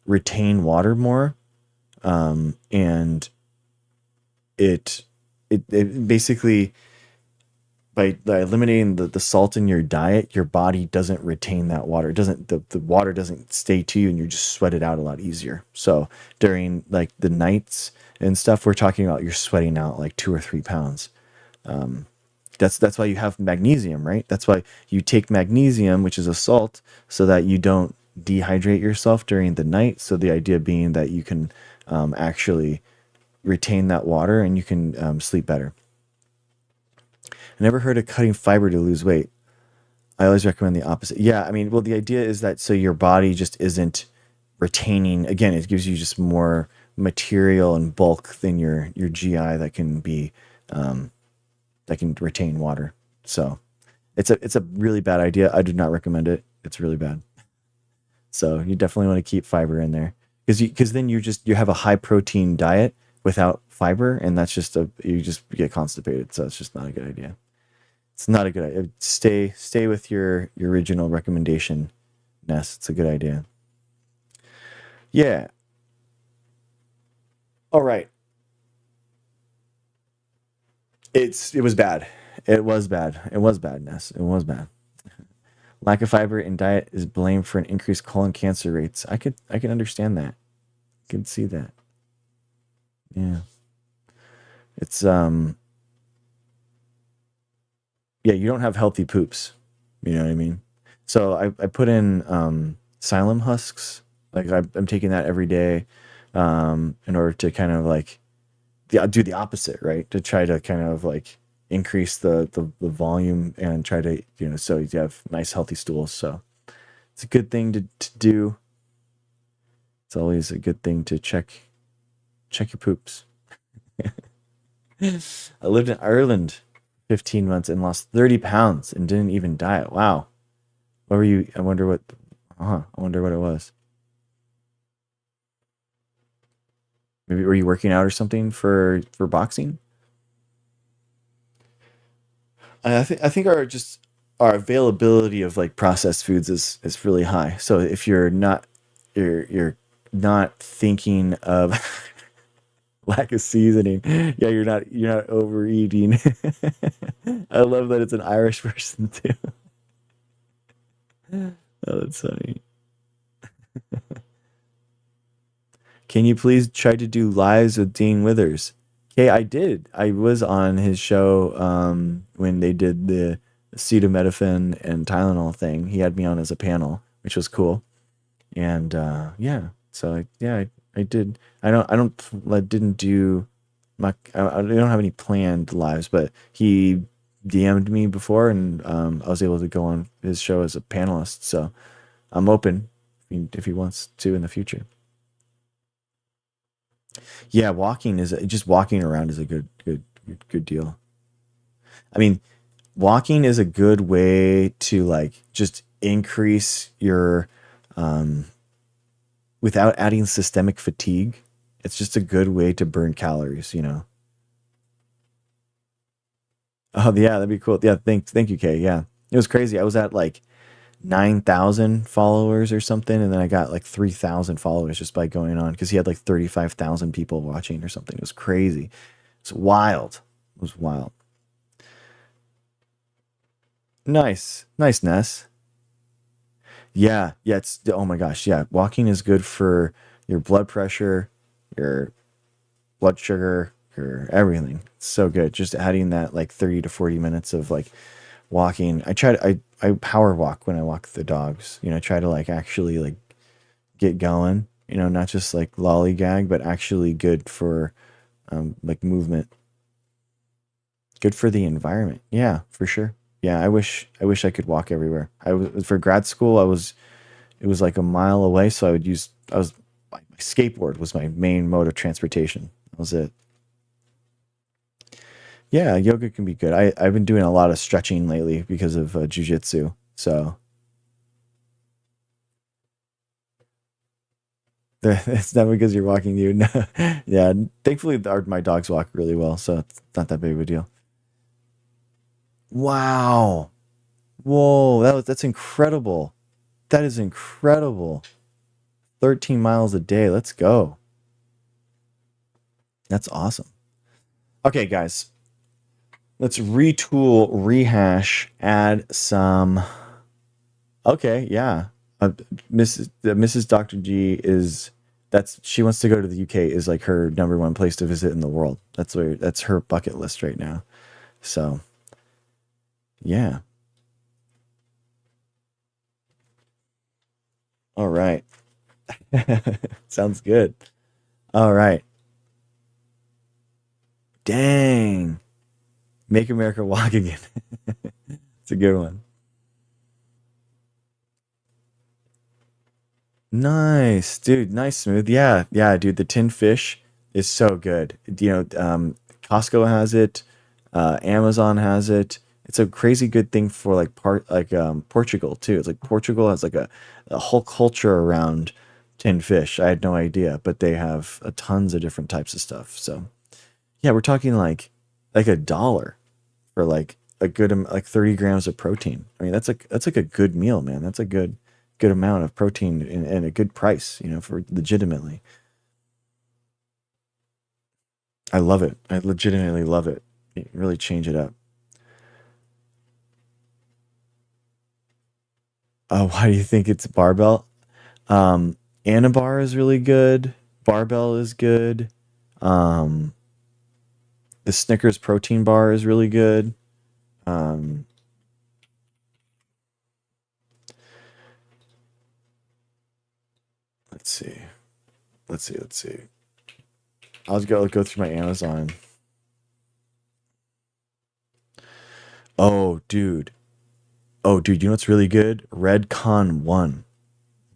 [SPEAKER 1] retain water more, and it it basically by eliminating the salt in your diet, your body doesn't retain that water. It doesn't the water doesn't stay to you, and you just sweat it out a lot easier. So during like the nights and stuff, we're talking about you're sweating out like 2 or 3 pounds. That's why you have magnesium, right? That's why you take magnesium, which is a salt, so that you don't dehydrate yourself during the night. So the idea being that you can actually retain that water and you can sleep better. I never heard of cutting fiber to lose weight. I always recommend the opposite. Yeah, I mean, well, the idea is that so your body just isn't retaining. Again, it gives you just more material and bulk than your GI um, that can retain water. So it's a really bad idea. I do not recommend it. It's really bad. So you definitely want to keep fiber in there because then you have a high protein diet without fiber, and that's just a you just get constipated. So it's just not a good idea. It's not a good idea. Stay with your original recommendation, Ness. It's a good idea. Yeah. All right. It was bad. It was bad. It was bad, Ness. It was bad. Lack of fiber in diet is blamed for an increased colon cancer rates. I can understand that. I can see that. Yeah. It's yeah, you don't have healthy poops. You know what I mean? So I put in psyllium husks. Like I'm taking that every day in order to kind of like do the opposite, right? To try to kind of like increase the volume and try to, so you have nice healthy stools. So it's a good thing to do. It's always a good thing to check your poops. I lived in Ireland 15 months and lost 30 pounds and didn't even diet. Wow. What were you? I wonder what it was. Maybe were you working out or something for boxing? I think our availability of like processed foods is really high. So if you're not thinking of lack of seasoning, yeah, you're not overeating. I love that it's an Irish person too. Oh, that's funny. Can you please try to do lives with Dean Withers? Okay, I did. I was on his show when they did the acetaminophen and Tylenol thing. He had me on as a panel, which was cool. And yeah, so I did. I didn't do I don't have any planned lives, but he DM'd me before, and I was able to go on his show as a panelist. So I'm open if he wants to in the future. Yeah, walking around is a good deal. I mean, walking is a good way to like just increase your um without adding systemic fatigue. It's just a good way to burn calories. Oh yeah, that'd be cool. Yeah, thank you, Kay. Yeah. It was crazy. I was at like 9,000 followers or something, and then I got like 3,000 followers just by going on because he had like 35,000 people watching or something. It was crazy. It's wild. It was wild. Nice. Nice, Ness. Yeah, yeah, it's oh my gosh, yeah. Walking is good for your blood pressure, your blood sugar, your everything. It's so good. Just adding that like 30 to 40 minutes of like walking. I power walk when I walk the dogs. I try to like actually like get going, not just like lollygag, but actually good for like movement, good for the environment. Yeah, for sure. Yeah, I wish I could walk everywhere. I was for grad school, it was like a mile away, so I was my skateboard was my main mode of transportation. That was it. Yeah, yoga can be good. I've been doing a lot of stretching lately because of jujitsu. So it's not because you're walking, you. No. Yeah, thankfully my dogs walk really well, so it's not that big of a deal. Wow. Whoa, that's incredible. That is incredible. 13 miles a day. Let's go. That's awesome. Okay, guys, let's retool, rehash, add some. Okay, yeah. Mrs. Dr. G is that's she wants to go to the UK is like her number one place to visit in the world. That's her bucket list right now. So, yeah. All right. Sounds good. All right. Dang. Make America walk again. It's a good one. Nice, dude. Nice, smooth. Yeah, yeah, dude. The tin fish is so good. Costco has it. Amazon has it. It's a crazy good thing for like Portugal too. It's like Portugal has like a whole culture around tin fish. I had no idea, but they have tons of different types of stuff. So yeah, we're talking like $1 for like a like 30 grams of protein. I mean, that's like a good meal, man. That's a good amount of protein and a good price, for legitimately. I love it. I legitimately love it. Really change it up. Why do you think it's barbell? Anabar is really good. Barbell is good. Um, the Snickers protein bar is really good. Um, let's see. Let's see. I'll just go through my Amazon. Oh, dude. Oh, dude, you know what's really good? Redcon 1.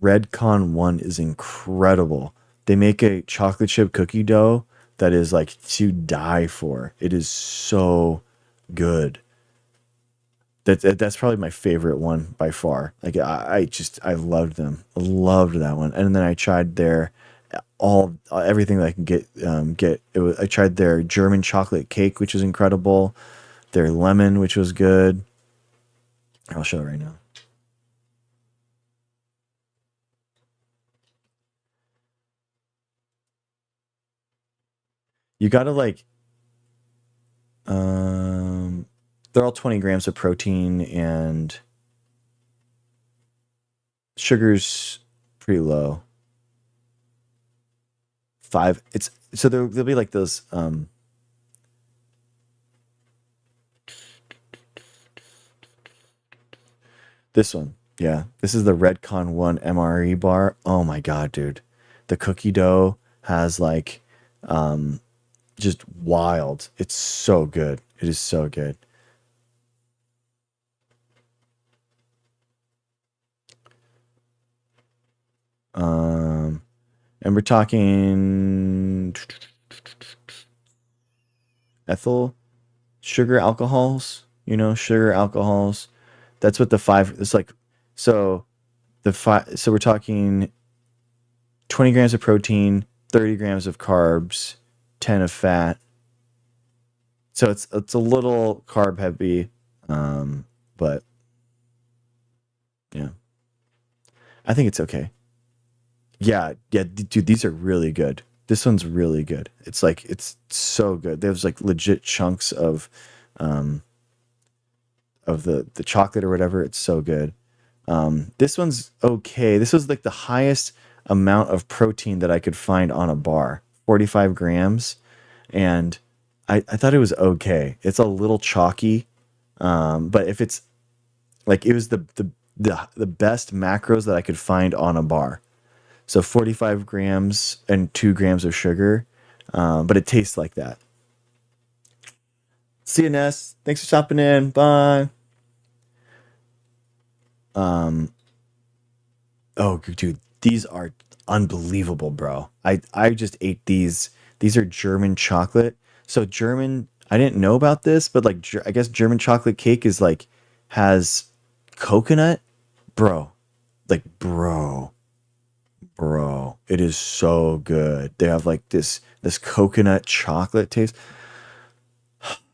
[SPEAKER 1] Redcon 1 is incredible. They make a chocolate chip cookie dough that is like to die for. It is so good. That's probably my favorite one by far. Like I loved them. I loved that one. And then I tried their all everything that I can get. I tried their German chocolate cake, which is incredible. Their lemon, which was good. I'll show it right now. You gotta like, um, they're all 20 grams of protein and sugar's pretty low. Five. It's so there'll be like those. This one, yeah, this is the Redcon One MRE bar. Oh my god, dude, the cookie dough has like, um, just wild. It's so good. It is so good. Um, and we're talking ethyl sugar alcohols. You know, sugar alcohols. That's what the five. It's like, so the five. So we're talking 20 grams of protein, 30 grams of carbs, 10 of fat. So it's a little carb heavy, but yeah, I think it's okay. Yeah, yeah, dude, these are really good. This one's really good. It's like it's so good. There's like legit chunks um, of the chocolate or whatever. It's so good. This one's okay. This was like the highest amount of protein that I could find on a bar, 45 grams, and I thought it was okay. It's a little chalky, but if it's like it was the best macros that I could find on a bar. So 45 grams and 2 grams of sugar, but it tastes like that. See you, Ness. Thanks for stopping in. Bye. Um, oh, dude, these are unbelievable, bro. I just ate these. These are German chocolate. So German, I didn't know about this, but like I guess German chocolate cake is like has coconut, bro. Like bro, it is so good. They have like this coconut chocolate taste.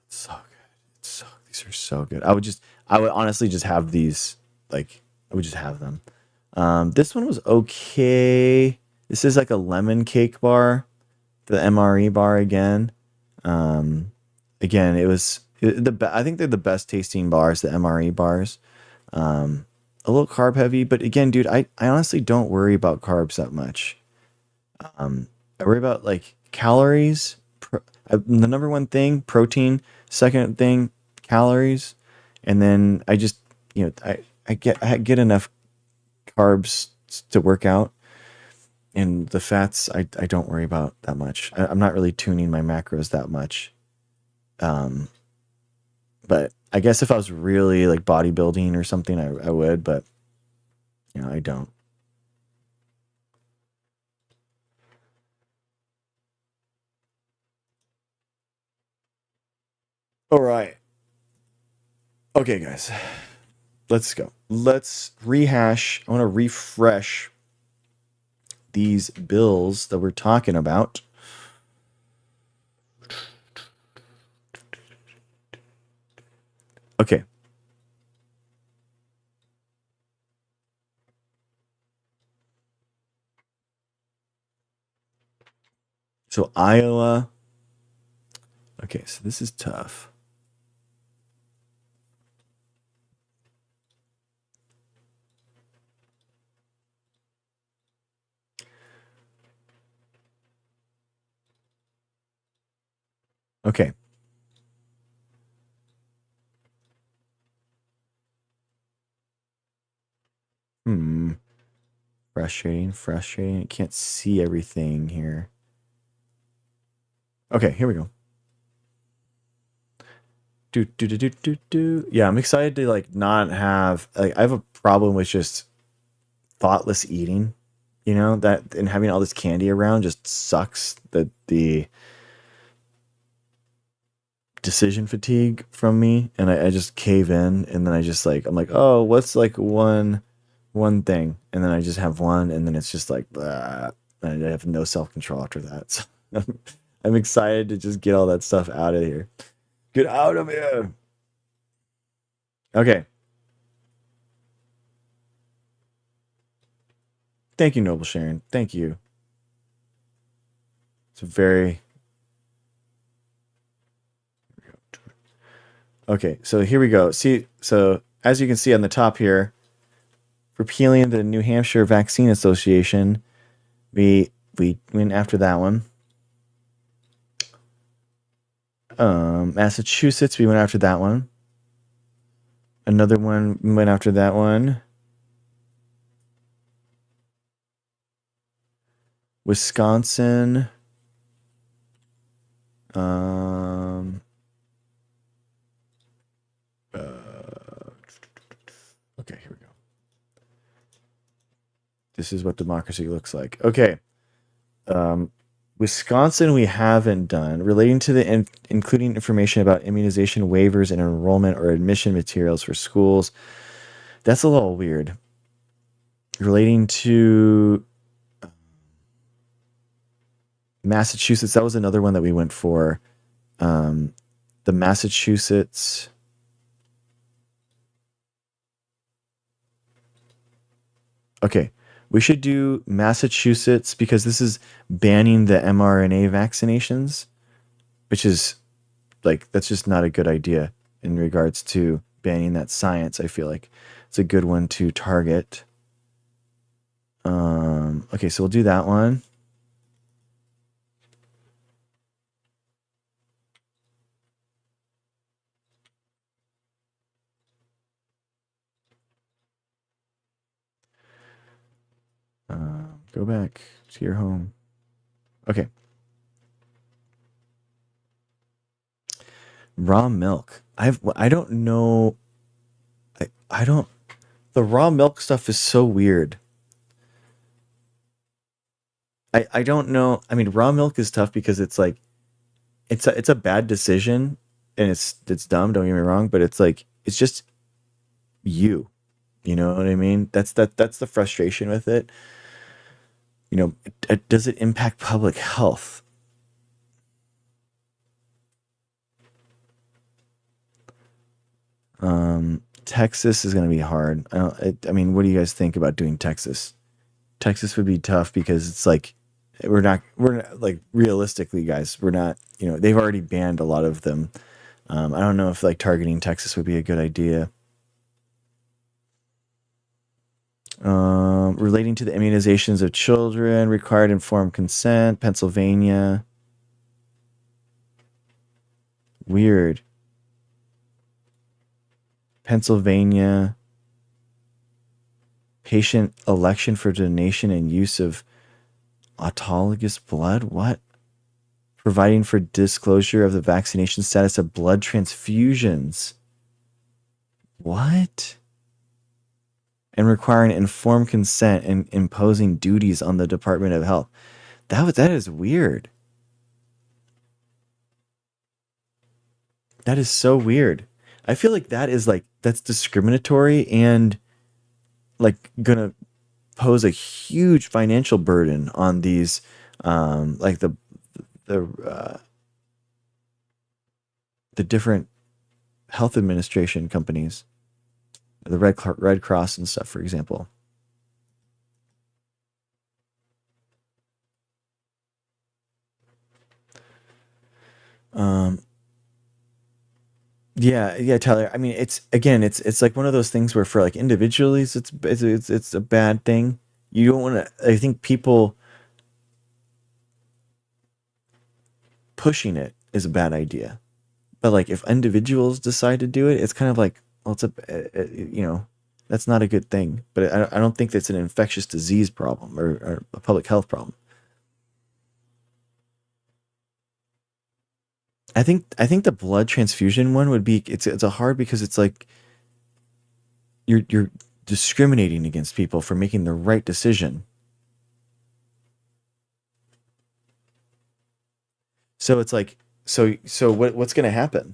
[SPEAKER 1] It's so good. These are so good. I would honestly just have these. Like I would just have them. This one was okay. This is like a lemon cake bar, the MRE bar again. Um, again, I think they're the best tasting bars, the MRE bars. Um, a little carb heavy, but again, dude, I honestly don't worry about carbs that much. I worry about like calories. The number one thing, protein. Second thing, calories, and then I just I get enough carbs to work out, and the fats I don't worry about that much. I'm not really tuning my macros that much. Um, but I guess if I was really like bodybuilding or something, I would, but I don't. All right. Okay, guys. Let's go. Let's rehash. I want to refresh these bills that we're talking about. Okay. So Iowa. Okay, so this is tough. Okay. Hmm. Frustrating. I can't see everything here. Okay, here we go. Do. Yeah, I'm excited to like not have like I have a problem with just thoughtless eating. That and having all this candy around just sucks. The decision fatigue from me, and I just cave in, and then I just like I'm like, oh, what's like one thing, and then I just have one, and then it's just like, blah. and I have no self control after that. So I'm excited to just get all that stuff out of here. Get out of here. Okay. Thank you, Noble Sharon. Thank you. It's a very okay. So here we go. See, so as you can see on the top here, repealing the New Hampshire Vaccine Association, we went after that one. Massachusetts, we went after that one. Another one went after that one. Wisconsin. Um, uh, okay, here we go. This is what democracy looks like. Okay. Wisconsin, we haven't done relating to the including information about immunization waivers and enrollment or admission materials for schools. That's a little weird. Relating to Massachusetts, that was another one that we went for. The Massachusetts. Okay, we should do Massachusetts because this is banning the mRNA vaccinations, which is like, that's just not a good idea in regards to banning that science. I feel like it's a good one to target. Okay, so we'll do that one. Go back to your home. Okay. Raw milk. I don't know. I don't. The raw milk stuff is so weird. I don't know. I mean, raw milk is tough because it's like it's a bad decision and it's dumb. Don't get me wrong, but it's like it's just you. You know what I mean? That's the frustration with it. You know, does it impact public health? Texas is going to be hard. I mean, what do you guys think about doing Texas? Texas would be tough because it's like we're not like realistically, guys. We're not. You know, they've already banned a lot of them. I don't know if like targeting Texas would be a good idea. Relating to the immunizations of children, required informed consent, Pennsylvania. Weird. Pennsylvania. Patient election for donation and use of autologous blood. What? Providing for disclosure of the vaccination status of blood transfusions. What? And requiring informed consent and imposing duties on the Department of Health. That is weird. That is so weird. I feel like that's discriminatory and like gonna pose a huge financial burden on these like the different health administration companies, the Red Cross and stuff, for example. Um, yeah, Tyler. I mean, it's like one of those things where for like individuals, it's a bad thing. You don't want to. I think people pushing it is a bad idea. But like if individuals decide to do it, it's kind of like, well, you know, that's not a good thing. But I don't think that's an infectious disease problem or a public health problem. I think the blood transfusion one would be it's a hard because it's like you're discriminating against people for making the right decision. So it's like so what's going to happen?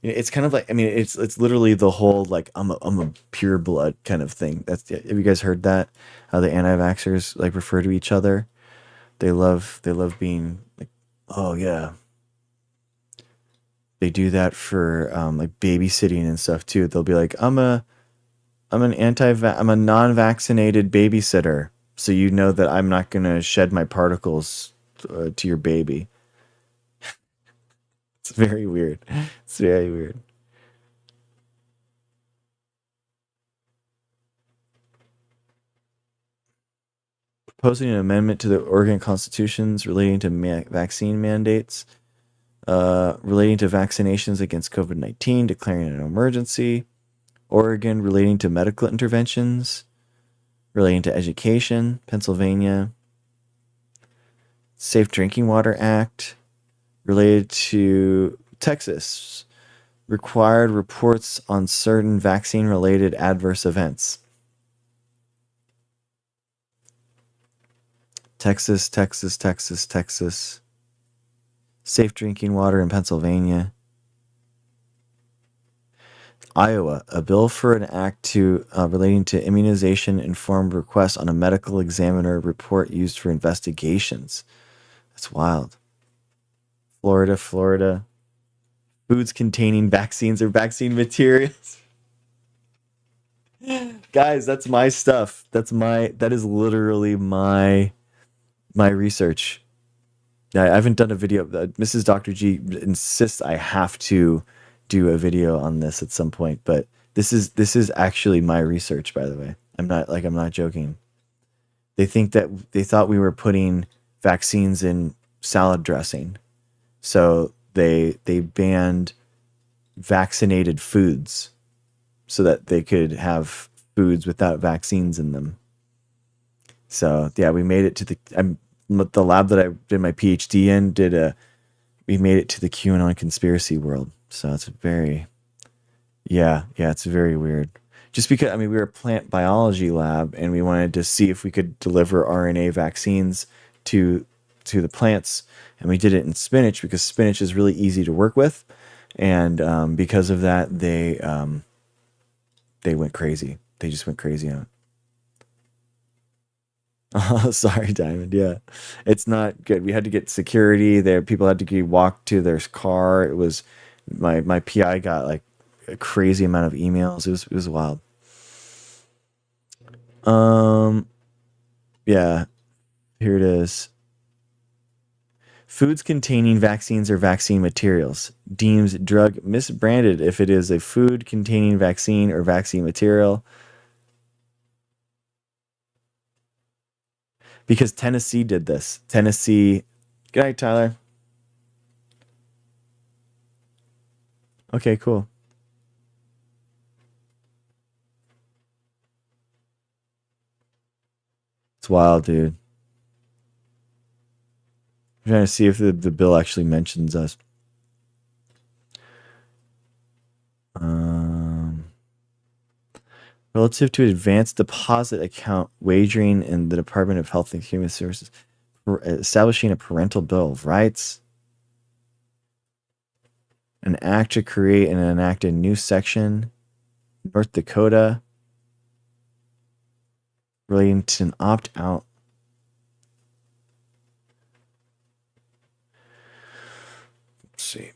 [SPEAKER 1] You know, it's kind of like I mean it's literally the whole like I'm a pure blood kind of thing. That's have you guys heard that? How the anti-vaxxers like refer to each other? They love being like, oh yeah, they do that for like babysitting and stuff too. They'll be like, I'm a non-vaccinated babysitter, so you know that I'm not gonna shed my particles to your baby. It's very weird. It's very weird. Proposing an amendment to the Oregon constitutions relating to vaccine mandates, relating to vaccinations against COVID-19, declaring an emergency. Oregon relating to medical interventions, relating to education. Pennsylvania, Safe Drinking Water Act, related to Texas, required reports on certain vaccine related adverse events. Texas, Texas, Texas, Texas. Safe drinking water in Pennsylvania. Iowa, a bill for an act to relating to immunization informed requests on a medical examiner report used for investigations. That's wild. Florida, foods containing vaccines or vaccine materials. Guys, that's my stuff. That is literally my research. I haven't done a video. Mrs. Dr. G insists I have to do a video on this at some point, but this is actually my research, by the way. I'm not joking. They thought we were putting vaccines in salad dressing. So they banned vaccinated foods so that they could have foods without vaccines in them. So yeah, we made it to the lab that I did my PhD in we made it to the QAnon conspiracy world. So it's very, yeah, it's very weird. Just because, I mean, we were a plant biology lab and we wanted to see if we could deliver RNA vaccines to the plants, and we did it in spinach because spinach is really easy to work with, and because of that, they went crazy. They just went crazy on it. Oh, sorry, Diamond. Yeah, it's not good. We had to get security there. People had to get walked to their car. It was my PI got like a crazy amount of emails. It was wild. Um, yeah, here it is. Foods containing vaccines or vaccine materials deems drug misbranded if it is a food containing vaccine or vaccine material. Because Tennessee did this. Tennessee. Good night, Tyler. Okay, cool. It's wild, dude. I'm trying to see if the bill actually mentions us. Um, Relative to advanced deposit account wagering in the Department of Health and Human Services, establishing a parental bill of rights, an act to create and enact a new section, North Dakota, relating to an opt out. Let's see.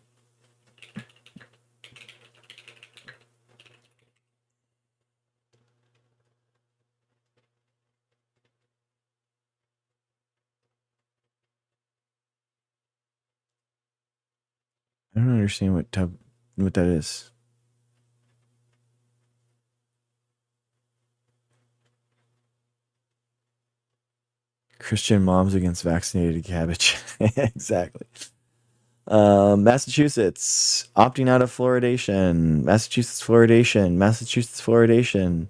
[SPEAKER 1] I don't understand what that is. Christian moms against vaccinated cabbage. Exactly. Massachusetts opting out of fluoridation. Massachusetts fluoridation. Massachusetts fluoridation.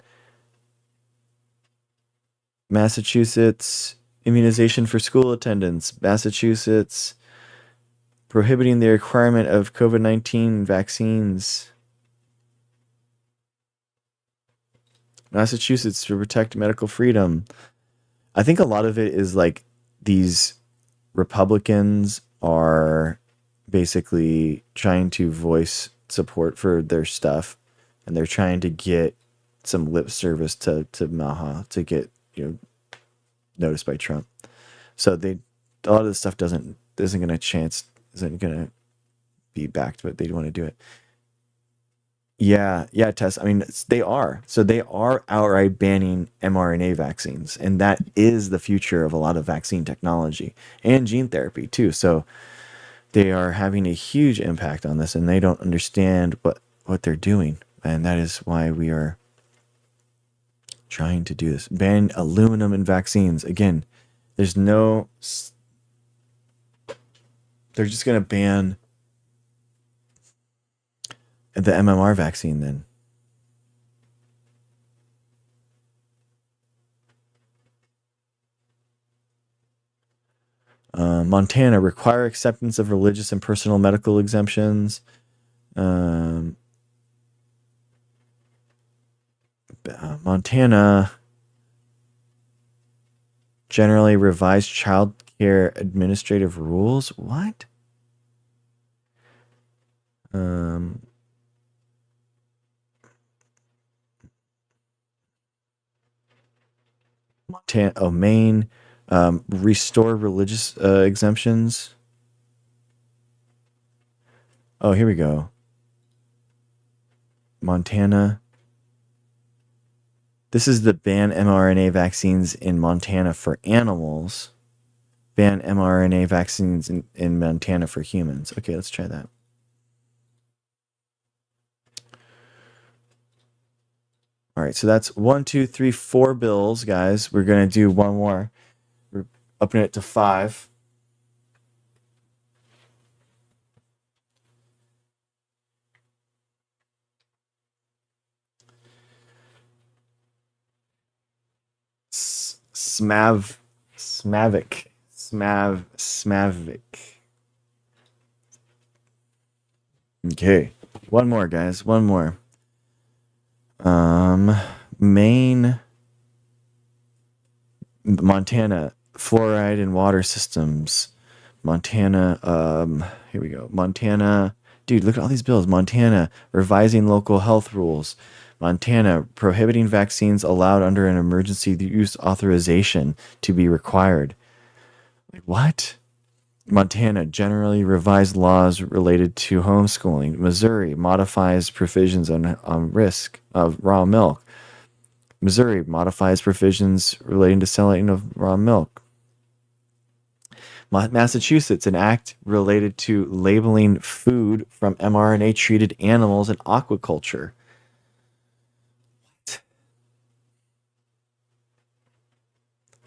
[SPEAKER 1] Massachusetts immunization for school attendance. Massachusetts prohibiting the requirement of COVID-19 vaccines. Massachusetts to protect medical freedom. I think a lot of it is like these Republicans are basically trying to voice support for their stuff, and they're trying to get some lip service to Maha to get noticed by Trump. So a lot of this stuff isn't gonna be backed, but they want to do it. Yeah, Tess. I mean, they are. So they are outright banning mRNA vaccines, and that is the future of a lot of vaccine technology and gene therapy too. So they are having a huge impact on this, and they don't understand what they're doing, and that is why we are trying to do this. Ban aluminum in vaccines. Again, there's no. They're just gonna ban the MMR vaccine then. Montana require acceptance of religious and personal medical exemptions. Montana generally revised child care administrative rules. What? Montana, Maine, restore religious exemptions. Oh, here we go. Montana. This is the ban mRNA vaccines in Montana for animals. Ban mRNA vaccines in Montana for humans. Okay, let's try that. All right, so that's 1, 2, 3, 4 bills, guys. We're going to do one more. We're upping it to 5. Smavic. Okay, one more, guys. One more. Maine, Montana, fluoride in water systems. Montana, here we go. Montana, dude, look at all these bills. Montana, revising local health rules. Montana, prohibiting vaccines allowed under an emergency use authorization to be required. Like, what? Montana, generally revised laws related to homeschooling. Missouri, modifies provisions on risk of raw milk. Missouri, modifies provisions relating to selling of raw milk. Massachusetts, an act related to labeling food from mRNA treated animals in aquaculture. What?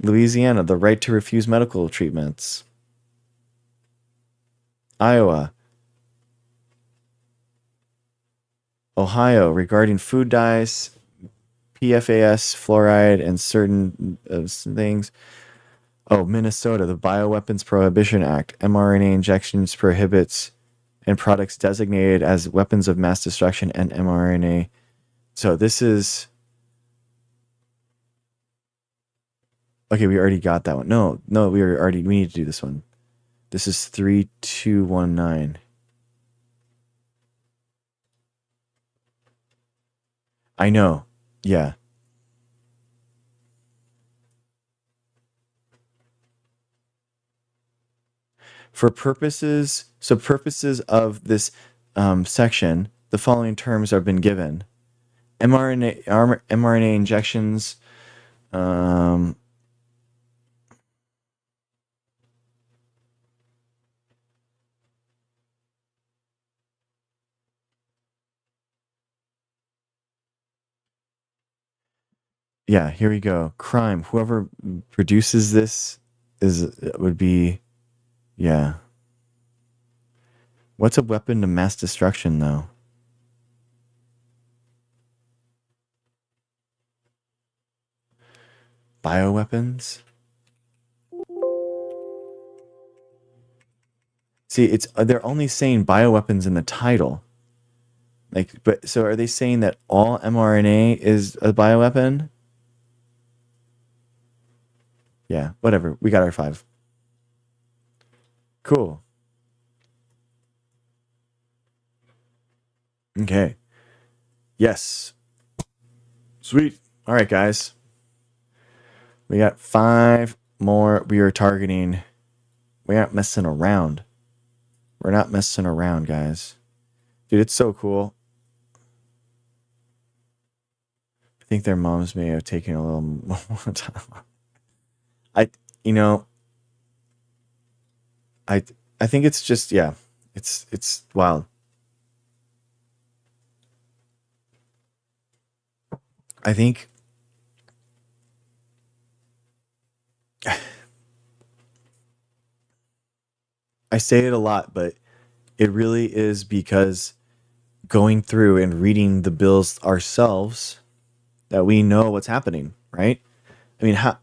[SPEAKER 1] Louisiana, the right to refuse medical treatments. Iowa. Ohio, regarding food dyes, PFAS, fluoride, and certain things. Oh, Minnesota, the Bioweapons Prohibition Act, mRNA injections prohibits and products designated as weapons of mass destruction and mRNA. So this is... Okay, we already got that one. No, we need to do this one. This is 3219. I know. Yeah. For purposes of this section, the following terms have been given: mRNA injections. Yeah, here we go. Crime. Whoever produces this would be, yeah. What's a weapon to mass destruction, though? Bioweapons? See, they're only saying bioweapons in the title. Like, but so are they saying that all mRNA is a bioweapon? Yeah, whatever. We got our 5. Cool. Okay. Yes. Sweet. All right, guys. We got 5 more we are targeting. We aren't messing around. We're not messing around, guys. Dude, it's so cool. I think their moms may have taken a little more time. I, you know, I, I think it's just yeah, it's wild. I think I say it a lot, but it really is because going through and reading the bills ourselves that we know what's happening, right? I mean, how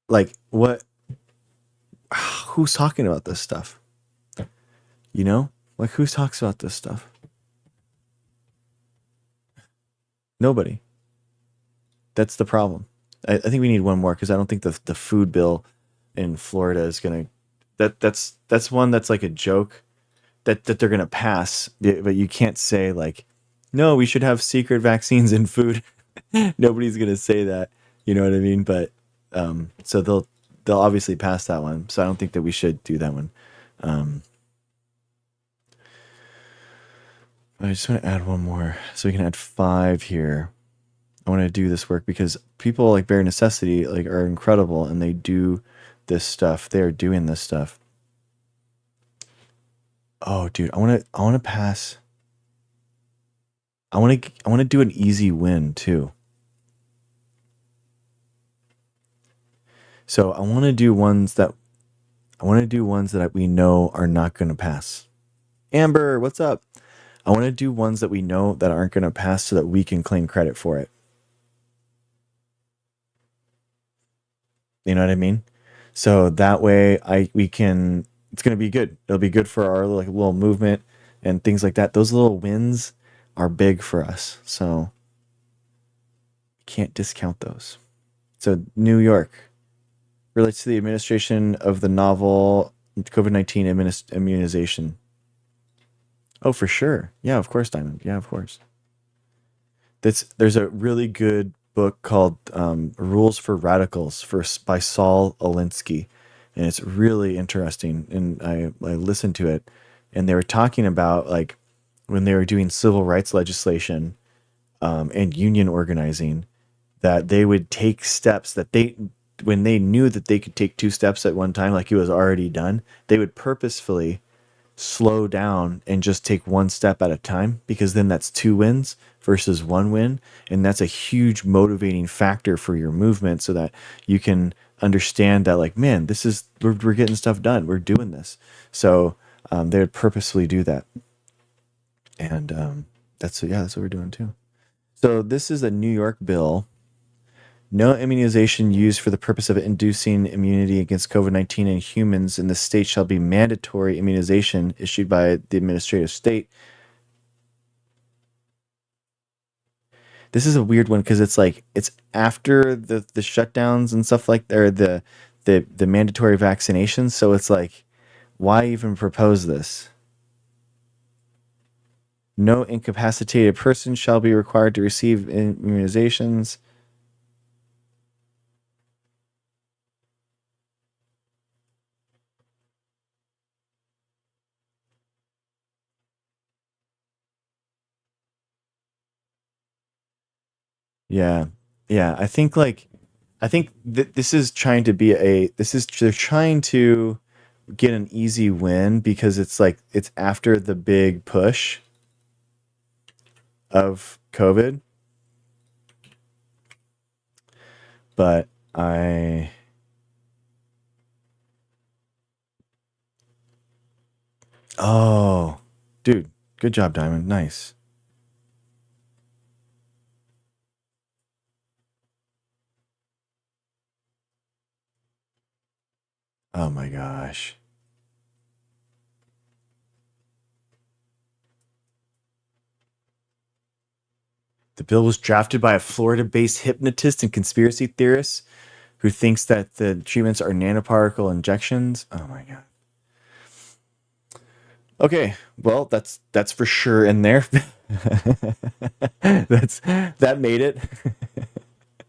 [SPEAKER 1] like what who's talking about this stuff? You know? Like who talks about this stuff? Nobody. That's the problem. I think we need one more because I don't think the food bill in Florida is gonna that's one that's like a joke that they're gonna pass, but you can't say like, no, we should have secret vaccines in food. Nobody's gonna say that. You know what I mean? But so they'll obviously pass that one. So I don't think that we should do that one. Um, I just want to add one more, so we can add five here. I want to do this work because people like Bare Necessity like are incredible and they do this stuff. They are doing this stuff. Oh, dude, I want to pass. I want to do an easy win too. So I want to do ones that we know are not going to pass. Amber, what's up? I want to do ones that we know that aren't going to pass so that we can claim credit for it. You know what I mean? So that way I we can it's going to be good. It'll be good for our like little movement and things like that. Those little wins are big for us. So can't discount those. So New York relates to the administration of the novel COVID-19 immunization. Oh, for sure. Yeah, of course, Diamond. Yeah, of course. There's a really good book called Rules for Radicals by Saul Alinsky, and it's really interesting. And I listened to it, and they were talking about like when they were doing civil rights legislation and union organizing, that they would take steps that they when they knew that they could take two steps at one time, like it was already done, they would purposefully slow down and just take one step at a time because then that's two wins versus one win, and that's a huge motivating factor for your movement so that you can understand that like, man, this is we're getting stuff done, we're doing this. So they would purposefully do that, and that's what we're doing too. So this is a New York bill. No immunization used for the purpose of inducing immunity against COVID-19 in humans in the state shall be mandatory immunization issued by the administrative state. This is a weird one because it's like it's after the shutdowns and stuff like that, or the mandatory vaccinations. So it's like, why even propose this? No incapacitated person shall be required to receive immunizations. Yeah. Yeah. I think that this is trying to be they're trying to get an easy win because it's like it's after the big push of COVID. But oh, dude, good job, Diamond. Nice. Oh my gosh. The bill was drafted by a Florida based hypnotist and conspiracy theorist who thinks that the treatments are nanoparticle injections. Oh my God. Okay, well, that's for sure in there. That made it.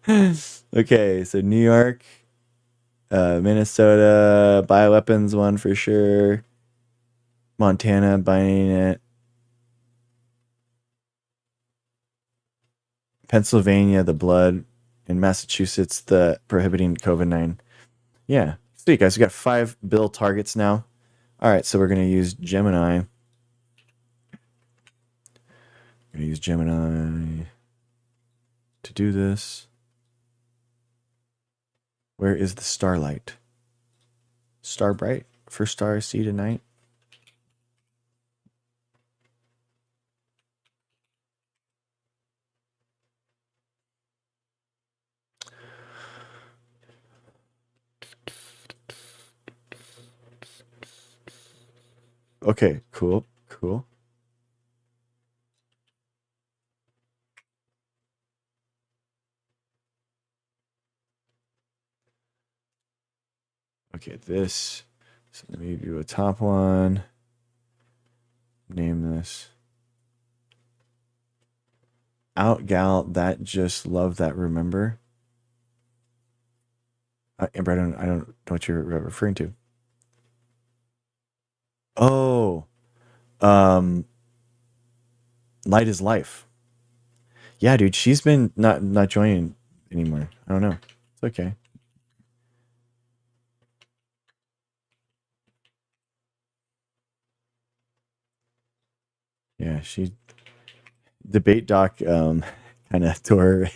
[SPEAKER 1] Okay, so New York, Minnesota, bioweapons one for sure. Montana buying it. Pennsylvania, the blood. In Massachusetts, the prohibiting COVID-19. Yeah. Sweet, guys. We got 5 bill targets now. All right, so we're going to use Gemini. We're going to use Gemini to do this. Where is the starlight? Star bright? First star I see tonight. Okay, cool, cool. Okay, this. So let me do a top one. Name this. Out gal that just love that remember. Amber, I don't know what you're referring to. Oh, um, light is life. Yeah, dude, she's been not joining anymore. I don't know. It's okay. Yeah, she debate doc kind of tore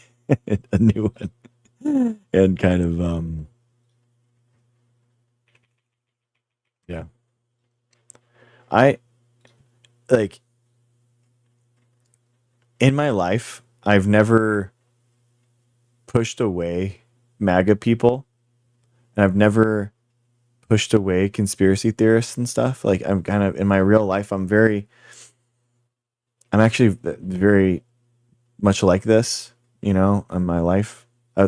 [SPEAKER 1] a new one and kind of yeah. I like in my life I've never pushed away MAGA people, and I've never pushed away conspiracy theorists and stuff. Like I'm kind of in my real life I'm actually very much like this, you know, in my life. I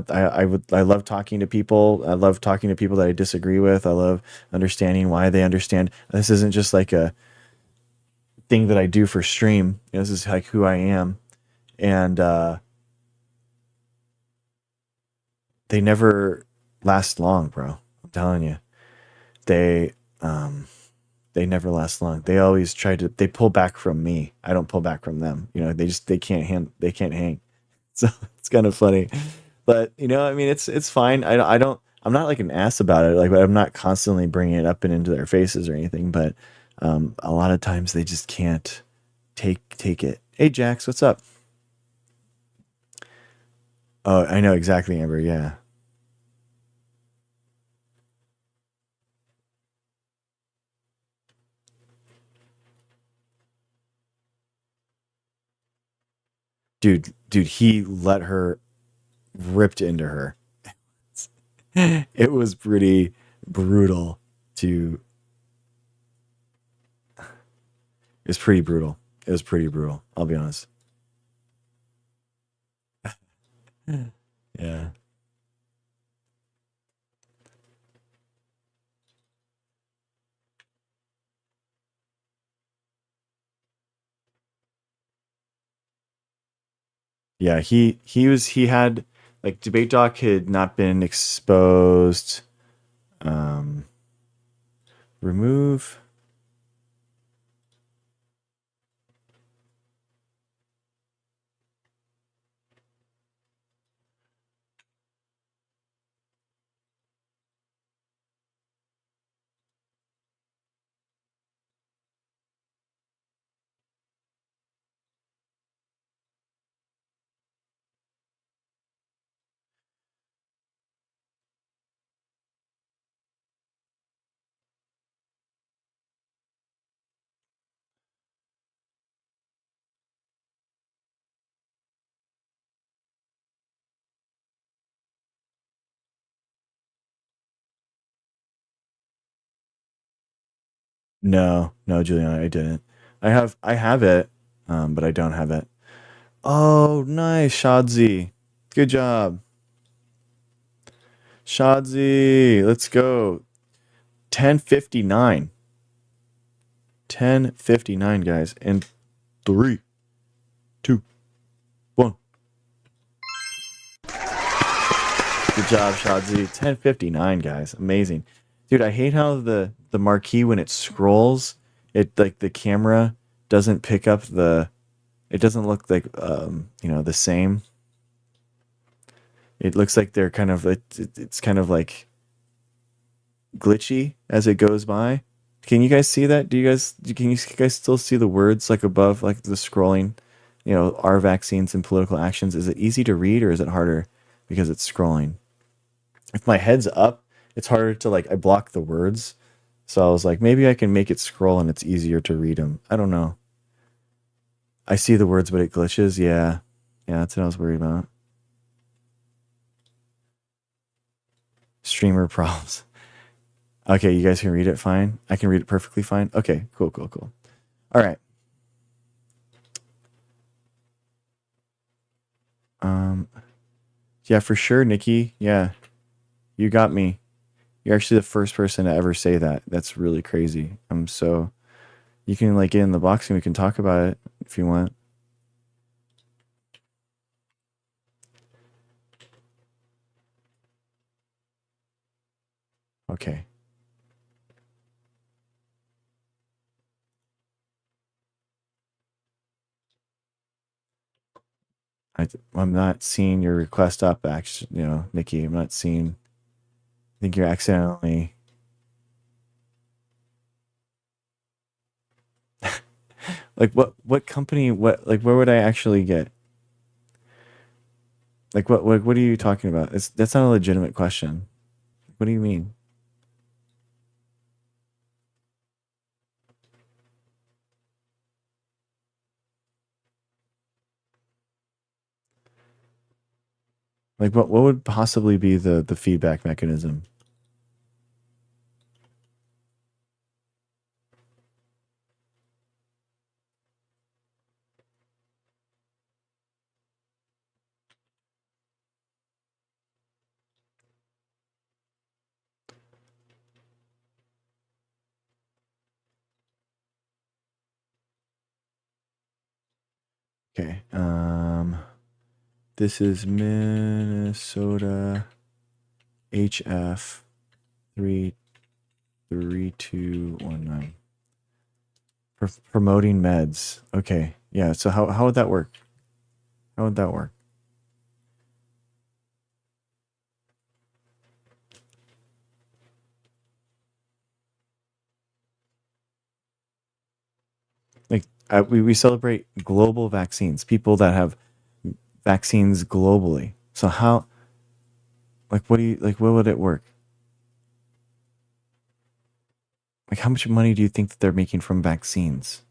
[SPEAKER 1] love talking to people. I love talking to people that I disagree with. I love understanding why they understand. This isn't just like a thing that I do for stream. You know, this is like who I am. And they never last long, bro. I'm telling you. They um they never last long. They always they pull back from me. I don't pull back from them. You know, they can't hang. So it's kind of funny. But you know, I mean, it's fine. I don't. I'm not like an ass about it. Like, but I'm not constantly bringing it up and into their faces or anything. But a lot of times they just can't take it. Hey, Jax, what's up? Oh, I know exactly, Amber. Yeah, dude, he let her ripped into her. It was pretty brutal. To It was pretty brutal. It was pretty brutal. I'll be honest. Yeah. Yeah, he had like debate doc had not been exposed. Um, remove. No, no, Juliana, I didn't. I have it, but I don't have it. Oh, nice, Shadzi. Good job, Shadzi. Let's go. 10:59. 10:59, guys. And three, two, one. Good job, Shadzi. 10:59, guys. Amazing. Dude, I hate how the marquee when it scrolls, it like the camera doesn't pick up the it doesn't look like the same. It looks like they're kind of it's kind of like glitchy as it goes by. Can you guys see that? Can you guys still see the words like above like the scrolling? Our vaccines and political actions. Is it easy to read or is it harder because it's scrolling? If my head's up, it's harder to like I block the words. So I was like, maybe I can make it scroll and it's easier to read them. I don't know. I see the words, but it glitches. Yeah, yeah, that's what I was worried about. Streamer problems. Okay, you guys can read it fine. I can read it perfectly fine. Okay, cool, cool, cool. All right. Um, yeah, for sure, Nikki. Yeah, you got me. You're actually the first person to ever say that. That's really crazy. I'm so. You can like get in the box and we can talk about it if you want. Okay. I'm not seeing your request up, actually. Nikki, I'm not seeing. I think you're accidentally. Like what company? What like where would I actually get? Like what are you talking about? That's not a legitimate question. What do you mean? Like what would possibly be the feedback mechanism? Okay. This is Minnesota HF 33219. Promoting meds. Okay. Yeah. So how would that work? How would that work? Like we celebrate global vaccines, people that have vaccines globally. So how like what do you like what would it work? Like how much money do you think that they're making from vaccines?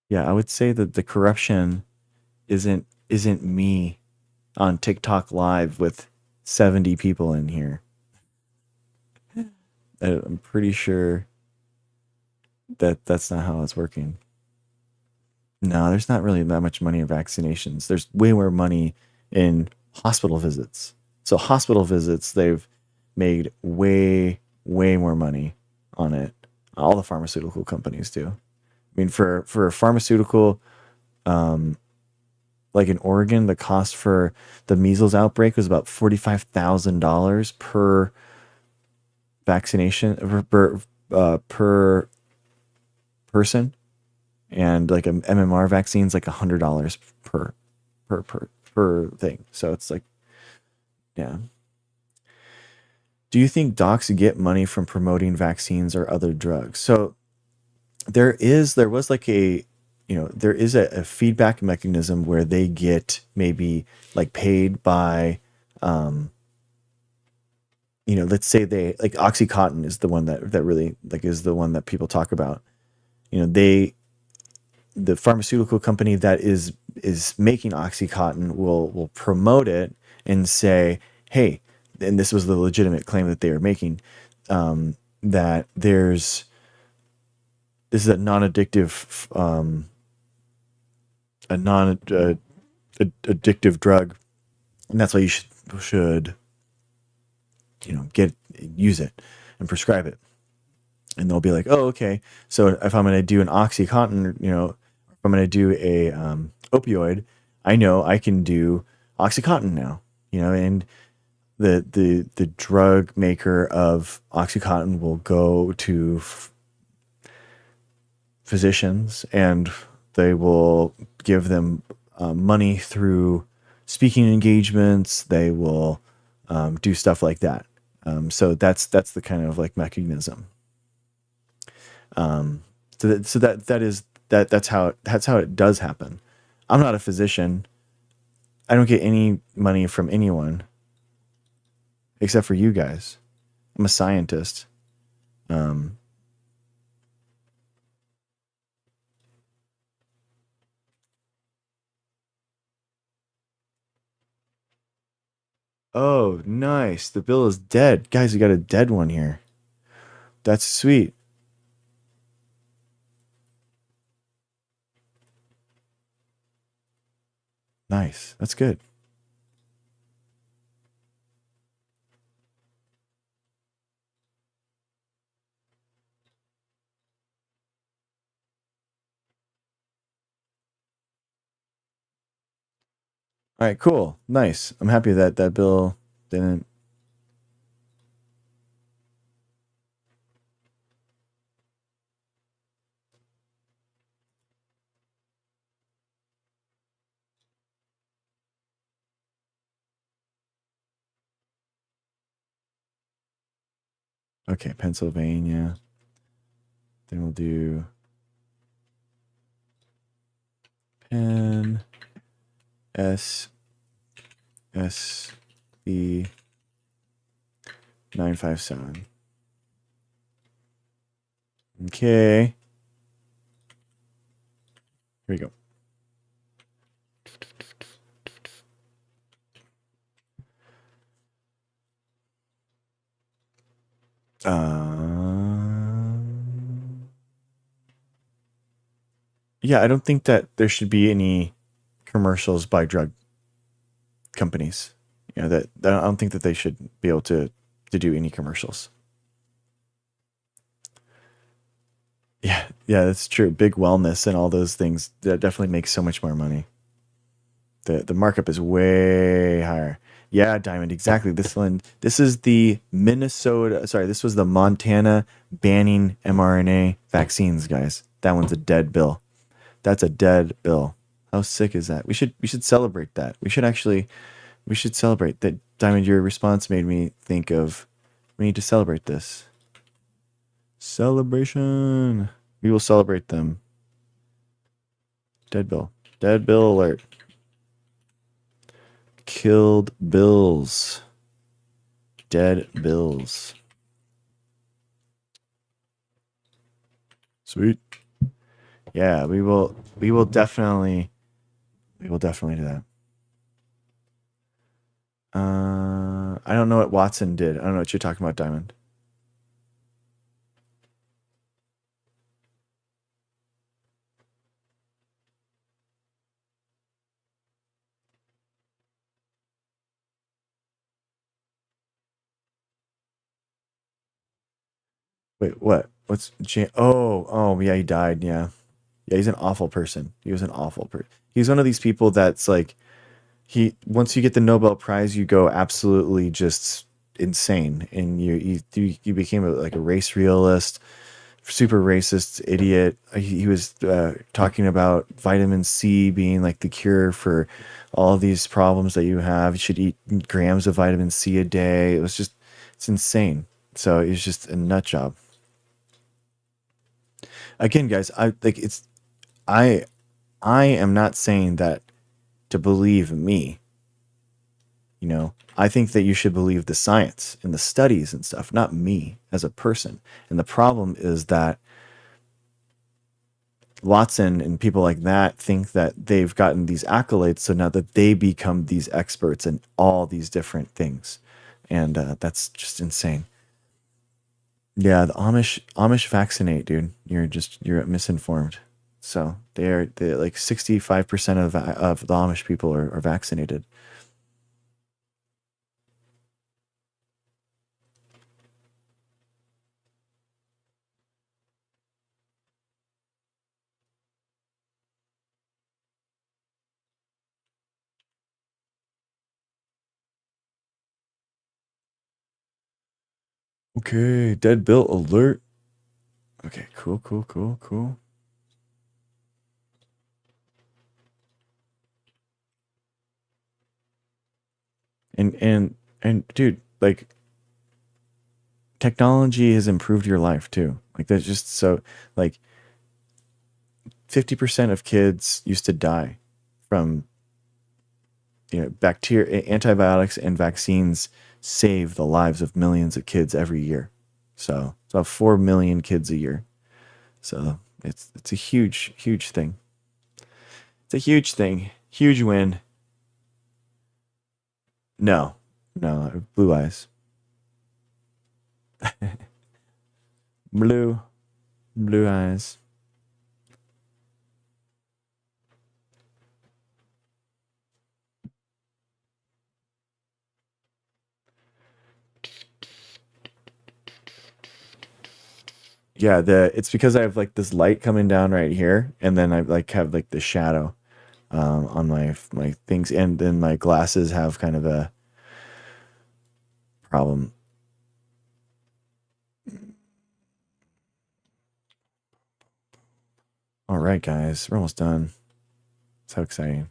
[SPEAKER 1] Yeah, I would say that the corruption isn't me on TikTok live with 70 people in here. I'm pretty sure that that's not how it's working. No, there's not really that much money in vaccinations. There's way more money in hospital visits. So hospital visits, they've made way more money on it. All the pharmaceutical companies do. I mean, for a pharmaceutical, um, like in Oregon, the cost for the measles outbreak was about $45,000 per vaccination per person, and like an MMR vaccine's like $100 per thing. So it's like, yeah. Do you think docs get money from promoting vaccines or other drugs? So there was like there is a feedback mechanism where they get maybe like paid by let's say they like Oxycontin is the one that really like is the one that people talk about. The pharmaceutical company that is making Oxycontin will promote it and say, hey, and this was the legitimate claim that they were making, that this is a non-addictive, a non addictive drug, and that's why you should get use it and prescribe it. And they'll be like, oh, okay. So if I'm going to do an OxyContin, if I'm going to do a opioid, I know I can do OxyContin now, and the drug maker of OxyContin will go to physicians and they will give them money through speaking engagements. They will do stuff like that. So that's the kind of like mechanism. That's how it does happen. I'm not a physician. I don't get any money from anyone except for you guys. I'm a scientist. Um, oh, nice. The bill is dead. Guys, we got a dead one here. That's sweet. Nice. That's good. All right, cool. Nice. I'm happy that that bill didn't. Okay, Pennsylvania. Then we'll do Penn S S B 957. Okay. Here we go. Yeah, I don't think that there should be any commercials by drug companies. That I don't think that they should be able to do any commercials. Yeah, that's true. Big wellness and all those things that definitely makes so much more money. The markup is way higher. Yeah, Diamond, exactly. This is the Minnesota, sorry, this was the Montana banning mRNA vaccines, guys. That one's a dead bill. That's a dead bill. How sick is that? We should celebrate that. We should celebrate that. Diamond, your response made me think of we need to celebrate this. Celebration. We will celebrate them. Dead bill. Dead bill alert. Killed bills. Dead bills. Sweet. Yeah, we will definitely do that. I don't know what Watson did. I don't know what you're talking about, Diamond. Wait, what? Oh, yeah, he died. Yeah. Yeah, he's an awful person. He was an awful person. He's one of these people that's like once you get the Nobel Prize, you go absolutely just insane, and you became like a race realist, super racist idiot. He was talking about vitamin C being like the cure for all these problems that you have. You should eat grams of vitamin C a day. It's insane. So it's just a nut job. Again, guys, I I am not saying that to believe me. I think that you should believe the science and the studies and stuff, not me as a person. And the problem is that Watson and people like that think that they've gotten these accolades, so now that they become these experts in all these different things, and that's just insane. Yeah, the Amish vaccinate, dude. You're misinformed. So they're like 65% of the Amish people are vaccinated. Okay, dead Bill alert. Okay, cool, cool, cool, cool. And dude, like technology has improved your life too. Like that's just so like 50% of kids used to die from bacteria, antibiotics and vaccines save the lives of millions of kids every year. So it's about 4 million kids a year. So it's a huge thing. It's a huge thing. Huge win. No, no, blue eyes. Blue, blue eyes. Yeah, it's because I have like this light coming down right here, and then I like have like the shadow on my things, and then my glasses have kind of a problem. All right, guys, we're almost done. So exciting.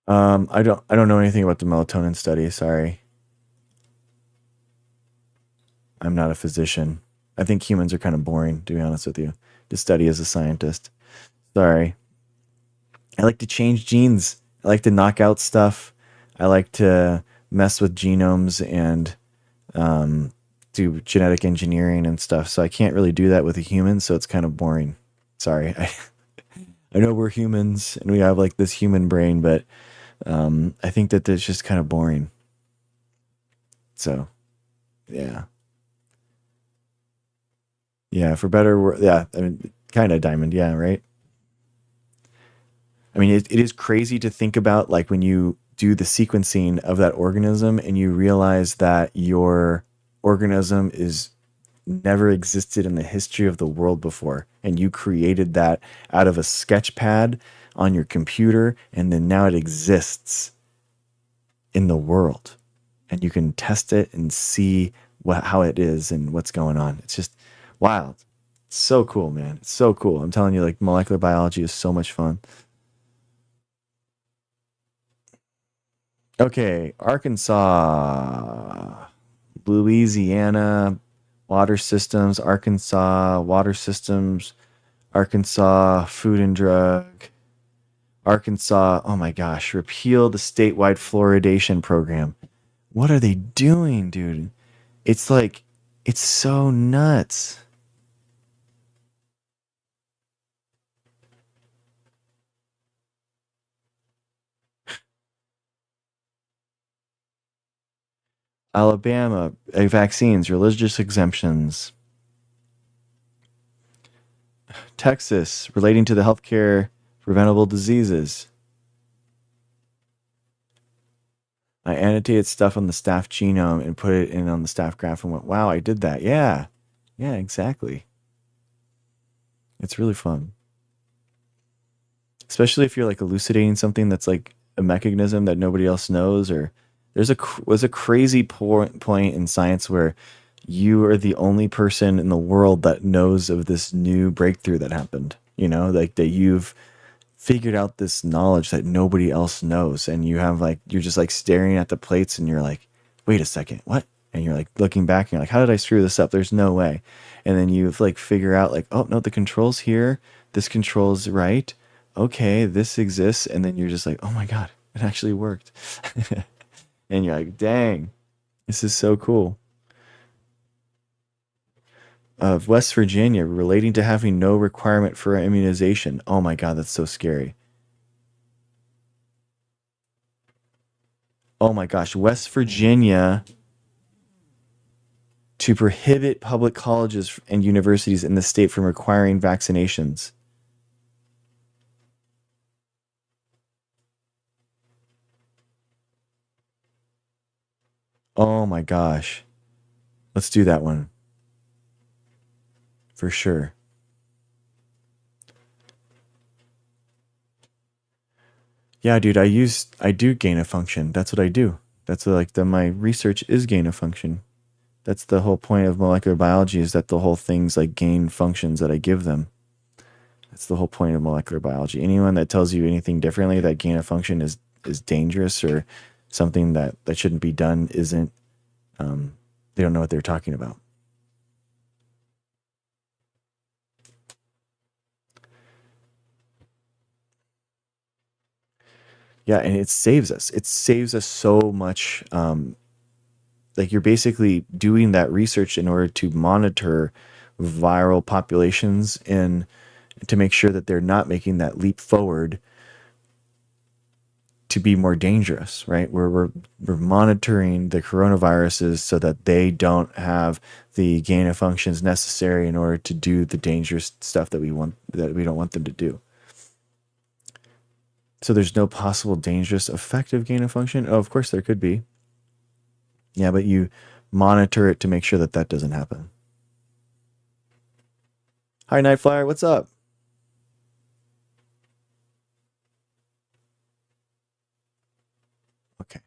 [SPEAKER 1] I don't know anything about the melatonin study. Sorry, I'm not a physician. I think humans are kind of boring, to be honest with you, to study as a scientist. Sorry. I like to change genes. I like to knock out stuff. I like to mess with genomes and um, do genetic engineering and stuff. So I can't really do that with a human. So it's kind of boring. Sorry. I know we're humans and we have like this human brain, but I think that that's just kind of boring. So yeah, yeah. For better, yeah. I mean, kind of diamond. Yeah, right. I mean, it is crazy to think about like when you do the sequencing of that organism and you realize that your organism is never existed in the history of the world before. And you created that out of a sketch pad on your computer. And then now it exists in the world. And you can test it and see how it is and what's going on. It's just wild. It's so cool, man. It's so cool. I'm telling you, like, molecular biology is so much fun. Okay, Arkansas, Louisiana, water systems, Arkansas, water systems, Arkansas, food and drug, Arkansas, oh my gosh, repeal the statewide fluoridation program. What are they doing, dude? It's like, it's so nuts. Alabama, vaccines, religious exemptions. Texas, relating to the healthcare preventable diseases. I annotated stuff on the staff genome and put it in on the staff graph and went, wow, I did that. Yeah. Yeah, exactly. It's really fun. Especially if you're like elucidating something that's like a mechanism that nobody else knows, or was a crazy point in science where you are the only person in the world that knows of this new breakthrough that happened, like that you've figured out this knowledge that nobody else knows, and you're just like staring at the plates and you're like, wait a second, what? And you're like looking back and you're like, how did I screw this up? There's no way. And then you like figure out like, oh no, the controls here, this control's right, okay, this exists, and then you're just like, oh my god, it actually worked. And you're like, dang, this is so cool. of West Virginia relating to having no requirement for immunization. Oh my God, that's so scary. Oh my gosh, West Virginia to prohibit public colleges and universities in the state from requiring vaccinations. Oh my gosh. Let's do that one for sure. Yeah, dude, I do gain a function. That's what I do. That's what, like my research is gain of function. That's the whole point of molecular biology, is that the whole thing's like gain functions that I give them. That's the whole point of molecular biology. Anyone that tells you anything differently, that gain of function is dangerous or something that shouldn't be done, isn't, they don't know what they're talking about. Yeah, and it saves us. It saves us so much. Like, you're basically doing that research in order to monitor viral populations and to make sure that they're not making that leap forward to be more dangerous, right? We're monitoring the coronaviruses so that they don't have the gain of functions necessary in order to do the dangerous stuff that we don't want them to do. So there's no possible dangerous effective gain of function. Oh, of course there could be. Yeah, but you monitor it to make sure that that doesn't happen. Hi, Night Flyer. What's up? Okay.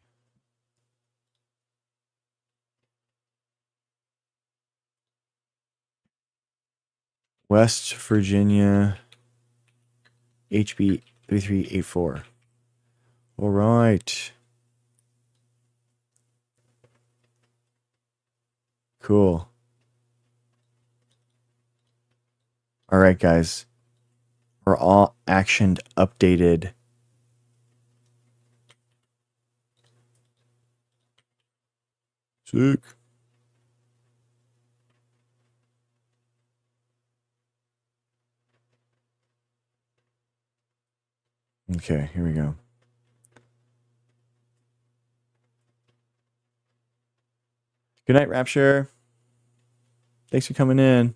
[SPEAKER 1] West Virginia HB 3384. All right. Cool. All right, guys. We're all actioned, updated. Sick. Okay, here we go. Good night, Rapture. Thanks for coming in.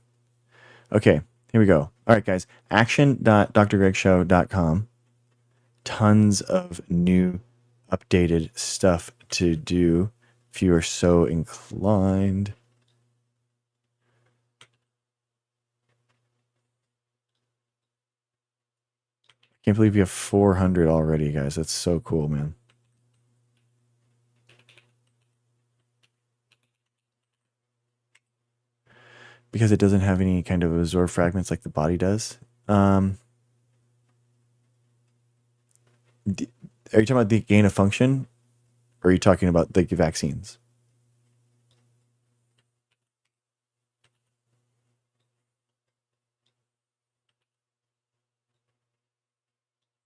[SPEAKER 1] Okay, here we go. All right, guys. Action.drgregshow.com. Tons of new, updated stuff to do if you are so inclined. Can't believe you have 400 already, guys. That's so cool, man. Because it doesn't have any kind of absorb fragments like the body does. Are you talking about the gain of function? Or are you talking about the vaccines?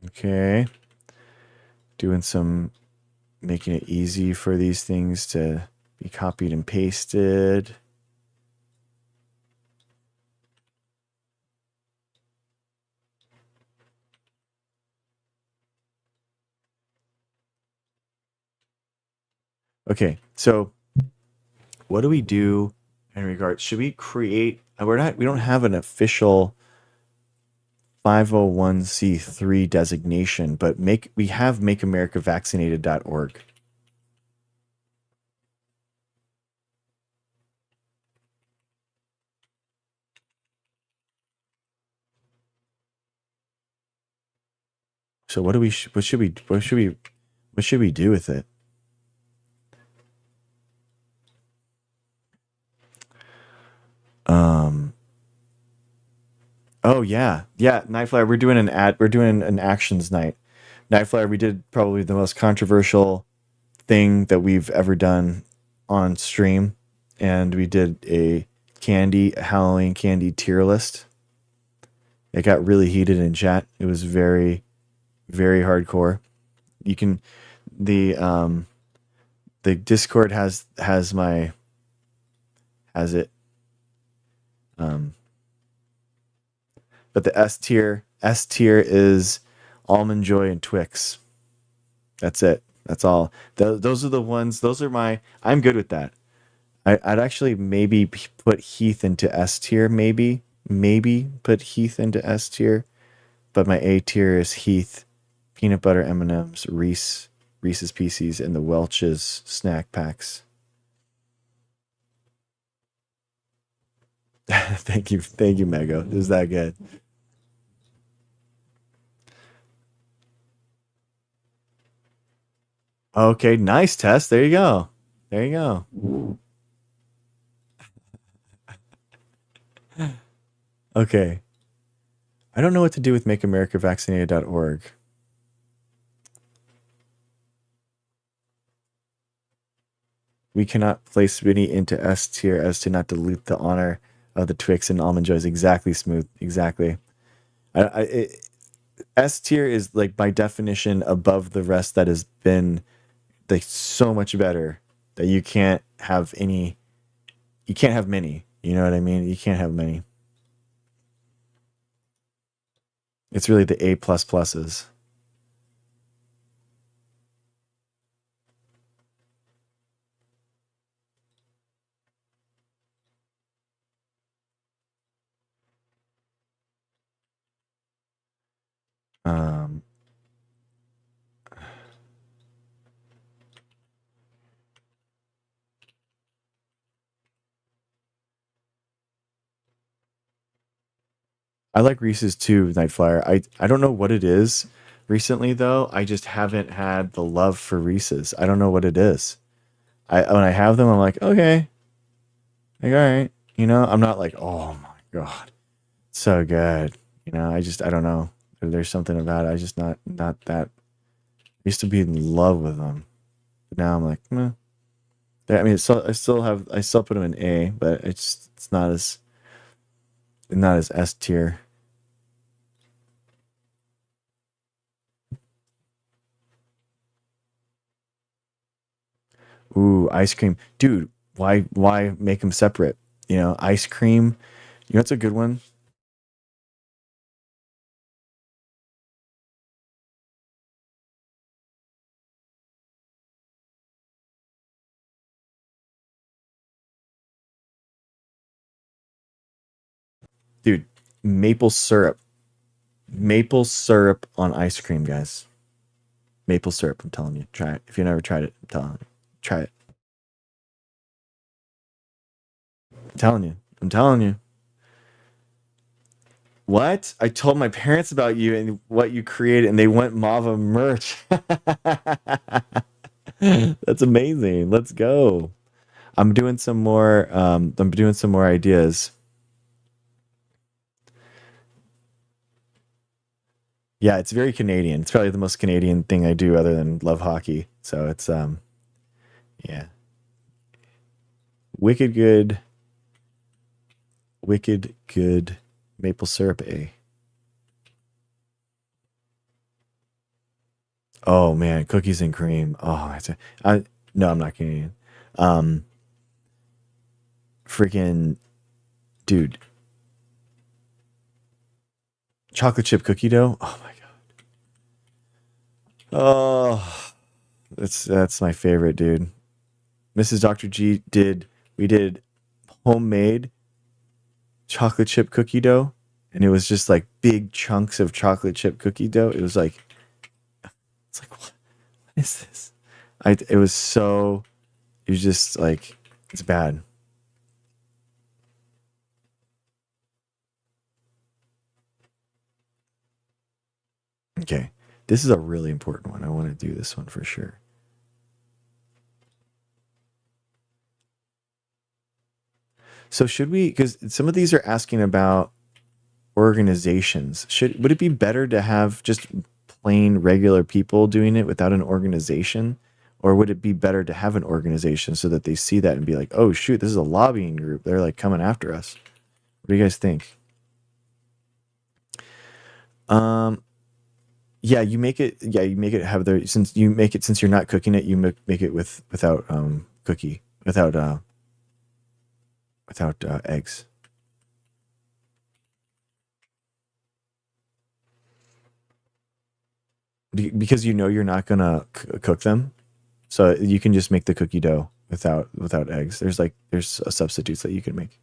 [SPEAKER 1] Okay. Doing some, making it easy for these things to be copied and pasted. Okay, so what do we do in regards? Should we create? We don't have an official 501c3 designation, but we have makeamericavaccinated.org. So what should we do with it? Oh yeah. Yeah, Nightflyer, we're doing an actions night. Nightflyer, we did probably the most controversial thing that we've ever done on stream, and we did a Halloween candy tier list. It got really heated in chat. It was very, very hardcore. You can the Discord has it. Um, but the S tier is Almond Joy and Twix. That's it. That's all. Those are the ones. Those are my. I'm good with that. I'd actually maybe put Heath into S tier. Maybe put Heath into S tier. But my A tier is Heath, peanut butter M&Ms, Reese's Pieces, and the Welch's snack packs. Thank you, Mego. It was that good. Okay, nice test. There you go. There you go. Okay. I don't know what to do with makeamericavaccinated.org. We cannot place Vinny into S tier as to not dilute the honor of the Twix and Almond Joys. Exactly, Smooth. Exactly. S tier is like by definition above the rest that has been like so much better that you can't have any. You can't have many. You know what I mean? You can't have many. It's really the A plus pluses. Um, I like Reese's too, Nightflyer. I don't know what it is recently though. I just haven't had the love for Reese's. I don't know what it is. I when I have them, I'm like, okay, like all right. You know, I'm not like, oh my god, so good. You know, I don't know. There's something about it. I just not that. I used to be in love with them, but now I'm like, meh. I mean, I still put them in A, but it's not as S tier. Ooh, ice cream, dude. Why make them separate? You know, ice cream. You know, it's a good one, dude. Maple syrup, maple syrup on ice cream, guys. Maple syrup. I'm telling you, try it. If you never tried it, I'm telling you, try it. I'm telling you. I'm telling you. What? I told my parents about you and what you created, and they went Mava merch. That's amazing. Let's go. I'm doing some more. I'm doing some more ideas. Yeah, it's very Canadian. It's probably the most Canadian thing I do, other than love hockey. So it's yeah, wicked good, wicked good maple syrup. A. Oh man, cookies and cream. Oh, no, I'm not Canadian. Um, freaking dude, chocolate chip cookie dough. Oh my god. Oh, that's my favorite, dude. Mrs. Dr. G did we did homemade chocolate chip cookie dough, and it was just like big chunks of chocolate chip cookie dough. It was like it's like what is this? It was so it was just like it's bad. Okay. This is a really important one. I want to do this one for sure. So should we because some of these are asking about organizations. Would it be better to have just plain regular people doing it without an organization? Or would it be better to have an organization so that they see that and be like, oh shoot, this is a lobbying group. They're like coming after us. What do you guys think? Um, yeah, you make it have their since you make it since you're not cooking it, you make it without cookie without eggs. because you know you're not gonna cook them, so you can just make the cookie dough without eggs. There's substitutes that you can make.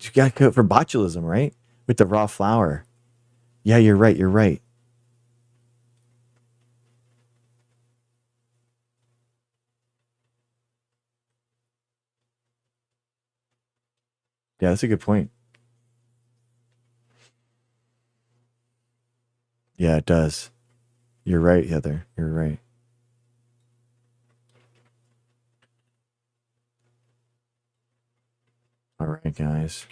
[SPEAKER 1] You got cook for botulism, right? With the raw flour. Yeah, you're right. You're right. Yeah, that's a good point. Yeah, it does. You're right, Heather. You're right. All right, guys.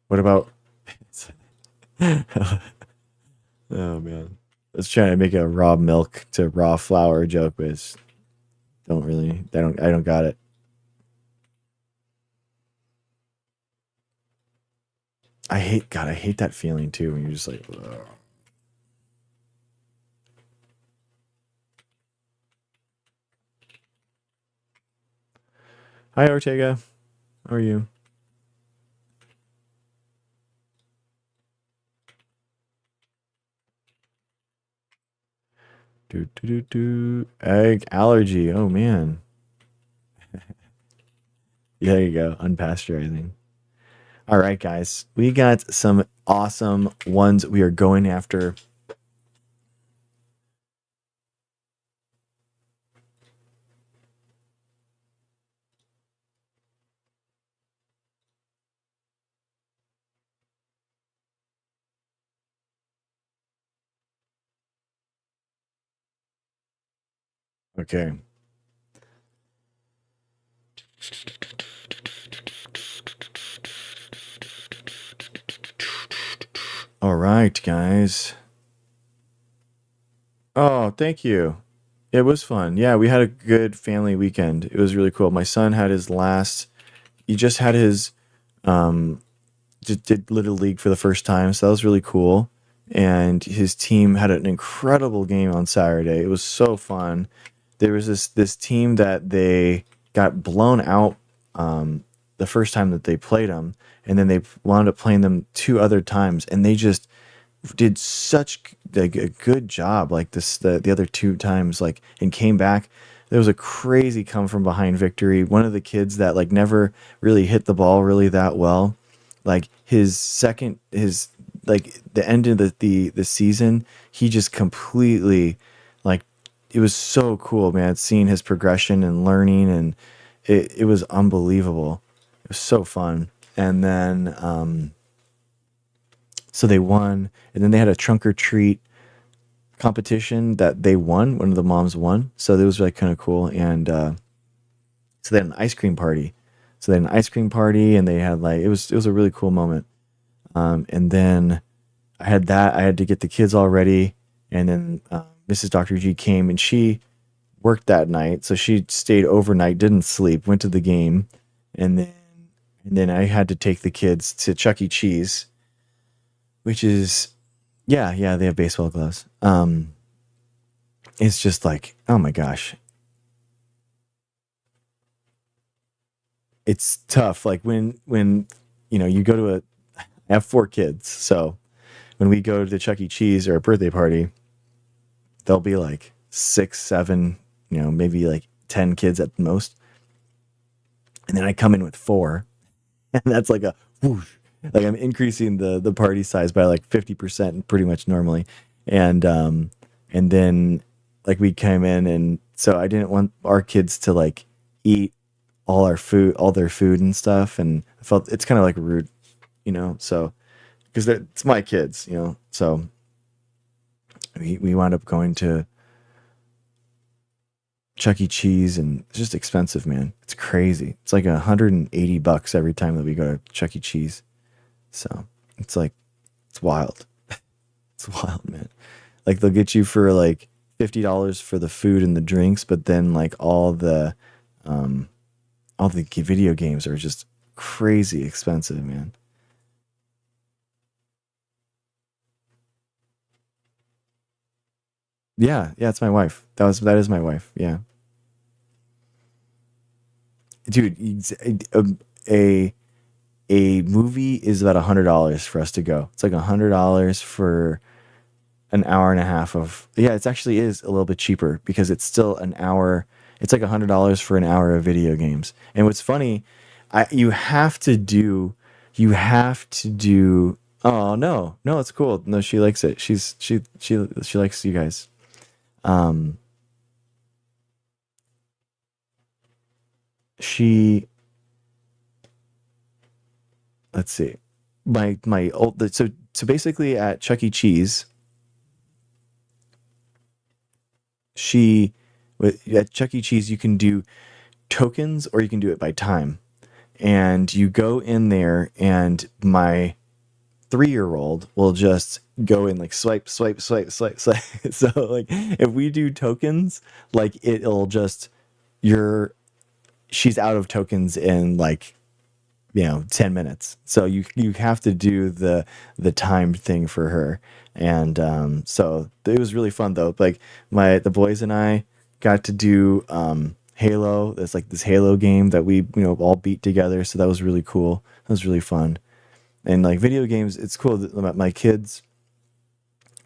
[SPEAKER 1] What about? Oh man, I was trying to make a raw milk to raw flour joke, but it's don't really. I don't got it. I hate God. I hate that feeling too. When you're just like, ugh. Hi Ortega. How are you? Egg allergy. Oh man. Yeah, there you go. Unpasteurizing. All right, guys. We got some awesome ones we are going after. Okay. All right, guys. Oh, thank you. It was fun. Yeah, we had a good family weekend. It was really cool. My son had his last. He just had his um did Little League for the first time, so that was really cool. And his team had an incredible game on Saturday. It was so fun. There was this team that they got blown out the first time that they played them, and then they wound up playing them two other times, and they just did such like a good job like this the other two times like and came back. There was a crazy come from behind victory. One of the kids that like never really hit the ball really that well, like his like the end of the season, he just completely like it was so cool, man, seeing his progression and learning, and it was unbelievable. It was so fun. And then so they won, and then they had a trunk or treat competition that they won. One of the moms won, so it was like kind of cool. And so they had an ice cream party. So they had an ice cream party, and they had like it was a really cool moment. And then I had that. I had to get the kids all ready, and then Mrs. Dr. G came, and she worked that night, so she stayed overnight, didn't sleep, went to the game, and then I had to take the kids to Chuck E. Cheese, which is yeah, they have baseball gloves. It's just like, oh my gosh, it's tough. Like when you go to a I have four kids, so when we go to the Chuck E. Cheese or a birthday party, there'll be like six, seven, maybe like 10 kids at the most, and then I come in with four, and that's like a whoosh. Like I'm increasing the party size by like 50% pretty much normally, and then like we came in, and so I didn't want our kids to like eat all their food and stuff, and I felt it's kind of like rude, so because it's my kids, so we wound up going to Chuck E. Cheese, and it's just expensive, man. It's crazy. It's like $180 every time that we go to Chuck E. Cheese. So it's like it's wild. It's wild, man. Like they'll get you for like $50 for the food and the drinks, but then like um all the video games are just crazy expensive, man. Yeah, yeah, it's my wife. That is my wife. Yeah. dude, a a movie is about $100 for us to go. It's like $100 for an hour and a half of, yeah, it actually is a little bit cheaper because it's still an hour. It's like $100 for an hour of video games. And what's funny, you have to do, you have to do. Oh no, no, it's cool. No, she likes it. She likes you guys. Um, she let's see, my old so basically at Chuck E. Cheese, she at Chuck E. Cheese you can do tokens or you can do it by time. And you go in there, and my 3-year old will just go in like swipe, swipe, swipe, swipe, swipe. So like if we do tokens, like it'll just you're she's out of tokens in like 10 minutes. So you have to do the timed thing for her. And so it was really fun though. Like the boys and I got to do Halo. There's like this Halo game that we all beat together, so that was really cool. That was really fun. And like video games, it's cool that my kids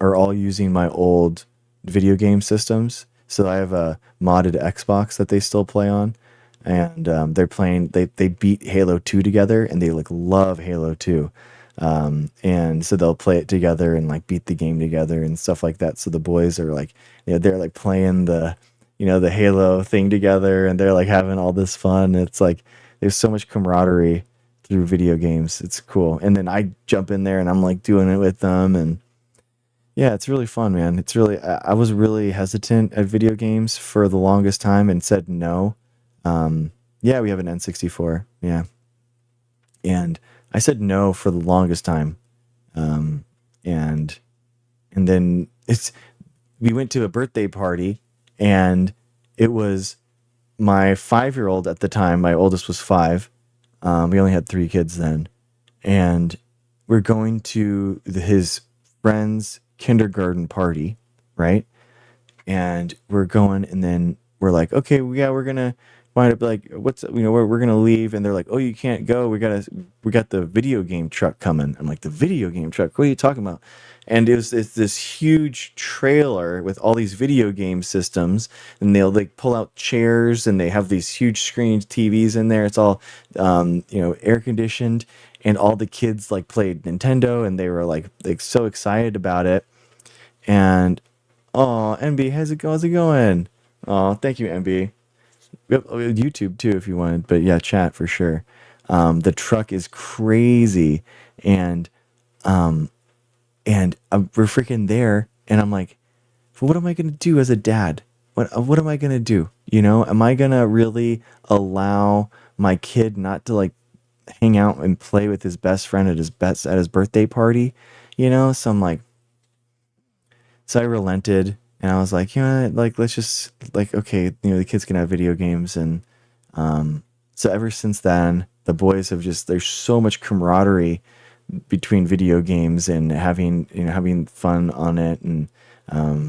[SPEAKER 1] are all using my old video game systems. So I have a modded Xbox that they still play on, and they're playing. They beat Halo 2 together, and they like love Halo 2. And so they'll play it together and like beat the game together and stuff like that. So the boys are like, they're like playing the Halo thing together, and they're like having all this fun. It's like there's so much camaraderie through video games. It's cool. And then I jump in there and I'm like doing it with them, and yeah, it's really fun, man. It's really I was really hesitant at video games for the longest time and said no. Yeah, we have an N64. Yeah. And I said no for the longest time. Um, and then we went to a birthday party, and it was my 5-year-old at the time. My oldest was 5. We only had 3 kids then, and we're going to his friend's kindergarten party, right? And we're going, and then we're like, okay, yeah, we're gonna wind up like, we're gonna leave, and they're like, oh, you can't go. We got the video game truck coming. I'm like, the video game truck? What are you talking about? And it's this huge trailer with all these video game systems, and they'll like pull out chairs, and they have these huge screen TVs in there. It's all air conditioned, and all the kids like played Nintendo, and they were like so excited about it. And oh, MB, how's it going? Oh, thank you, MB. We have YouTube too if you wanted, but yeah, chat for sure. The truck is crazy, and um, we're freaking there, and I'm like, well, what am I gonna do as a dad? What am I gonna do? Am I gonna really allow my kid not to like hang out and play with his best friend at his birthday party? So I'm like, so I relented, and I was like, like let's just like, okay, the kids can have video games. And so ever since then, the boys have just, there's so much camaraderie between video games and having fun on it. And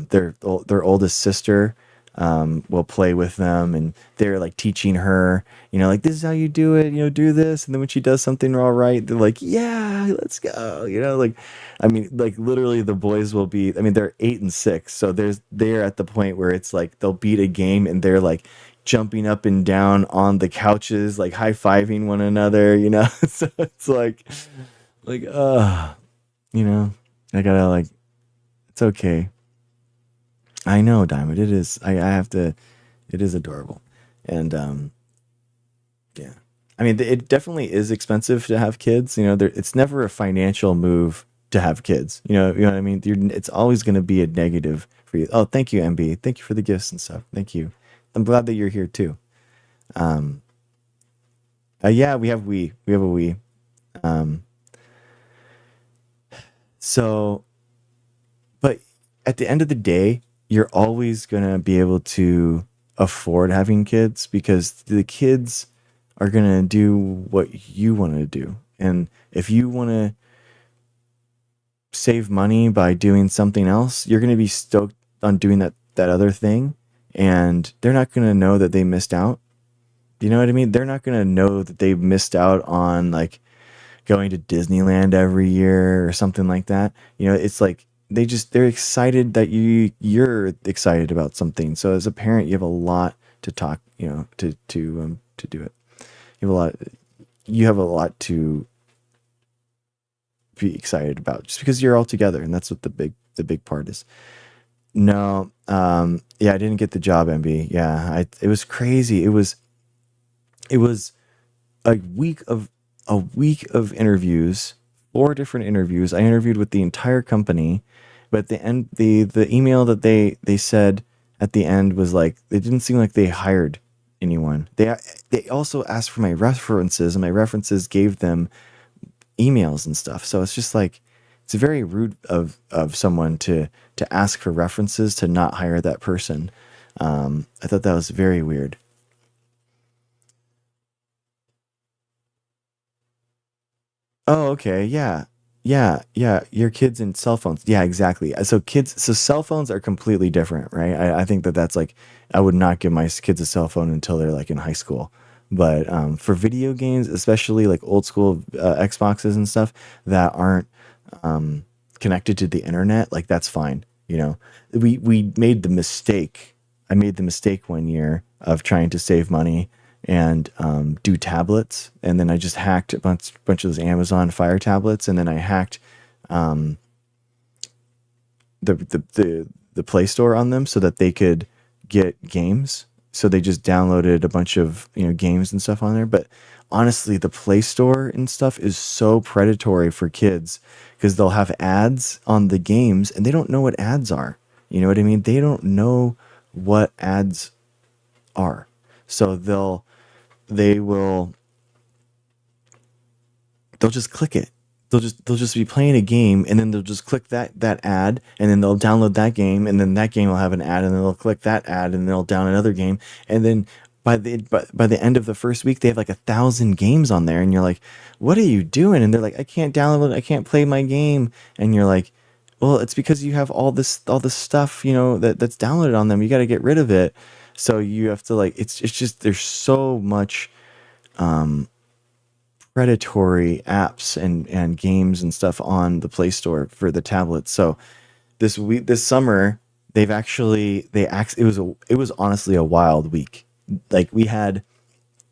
[SPEAKER 1] their oldest sister will play with them, and they're like teaching her, like, this is how you do it, do this. And then when she does something all right, they're like, yeah, let's go, like, I mean, like literally the boys will be, I mean, they're 8 and 6, so they're at the point where it's like they'll beat a game, and they're like jumping up and down on the couches, like high-fiving one another, so it's like I gotta like, it's okay. I know, Diamond. It is. I have to. It is adorable, and yeah. I mean, it definitely is expensive to have kids. It's never a financial move to have kids. You know what I mean. It's always going to be a negative for you. Oh, thank you, MB. Thank you for the gifts and stuff. Thank you. I'm glad that you're here too. Um, yeah, we have we. We have a we. Um, so, but at the end of the day, you're always going to be able to afford having kids because the kids are going to do what you want to do. And if you want to save money by doing something else, you're going to be stoked on doing that other thing, and they're not going to know that they missed out. You know what I mean? They're not gonna know that they've missed out on like going to Disneyland every year or something like that. You know, it's like they're excited that you're excited about something. So as a parent, you have a lot to talk, to do it. You have a lot you have a lot to be excited about just because you're all together, and that's what the big part is. No, yeah, I didn't get the job, MB. Yeah, it was crazy. It was a week of interviews, four different interviews. I interviewed with the entire company, but at the end, the email that they said at the end was like it didn't seem like they hired anyone. They also asked for my references, and my references gave them emails and stuff. So it's just like it's very rude of someone to ask for references to not hire that person. I thought that was very weird. Oh, okay. Yeah. Yeah. Yeah. Your kids and cell phones. Yeah, exactly. So cell phones are completely different, right? I think that's like, I would not give my kids a cell phone until they're like in high school. But for video games, especially like old school Xboxes and stuff that aren't um, connected to the internet, like that's fine. You know, we made the mistake. I made the mistake one year of trying to save money and do tablets, and then I just hacked a bunch of those Amazon Fire tablets, and then I hacked um, the Play Store on them so that they could get games. So they just downloaded a bunch of games and stuff on there. But honestly, the Play Store and stuff is so predatory for kids because they'll have ads on the games and they don't know what ads are. You know what I mean? They don't know what ads are. So they will they'll just click it. They'll just be playing a game and then they'll just click that ad and then they'll download that game and then that game will have an ad and then they'll click that ad and they'll down another game and then by the end of the first week they have like 1,000 games on there and you're like, what are you doing? And they're like, I can't download it, I can't play my game. And you're like, well, it's because you have all this stuff that's downloaded on them. You got to get rid of it. So you have to like it's just there's so much predatory apps and games and stuff on the Play Store for the tablets. So this summer it was honestly a wild week. Like we had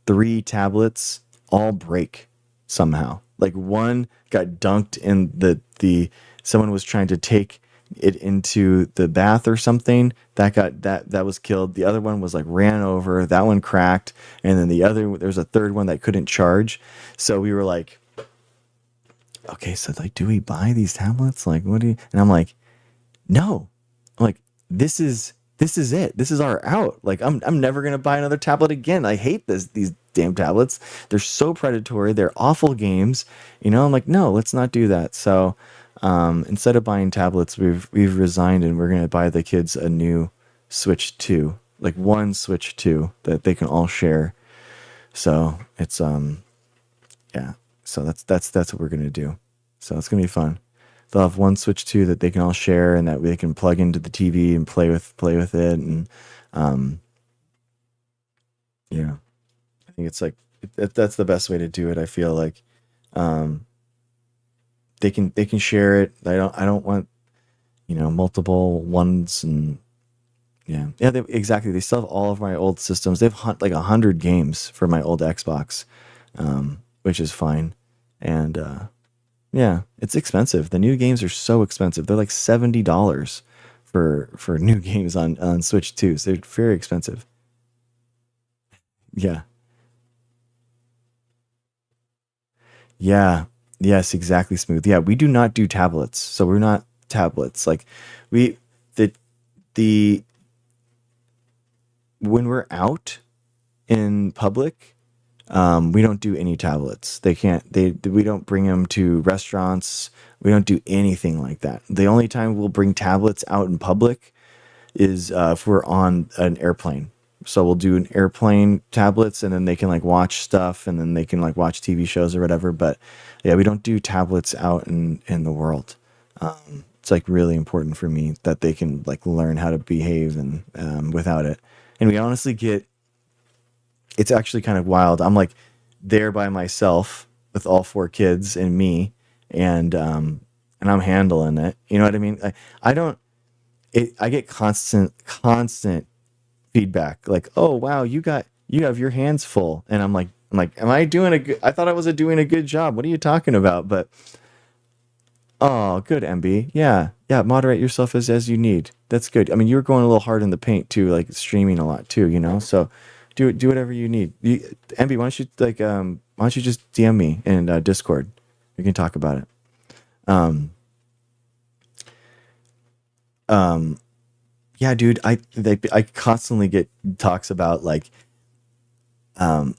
[SPEAKER 1] three tablets all break somehow. Like one got dunked in the someone was trying to take it into the bath or something. That was killed. The other one was like ran over. That one cracked, and then there's a third one that couldn't charge. So we were like, okay, so like, do we buy these tablets? Like, what do you? And I'm like, no. I'm like, this is it. This is our out. Like I'm never gonna buy another tablet again. I hate these damn tablets. They're so predatory. They're awful games. I'm like, no, let's not do that. So instead of buying tablets, we've resigned and we're gonna buy the kids a new Switch 2, like one Switch 2 that they can all share. So it's yeah. So that's what we're gonna do. So it's gonna be fun. They'll have one Switch 2 that they can all share, and that they can plug into the TV and play with it. And um, yeah, I think it's like that's the best way to do it. I feel like um, they can share it. I don't want multiple ones. And yeah, exactly. They still have all of my old systems. They've like 100 games for my old Xbox, which is fine. And yeah, it's expensive. The new games are so expensive. They're like $70 for new games on Switch 2. So they're very expensive. Yeah. Yeah. Yes, exactly, Smooth. Yeah, we do not do tablets. So we're not tablets. Like we the the when we're out in public, we don't do any tablets. They can't. We don't bring them to restaurants. We don't do anything like that. The only time we'll bring tablets out in public is if we're on an airplane. So we'll do an airplane tablets, and then they can like watch stuff, and then they can like watch TV shows or whatever. But yeah, we don't do tablets out in the world. It's like really important for me that they can like learn how to behave and without it. And we honestly get it's actually kind of wild. I'm like there by myself with all four kids and me, and I'm handling it. You know what I mean? I don't. I get constant feedback like, oh wow, you have your hands full, and I'm like, am I doing a good? I thought I was doing a good job. What are you talking about? But oh, good, MB. Yeah, yeah. Moderate yourself as you need. That's good. I mean, you were going a little hard in the paint too, like streaming a lot too. So do whatever you need. MB, why don't you why don't you just DM me in Discord? We can talk about it. Um, um, yeah, dude. I constantly get talks about um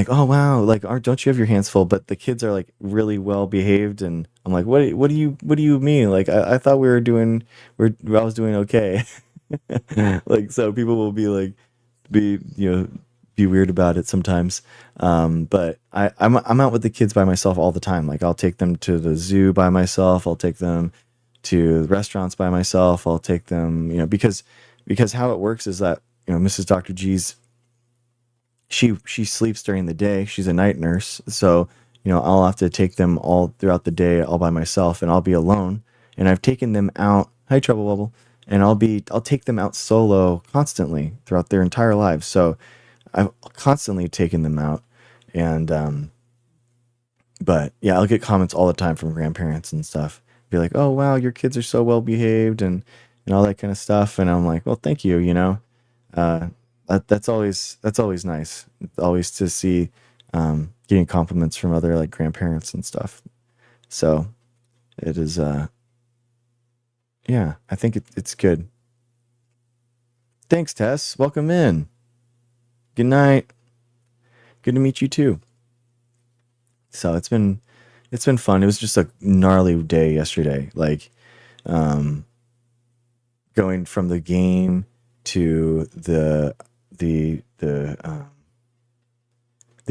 [SPEAKER 1] oh wow, don't you have your hands full? But the kids are like really well behaved, and I'm like, what do you mean? Like I thought I was doing okay. Like so people will be like be weird about it sometimes. But I'm out with the kids by myself all the time. Like I'll take them to the zoo by myself. I'll take them to restaurants by myself. I'll take them, because how it works is that Mrs. Dr. G's she sleeps during the day. She's a night nurse, so I'll have to take them all throughout the day all by myself, and I'll be alone. And I've taken them out. Hi, Trouble Bubble. And I'll take them out solo constantly throughout their entire lives. So I've constantly taken them out, and but yeah, I'll get comments all the time from grandparents and stuff. Be like, "Oh wow, your kids are so well behaved," and all that kind of stuff. And I'm like, "Well, thank you." Uh, that's always nice. It's always to see getting compliments from other like grandparents and stuff. So it is yeah, I think it's good. Thanks, Tess. Welcome in. Good night. Good to meet you too. So it's been fun. It was just a gnarly day yesterday. Like um going from the game to the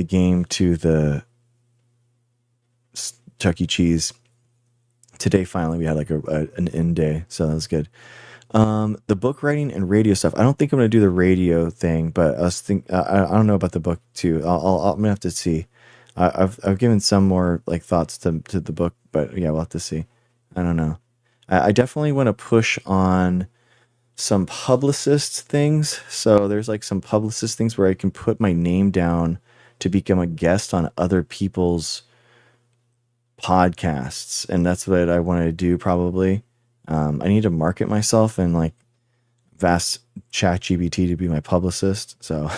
[SPEAKER 1] game to the Chuck E. Cheese. Today finally we had like an end day, so that was good. The book writing and radio stuff. I don't think I'm gonna do the radio thing, but I don't know about the book too. I'm gonna have to see. I've given some more like thoughts to the book, but yeah, we'll have to see. I don't know. I definitely want to push on some publicist things. So there's like some publicist things where I can put my name down to become a guest on other people's podcasts, and that's what I want to do probably. I need to market myself and like vast ChatGPT to be my publicist. So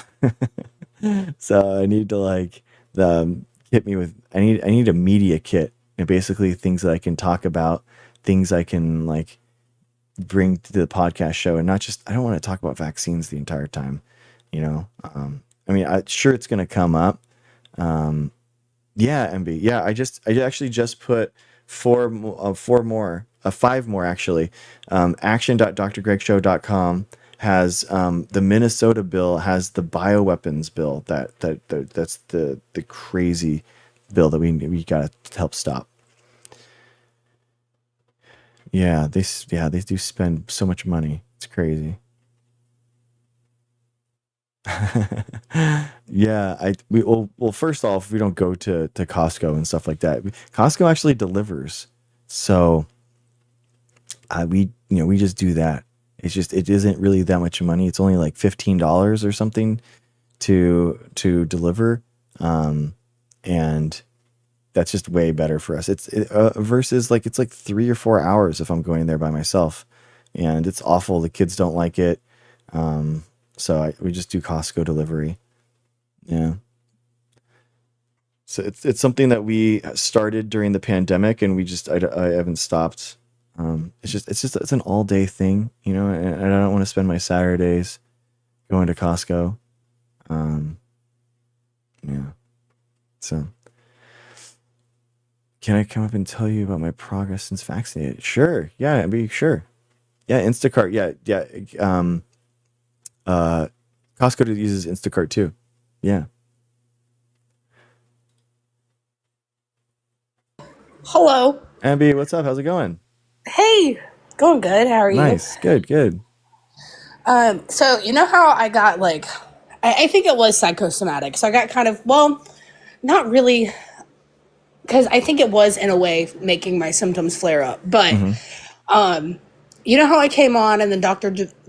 [SPEAKER 1] so I need to like hit me with I need a media kit, and basically things that I can talk about, things I can like bring to the podcast show, and not just I don't want to talk about vaccines the entire time, you know. I mean, sure it's going to come up. Um, yeah, MB. Yeah, I actually just put five more actually. Action.drgregshow.com has the Minnesota bill has the bioweapons bill that's the crazy bill that we got to help stop. Yeah, they do spend so much money. It's crazy. Yeah, well first off, we don't go to Costco and stuff like that. Costco actually delivers. So we just do that. It isn't really that much money. It's only like $15 or something to deliver. And that's just way better for us. Versus like it's like 3 or 4 hours if I'm going there by myself, and it's awful. The kids don't like it. So we just do Costco delivery. Yeah. So it's something that we started during the pandemic, and I haven't stopped. It's an all day thing, and I don't want to spend my Saturdays going to Costco. Um, yeah. So can I come up and tell you about my progress since vaccinated? Sure. Yeah, I'd be sure. Yeah, Instacart. Yeah, yeah. Uh, Costco uses Instacart too. Yeah.
[SPEAKER 3] Hello.
[SPEAKER 1] Abby, what's up? How's it going?
[SPEAKER 3] Hey. Going good. How are you?
[SPEAKER 1] Nice. Good, good.
[SPEAKER 3] So you know how I got like, I think it was psychosomatic. So I got kind of, well, not really, because I think it was in a way making my symptoms flare up. But
[SPEAKER 1] Mm-hmm.
[SPEAKER 3] you know how I came on and then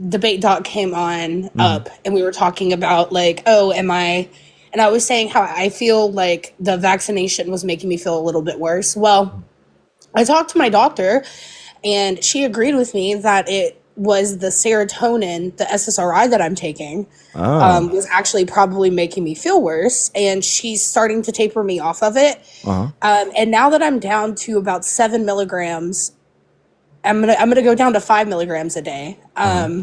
[SPEAKER 3] Debate Doc came on
[SPEAKER 1] Mm-hmm.
[SPEAKER 3] up and we were talking about like, oh, am I, and I was saying how I feel like the vaccination was making me feel a little bit worse. Well, I talked to my doctor and she agreed with me that it was the serotonin, the SSRI that I'm taking,
[SPEAKER 1] Oh.
[SPEAKER 3] was actually probably making me feel worse. And she's starting to taper me off of it.
[SPEAKER 1] Uh-huh.
[SPEAKER 3] And now that I'm down to about 7 milligrams, I'm gonna go down to 5 milligrams a day.
[SPEAKER 1] Uh-huh.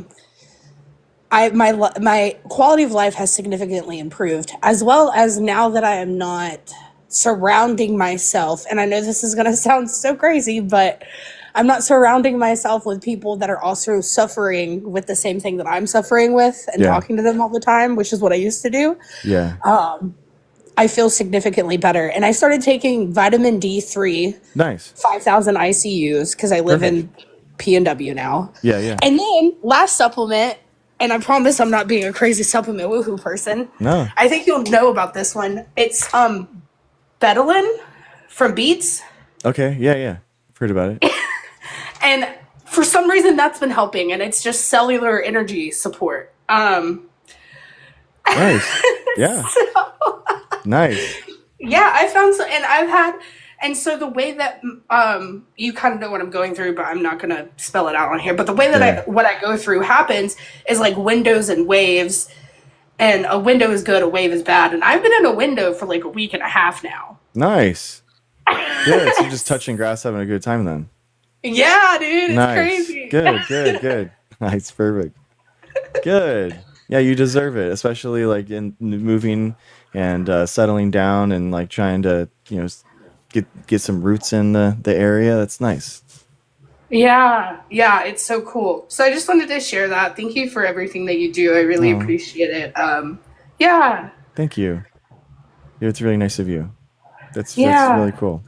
[SPEAKER 3] My quality of life has significantly improved, as well as now that I am not surrounding myself. And I know this is gonna sound so crazy, but I'm not surrounding myself with people that are also suffering with the same thing that I'm suffering with and
[SPEAKER 1] Yeah.
[SPEAKER 3] talking to them all the time, which is what I used to do.
[SPEAKER 1] Yeah.
[SPEAKER 3] I feel significantly better. And I started taking vitamin D3,
[SPEAKER 1] Nice.
[SPEAKER 3] 5,000 ICUs, because I live
[SPEAKER 1] Perfect.
[SPEAKER 3] in PNW now.
[SPEAKER 1] Yeah, yeah.
[SPEAKER 3] And then last supplement, and I promise I'm not being a crazy supplement woohoo person.
[SPEAKER 1] No.
[SPEAKER 3] I think you'll know about this one. It's Betadine from Beats.
[SPEAKER 1] Okay. Yeah, yeah. I've heard about it.
[SPEAKER 3] And for some reason that's been helping, and it's just cellular energy support.
[SPEAKER 1] Nice. Yeah. Nice.
[SPEAKER 3] Yeah, I found so, and I've had, and so the way that you kind of know what I'm going through, but I'm not gonna spell it out on here. But the way that
[SPEAKER 1] Yeah.
[SPEAKER 3] what I go through happens is like windows and waves, and a window is good, a wave is bad, and I've been in a window for like a week and a half now.
[SPEAKER 1] Nice. Good. So you're just touching grass, having a good time then.
[SPEAKER 3] Yeah, dude, it's
[SPEAKER 1] Nice.
[SPEAKER 3] crazy.
[SPEAKER 1] Good, good, good. Nice. Perfect. Good. Yeah, you deserve it, especially like in moving and settling down and like trying to, get some roots in the area. That's nice.
[SPEAKER 3] Yeah, yeah, it's so cool. So I just wanted to share that. Thank you for everything that you do. I really
[SPEAKER 1] Oh,
[SPEAKER 3] appreciate it. Yeah,
[SPEAKER 1] thank you. Yeah, it's really nice of you. That's really
[SPEAKER 3] yeah.
[SPEAKER 1] cool.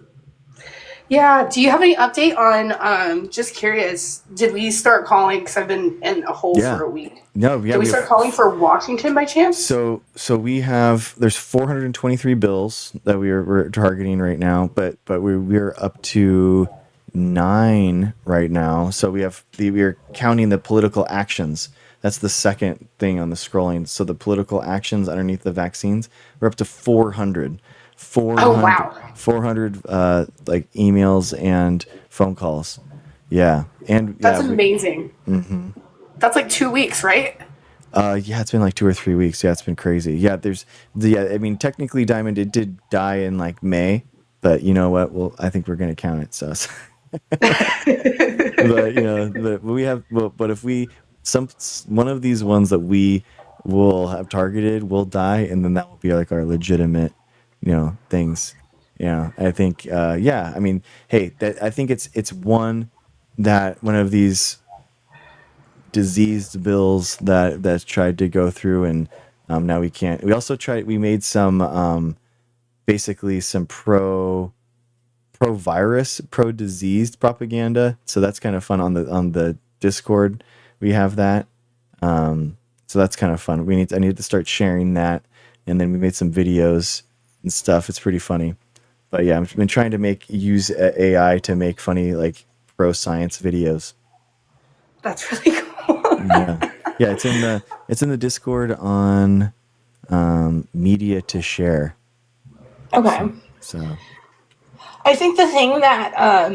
[SPEAKER 3] Yeah. Do you have any update on? Just curious. Did we start calling? Because I've been in a hole for
[SPEAKER 1] Yeah.
[SPEAKER 3] a week.
[SPEAKER 1] No, yeah,
[SPEAKER 3] Did we
[SPEAKER 1] we
[SPEAKER 3] start
[SPEAKER 1] have
[SPEAKER 3] calling for Washington by chance?
[SPEAKER 1] so there's 423 bills that we're targeting right now, but we're up to 9 right now. So we're counting the political actions. That's the second thing on the scrolling. So the political actions underneath the vaccines, we're up to 400.
[SPEAKER 3] Oh
[SPEAKER 1] 400
[SPEAKER 3] wow,
[SPEAKER 1] 400 like emails and phone calls. Yeah. And
[SPEAKER 3] that's
[SPEAKER 1] yeah,
[SPEAKER 3] amazing. That's like 2 weeks, right?
[SPEAKER 1] yeah, it's been like 2 or 3 weeks. Yeah, it's been crazy. Yeah, I mean, technically, Diamond it did die in like May, but you know what? Well, I think we're gonna count it. So, but but if one of these ones that we will have targeted will die, and then that will be like our legitimate, things. Yeah, I think. Yeah, I mean, hey, I think it's one of these diseased bills that's tried to go through, and now we can't. We also tried. We made some basically some pro virus, pro diseased propaganda. So that's kind of fun on the Discord. We have that. So that's kind of fun. I need to start sharing that, and then we made some videos and stuff. It's pretty funny. But yeah, I've been trying to use AI to make funny like pro science videos.
[SPEAKER 3] That's really cool.
[SPEAKER 1] Yeah, yeah. It's in the Discord on media to share.
[SPEAKER 3] Okay.
[SPEAKER 1] So
[SPEAKER 3] I think the thing that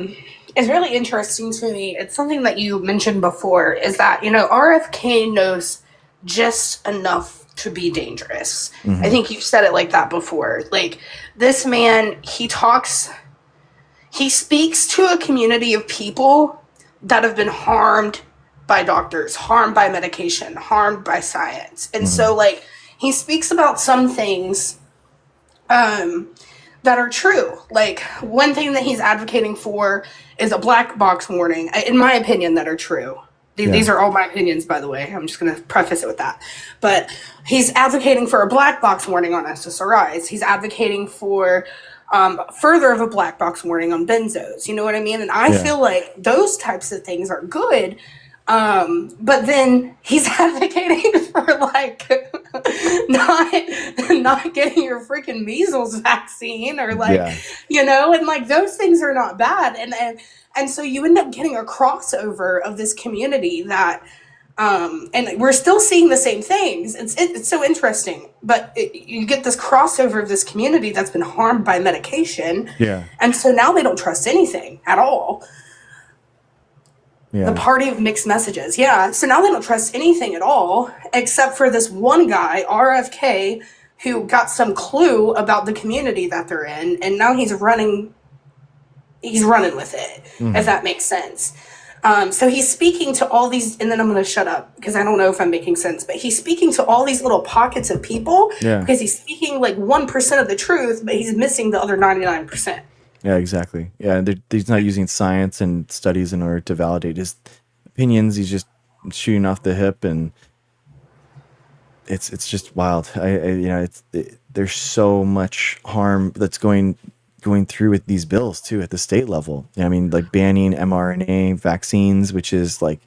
[SPEAKER 3] is really interesting to me, it's something that you mentioned before, is that, RFK knows just enough to be dangerous. I
[SPEAKER 1] hmm
[SPEAKER 3] think you've said it like that before. Like, this man, he speaks to a community of people that have been harmed by doctors, harmed by medication, harmed by science. And
[SPEAKER 1] hmm
[SPEAKER 3] so, like, he speaks about some things um, that are true. Like, one thing that he's advocating for is a black box warning, in my opinion, that are true.
[SPEAKER 1] yeah,
[SPEAKER 3] These are all my opinions, by the way. I'm just going to preface it with that. But he's advocating for a black box warning on SSRIs. He's advocating for further of a black box warning on benzos. You know what I mean? And I
[SPEAKER 1] yeah,
[SPEAKER 3] feel like those types of things are good. But then he's advocating for like not not getting your freaking measles vaccine or like,
[SPEAKER 1] Yeah.
[SPEAKER 3] and like those things are not bad. And so you end up getting a crossover of this community that and we're still seeing the same things. It's so interesting, but you get this crossover of this community that's been harmed by medication,
[SPEAKER 1] Yeah.
[SPEAKER 3] and so now they don't trust anything at all. The
[SPEAKER 1] Yeah.
[SPEAKER 3] party of mixed messages. Yeah. So now they don't trust anything at all, except for this one guy, RFK, who got some clue about the community that they're in, and now he's running with it, if
[SPEAKER 1] Mhm.
[SPEAKER 3] that makes sense. So he's speaking to all these, and then I'm going to shut up because I don't know if I'm making sense, but he's speaking to all these little pockets of people
[SPEAKER 1] Yeah.
[SPEAKER 3] because he's speaking like 1% of the truth, but he's missing the other 99%.
[SPEAKER 1] Yeah, exactly. Yeah, he's not using science and studies in order to validate his opinions. He's just shooting off the hip, and it's just wild. There's so much harm that's going through with these bills too at the state level. I mean, like banning mRNA vaccines, which is like,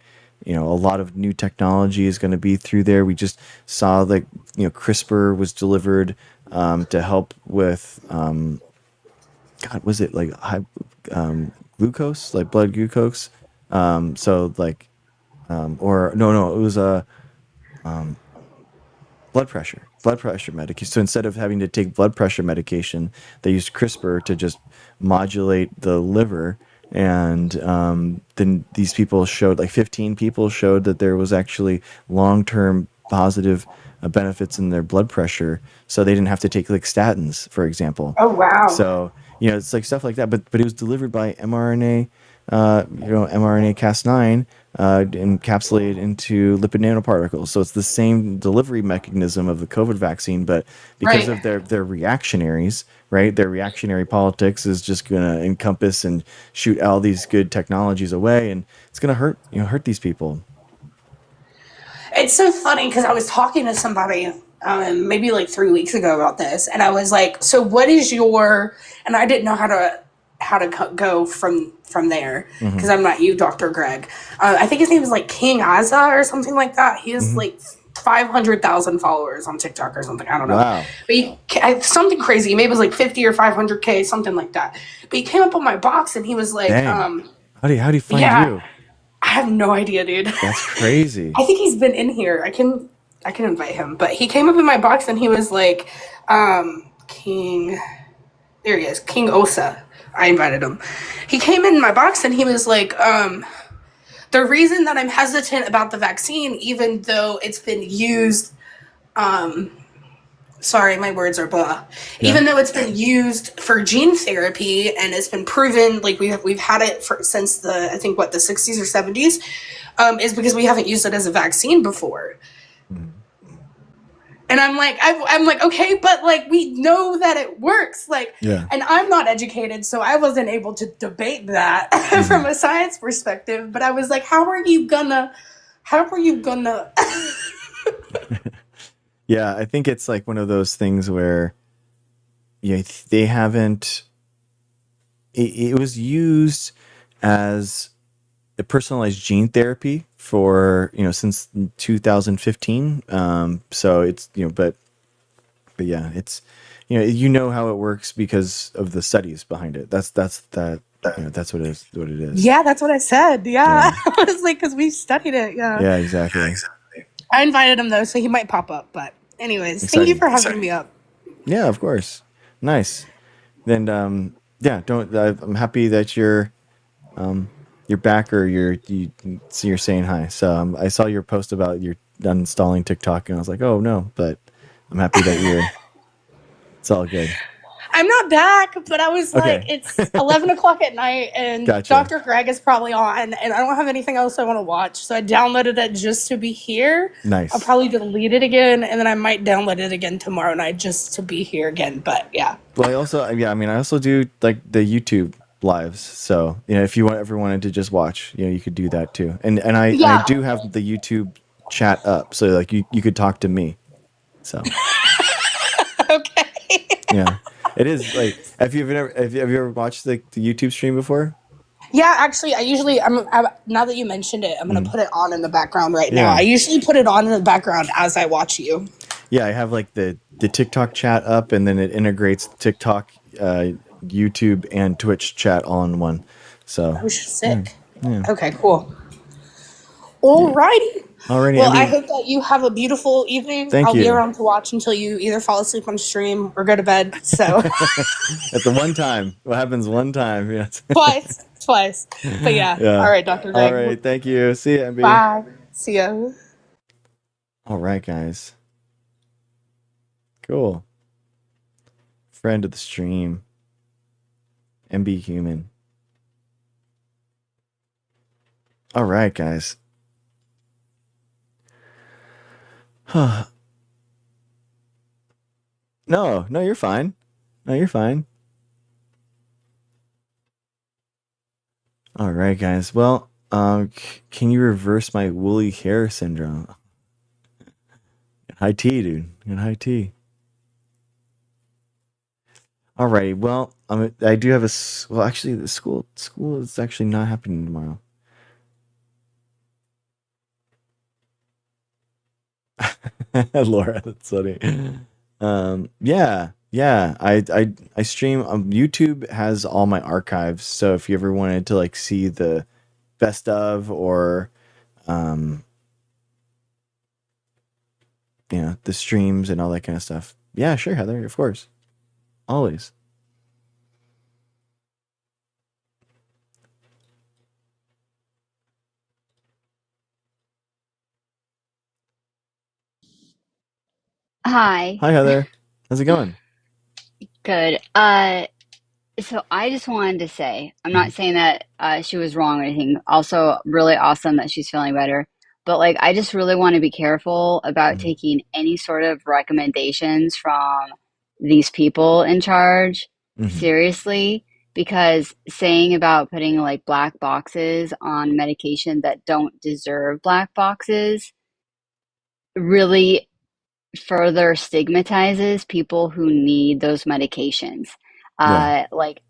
[SPEAKER 1] a lot of new technology is going to be through there. We just saw like, CRISPR was delivered to help with God, was it like high glucose, like blood glucose? So like, or no, it was a blood pressure medication. So instead of having to take blood pressure medication, they used CRISPR to just modulate the liver. And then these people showed, like 15 people showed that there was actually long-term positive benefits in their blood pressure. So they didn't have to take like statins, for example.
[SPEAKER 3] Oh, wow.
[SPEAKER 1] So, it's like stuff like that. But it was delivered by mRNA, mRNA Cas9, encapsulated into lipid nanoparticles. So it's the same delivery mechanism of the COVID vaccine, but because
[SPEAKER 3] Right.
[SPEAKER 1] of their reactionaries, right? Their reactionary politics is just going to encompass and shoot all these good technologies away, and it's going to hurt these people.
[SPEAKER 3] It's so funny because I was talking to somebody maybe like 3 weeks ago about this, and I was like, "So what is your?" And I didn't know how to go from there
[SPEAKER 1] Mm-hmm.
[SPEAKER 3] because I'm not you, Dr. Greg. I think his name is like King Aza or something like that. He has
[SPEAKER 1] Mm-hmm.
[SPEAKER 3] like 500,000 followers on TikTok or something. I don't know.
[SPEAKER 1] Wow.
[SPEAKER 3] But something crazy. Maybe it was like 50 or 500K, something like that. But he came up on my box and he was like,
[SPEAKER 1] Dang. How do you find
[SPEAKER 3] yeah,
[SPEAKER 1] you?
[SPEAKER 3] I have no idea, dude.
[SPEAKER 1] That's crazy.
[SPEAKER 3] I think he's been in here. I can invite him. But he came up in my box and he was like, King, there he is, King Osa. I invited him. He came in my box and he was like, the reason that I'm hesitant about the vaccine, even though it's been used, sorry, my words are blah.
[SPEAKER 1] Yeah.
[SPEAKER 3] Even though it's been used for gene therapy and it's been proven, like we've had it since the, I think what, the 60s or 70s, is because we haven't used it as a vaccine before. And I'm like, okay, but like we know that it works, like,
[SPEAKER 1] Yeah.
[SPEAKER 3] and I'm not educated, so I wasn't able to debate that from a science perspective. But I was like, how are you gonna?
[SPEAKER 1] Yeah, I think it's like one of those things where they haven't. It was used as a personalized gene therapy for since 2015. So it's but yeah, it's how it works because of the studies behind it. That's what it is. What it is.
[SPEAKER 3] Yeah, that's what I said. Yeah, I was like, because we studied it. Yeah.
[SPEAKER 1] Yeah, exactly.
[SPEAKER 3] I invited him though, so he might pop up. But anyways, thank you for having me up.
[SPEAKER 1] Yeah, of course. Nice. Then yeah, don't. I'm happy that you're back, or you're saying hi. So I saw your post about you're uninstalling TikTok, and I was like, oh no, but I'm happy that you're. It's all good.
[SPEAKER 3] I'm not back, but I was
[SPEAKER 1] Okay.
[SPEAKER 3] like, it's 11 o'clock at night, and
[SPEAKER 1] Gotcha.
[SPEAKER 3] Dr. Greg is probably on, and I don't have anything else I want to watch, so I downloaded it just to be here.
[SPEAKER 1] Nice.
[SPEAKER 3] I'll probably delete it again, and then I might download it again tomorrow night just to be here again. But yeah.
[SPEAKER 1] Well, I also do like the YouTube lives. So if you ever wanted to just watch, you could do that too. And I do have the YouTube chat up, so like you could talk to me. So.
[SPEAKER 3] Okay.
[SPEAKER 1] Yeah, it is like. Have you ever watched the YouTube stream before?
[SPEAKER 3] Yeah, actually, now that you mentioned it, I'm gonna put it on in the background right now. I
[SPEAKER 1] Yeah.
[SPEAKER 3] usually put it on in the background as I watch you.
[SPEAKER 1] Yeah, I have like the TikTok chat up, and then it integrates TikTok, YouTube, and Twitch chat all in one. So
[SPEAKER 3] Oh,
[SPEAKER 1] yeah,
[SPEAKER 3] sick.
[SPEAKER 1] yeah,
[SPEAKER 3] Okay, cool.
[SPEAKER 1] yeah.
[SPEAKER 3] Alrighty.
[SPEAKER 1] Alrighty,
[SPEAKER 3] Well, I
[SPEAKER 1] MB.
[SPEAKER 3] hope that you have a beautiful evening.
[SPEAKER 1] Thank
[SPEAKER 3] I'll be
[SPEAKER 1] you.
[SPEAKER 3] around to watch until you either fall asleep on stream or go to bed. So
[SPEAKER 1] At the one time, what happens one time? Yes.
[SPEAKER 3] twice. But yeah. All
[SPEAKER 1] Yeah.
[SPEAKER 3] right, Dr.
[SPEAKER 1] All
[SPEAKER 3] Greg.
[SPEAKER 1] right. Thank you. See you, MB.
[SPEAKER 3] Bye. See ya.
[SPEAKER 1] All right, guys. Cool. Friend of the stream, MB Human. All right, guys. No, no, you're fine. No, you're fine. All right, guys. Well, can you reverse my woolly hair syndrome? High tea, dude. Got high tea. All right. Well, I do have well, actually, the school is actually not happening tomorrow. Laura, that's funny. Yeah. I stream. YouTube has all my archives, so if you ever wanted to like see the best of, or um, the streams and all that kind of stuff. Yeah, sure, Heather, of course, always.
[SPEAKER 4] Hi.
[SPEAKER 1] Hi, Heather. How's it going?
[SPEAKER 4] Good. So I just wanted to say, I'm
[SPEAKER 1] Hmm.
[SPEAKER 4] not saying that she was wrong or anything. Also, really awesome that she's feeling better. But like, I just really want to be careful about
[SPEAKER 1] Hmm.
[SPEAKER 4] taking any sort of recommendations from these people in charge
[SPEAKER 1] Hmm.
[SPEAKER 4] seriously, because saying about putting like black boxes on medication that don't deserve black boxes really further stigmatizes people who need those medications.
[SPEAKER 1] Yeah.
[SPEAKER 4] Like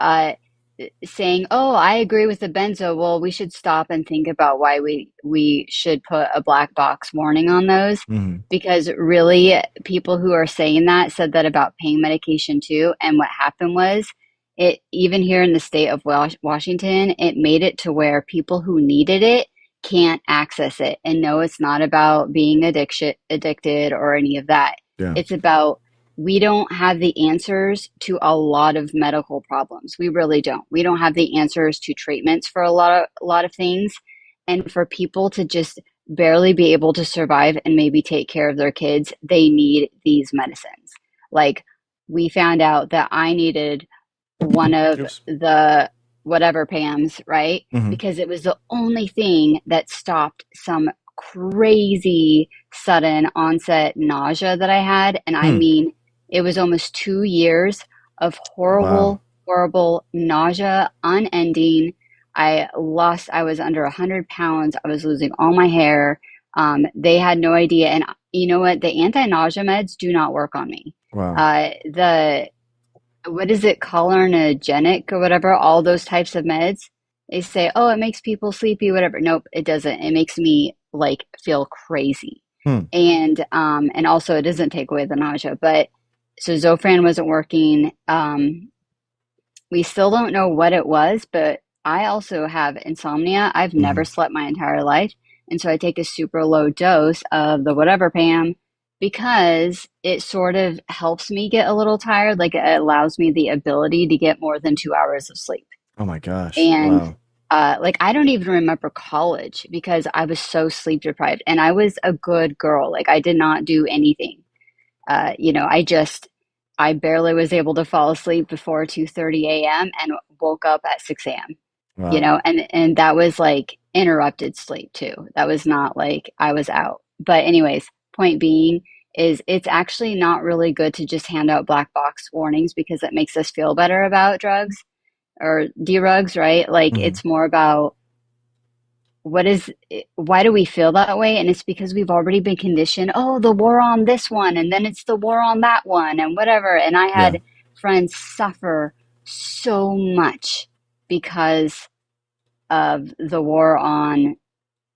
[SPEAKER 4] saying, "Oh, I agree with the benzo." Well, we should stop and think about why we should put a black box warning on those,
[SPEAKER 1] Hmm.
[SPEAKER 4] because really, people who are saying that said that about pain medication too. And what happened was, it even here in the state of Washington, it made it to where people who needed it can't access it. And no, it's not about being addicted or any of that.
[SPEAKER 1] Yeah.
[SPEAKER 4] It's about we don't have the answers to a lot of medical problems. We really don't. We don't have the answers to treatments for a lot of things. And for people to just barely be able to survive and maybe take care of their kids, they need these medicines. Like we found out that I needed one of
[SPEAKER 1] Oops.
[SPEAKER 4] the whatever Pams, right?
[SPEAKER 1] Hmm.
[SPEAKER 4] Because it was the only thing that stopped some crazy sudden onset nausea that I had. And I
[SPEAKER 1] Hmm.
[SPEAKER 4] mean, it was almost 2 years of
[SPEAKER 1] Wow.
[SPEAKER 4] horrible, horrible nausea, unending. I was under 100 pounds. I was losing all my hair. They had no idea. And you know what? The anti-nausea meds do not work on me.
[SPEAKER 1] Wow.
[SPEAKER 4] The what is it, cholinergic or whatever, all those types of meds, they say, oh, it makes people sleepy, whatever. Nope, it doesn't. It makes me like feel crazy.
[SPEAKER 1] Hmm.
[SPEAKER 4] And also it doesn't take away the nausea. But so Zofran wasn't working. We still don't know what it was, but I also have insomnia. I've
[SPEAKER 1] Hmm.
[SPEAKER 4] never slept my entire life. And so I take a super low dose of the whatever Pam because it sort of helps me get a little tired. Like it allows me the ability to get more than 2 hours of sleep.
[SPEAKER 1] Oh my gosh.
[SPEAKER 4] And
[SPEAKER 1] Wow.
[SPEAKER 4] like I don't even remember college because I was so sleep deprived and I was a good girl. Like I did not do anything. I barely was able to fall asleep before 2:30 a.m. and woke up at 6 a.m.
[SPEAKER 1] Wow.
[SPEAKER 4] And that was like interrupted sleep too. That was not like I was out. But anyways, point being is it's actually not really good to just hand out black box warnings because it makes us feel better about drugs or drugs, right? Like
[SPEAKER 1] Hmm.
[SPEAKER 4] it's more about why do we feel that way? And it's because we've already been conditioned, oh, the war on this one, and then it's the war on that one, and whatever. And I
[SPEAKER 1] Yeah.
[SPEAKER 4] had friends suffer so much because of the war on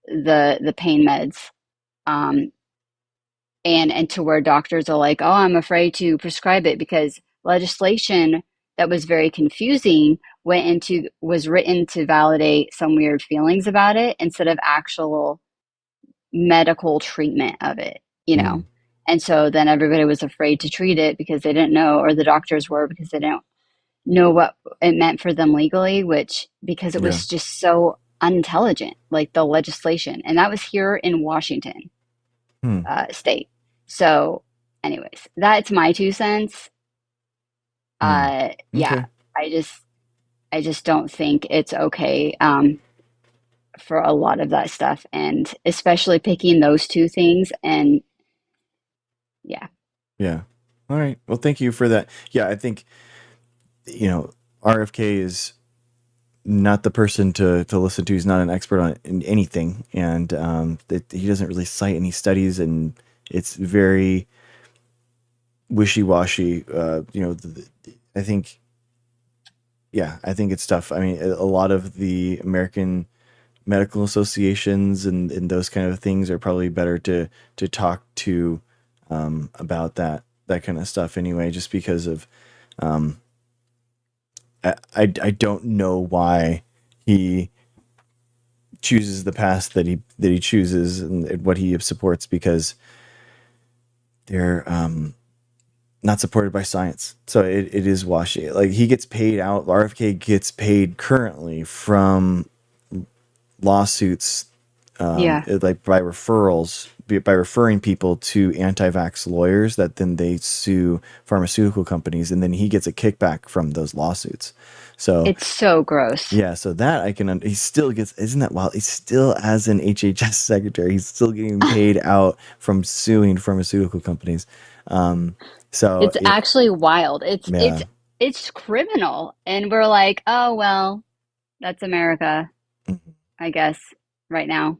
[SPEAKER 4] the pain meds, um, and to where doctors are like, oh, I'm afraid to prescribe it because legislation that was very confusing was written to validate some weird feelings about it instead of actual medical treatment of it, you know.
[SPEAKER 1] Mm,
[SPEAKER 4] And so then everybody was afraid to treat it because they didn't know, or the doctors were because they didn't know what it meant for them legally, which because it
[SPEAKER 1] yeah.
[SPEAKER 4] was just so unintelligent, like the legislation. And that was here in Washington
[SPEAKER 1] Hmm.
[SPEAKER 4] state. So, anyways, that's my 2 cents.
[SPEAKER 1] Hmm.
[SPEAKER 4] Yeah,
[SPEAKER 1] Okay.
[SPEAKER 4] I just don't think it's okay for a lot of that stuff, and especially picking those two things. And yeah,
[SPEAKER 1] Yeah. All right. Well, thank you for that. Yeah, I think, you know, RFK is not the person to listen to. He's not an expert on in anything, and that he doesn't really cite any studies, and it's very wishy-washy. I think, yeah, I think it's tough. I mean, a lot of the American medical associations and those kind of things are probably better to talk to about that kind of stuff anyway, just because of I don't know why he chooses the path that he chooses and what he supports, because they're not supported by science. So it is washy. Like, he gets paid out. RFK gets paid currently from lawsuits,
[SPEAKER 4] yeah,
[SPEAKER 1] like by referrals, by referring people to anti-vax lawyers that then they sue pharmaceutical companies, and then he gets a kickback from those lawsuits. So
[SPEAKER 4] it's so gross.
[SPEAKER 1] yeah, so that I can. He still gets. Isn't that wild? He's still, as an HHS secretary, he's still getting paid out from suing pharmaceutical companies. Um, so
[SPEAKER 4] It's actually wild.
[SPEAKER 1] yeah,
[SPEAKER 4] It's criminal, and we're like, oh well, that's America,
[SPEAKER 1] mhm,
[SPEAKER 4] I guess, right now.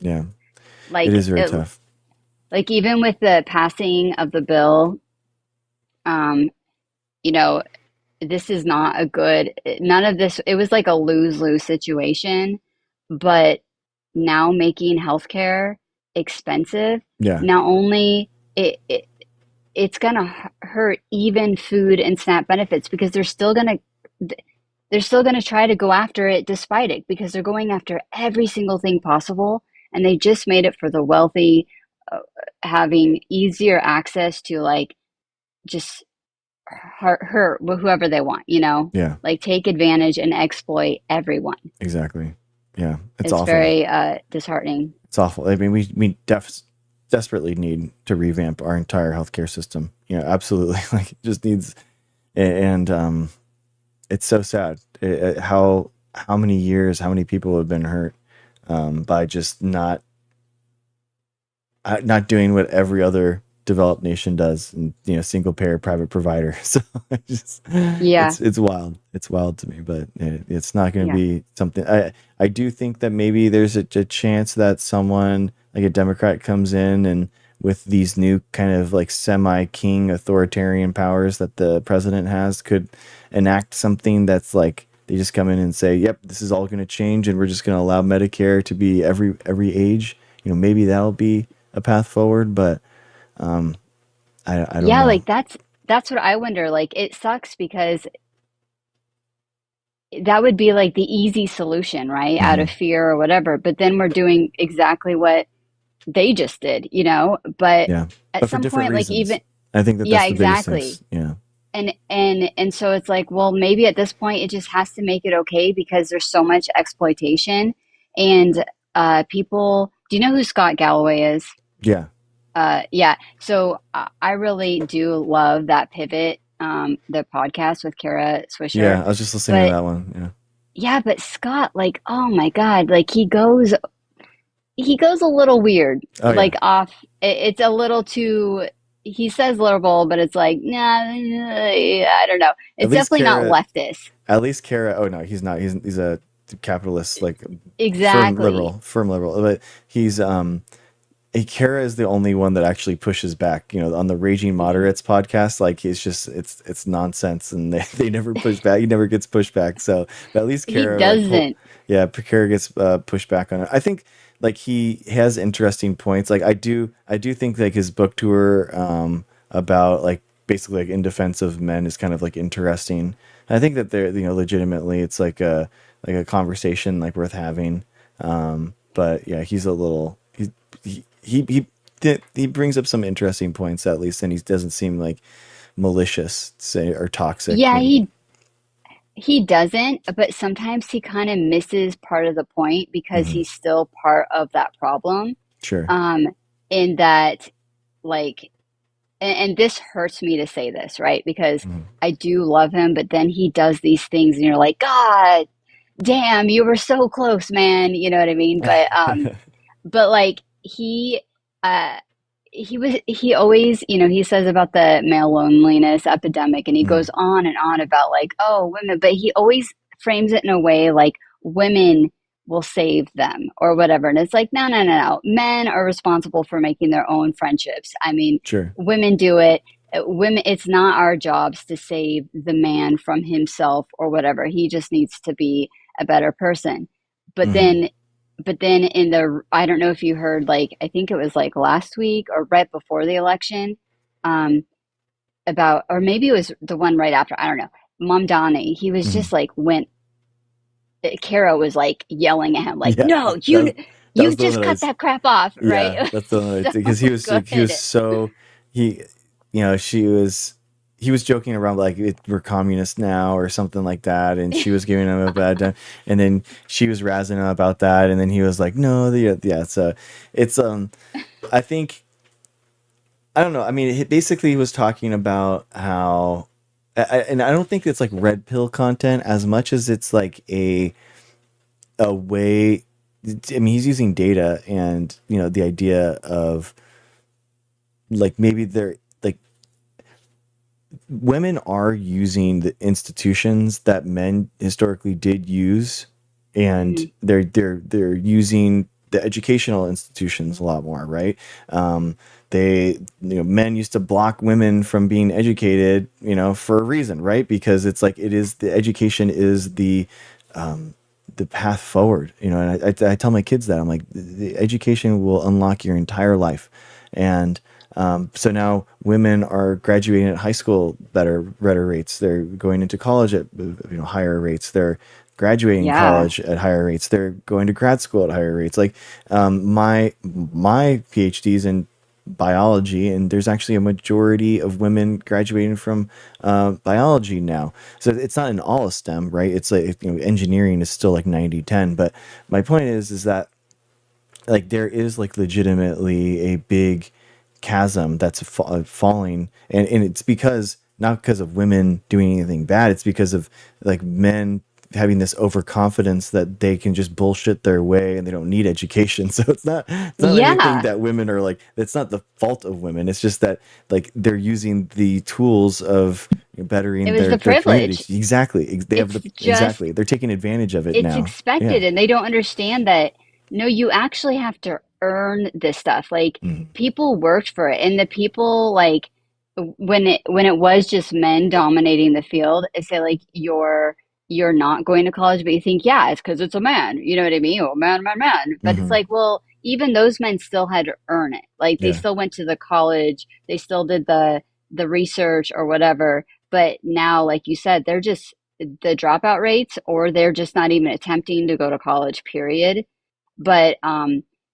[SPEAKER 1] yeah, it
[SPEAKER 4] Like
[SPEAKER 1] is very
[SPEAKER 4] it,
[SPEAKER 1] tough.
[SPEAKER 4] like even with the passing of the bill, um, you know, this is not a good, none of this, it was like a lose-lose situation, but now making healthcare expensive,
[SPEAKER 1] Yeah,
[SPEAKER 4] not only it's gonna hurt even food and SNAP benefits because they're still gonna try to go after it despite it because they're going after every single thing possible, and they just made it for the wealthy, uh, having easier access to like just hurt whoever they want, you know,
[SPEAKER 1] yeah,
[SPEAKER 4] like take advantage and exploit everyone.
[SPEAKER 1] exactly. Yeah, it's
[SPEAKER 4] It's
[SPEAKER 1] awful.
[SPEAKER 4] very disheartening.
[SPEAKER 1] It's awful. I mean, we desperately need to revamp our entire healthcare system. Absolutely. Like, it just needs, and it's so sad, how many years, how many people have been hurt by just not doing what every other developed nation does, and single payer private provider. So
[SPEAKER 4] Yeah,
[SPEAKER 1] it's wild. It's wild to me, but it's not going to
[SPEAKER 4] yeah,
[SPEAKER 1] be something. I do think that maybe there's a chance that someone like a Democrat comes in, and with these new kind of like semi-king authoritarian powers that the president has, could enact something that's like, they just come in and say, yep, this is all going to change, and we're just going to allow Medicare to be every age. Maybe that'll be a path forward, but I don't
[SPEAKER 4] yeah.
[SPEAKER 1] know.
[SPEAKER 4] Like that's what I wonder. Like it sucks because that would be like the easy solution, right? Out
[SPEAKER 1] Hmm.
[SPEAKER 4] of fear or whatever. But then we're doing exactly what they just did, you know? But
[SPEAKER 1] Yeah,
[SPEAKER 4] at
[SPEAKER 1] but for
[SPEAKER 4] some
[SPEAKER 1] different
[SPEAKER 4] point, like
[SPEAKER 1] reasons.
[SPEAKER 4] even,
[SPEAKER 1] I think that
[SPEAKER 4] yeah,
[SPEAKER 1] that's the biggest thing.
[SPEAKER 4] exactly.
[SPEAKER 1] Yeah,
[SPEAKER 4] And so it's like, well, maybe at this point it just has to make it okay because there's so much exploitation and people. Do you know who Scott Galloway is?
[SPEAKER 1] yeah,
[SPEAKER 4] Yeah. So I really do love that pivot, the podcast with Kara Swisher.
[SPEAKER 1] yeah. I was just listening to
[SPEAKER 4] But
[SPEAKER 1] that one. Yeah,
[SPEAKER 4] yeah, but Scott, like, oh my God, like he goes a little weird,
[SPEAKER 1] oh yeah.
[SPEAKER 4] like off. It's a little too. He says liberal, but it's like, nah, I don't know.
[SPEAKER 1] At
[SPEAKER 4] It's
[SPEAKER 1] least
[SPEAKER 4] definitely not
[SPEAKER 1] Kara.
[SPEAKER 4] leftist.
[SPEAKER 1] At least Kara. Oh no, he's not. He's a capitalist, like
[SPEAKER 4] Exactly.
[SPEAKER 1] firm liberal. But he's Kara is the only one that actually pushes back. On the Raging Moderates podcast, like, it's nonsense, and they never push back. He never gets pushed back. So, but at least
[SPEAKER 4] He
[SPEAKER 1] Kara, like,
[SPEAKER 4] doesn't.
[SPEAKER 1] yeah, Picard gets pushed back on it. I think like he has interesting points. Like I do think like his book tour about like basically like in defense of men is kind of like interesting. I think that they're, legitimately it's like a conversation like worth having. But yeah, he's a little he brings up some interesting points at least, and he doesn't seem like malicious, say, or toxic.
[SPEAKER 4] Yeah, he doesn't, but sometimes he kind of misses part of the point because
[SPEAKER 1] Mhm.
[SPEAKER 4] he's still part of that problem.
[SPEAKER 1] Sure.
[SPEAKER 4] Um, in that, like, and this hurts me to say this, right? Because
[SPEAKER 1] Mhm.
[SPEAKER 4] I do love him, but then he does these things, and you're like, God damn, you were so close, man. You know what I mean? But like uh he always, he says about the male loneliness epidemic, and he goes
[SPEAKER 1] Mhm.
[SPEAKER 4] on about like, oh, women, but he always frames it in a way like women will save them or whatever. And it's like, no, no, no, no. Men are responsible for making their own friendships. I mean,
[SPEAKER 1] Sure.
[SPEAKER 4] women do it. Women, it's not our jobs to save the man from himself or whatever. He just needs to be a better person. But
[SPEAKER 1] Mhm.
[SPEAKER 4] then in the, I don't know if you heard, like, I think it was like last week or right before the election, um about, or maybe it was the one right after, I don't know. Mom Donnie, he was
[SPEAKER 1] Mhm.
[SPEAKER 4] just like, went, Kara was like yelling at him like,
[SPEAKER 1] Yeah,
[SPEAKER 4] no,
[SPEAKER 1] that
[SPEAKER 4] you
[SPEAKER 1] was the one
[SPEAKER 4] just
[SPEAKER 1] that I
[SPEAKER 4] cut
[SPEAKER 1] was.
[SPEAKER 4] that crap off, right?
[SPEAKER 1] Yeah,
[SPEAKER 4] It
[SPEAKER 1] that's the one
[SPEAKER 4] was
[SPEAKER 1] because
[SPEAKER 4] so
[SPEAKER 1] he was
[SPEAKER 4] good.
[SPEAKER 1] so he, she was he was joking around like we're communists now or something like that, and she was giving him a bad time, and then she was razzing him about that, and then he was like, no, yeah, it's I think I don't know. I mean, basically he was talking about how. And I don't think it's like red pill content as much as it's like a way. I mean, he's using data and the idea of like maybe they're like women are using the institutions that men historically did use, and
[SPEAKER 4] Mhm.
[SPEAKER 1] they're using the educational institutions a lot more, right? They men used to block women from being educated, for a reason, right? Because it's like it is the education is the path forward, and I tell my kids that I'm like the education will unlock your entire life. And so now women are graduating at high school better rates. They're going into college at higher rates. They're graduating
[SPEAKER 4] Yeah.
[SPEAKER 1] college at higher rates. They're going to grad school at higher rates. Like my PhD's in biology, and there's actually a majority of women graduating from biology now. So it's not in all of STEM, right? It's like engineering is still like 90-10. But my point is that like there is like legitimately a big chasm that's falling, and it's because not because of women doing anything bad, it's because of like men having this overconfidence that they can just bullshit their way and they don't need education. So it's not anything
[SPEAKER 4] Yeah.
[SPEAKER 1] that women are like, it's not the fault of women, it's just that like they're using the tools of
[SPEAKER 4] It
[SPEAKER 1] bettering
[SPEAKER 4] was the
[SPEAKER 1] their
[SPEAKER 4] privilege.
[SPEAKER 1] communities. Exactly, they have
[SPEAKER 4] It's
[SPEAKER 1] the
[SPEAKER 4] just,
[SPEAKER 1] exactly, they're taking advantage of it
[SPEAKER 4] it's
[SPEAKER 1] now. Yeah.
[SPEAKER 4] expected, and they don't understand that, no, you actually have to earn this stuff. Like,
[SPEAKER 1] Mhm.
[SPEAKER 4] people worked for it, and the people, like, when it was just men dominating the field, I say like, you're not going to college, but you think, yeah, it's because it's a man, you know what I mean? Oh, man, man, man. But it's
[SPEAKER 1] Mhm.
[SPEAKER 4] like, well, even those men still had to earn it. Like, they
[SPEAKER 1] Yeah.
[SPEAKER 4] still went to the college, they still did the research or whatever. But now, like you said, they're just, the dropout rates, or they're just not even attempting to go to college, period. But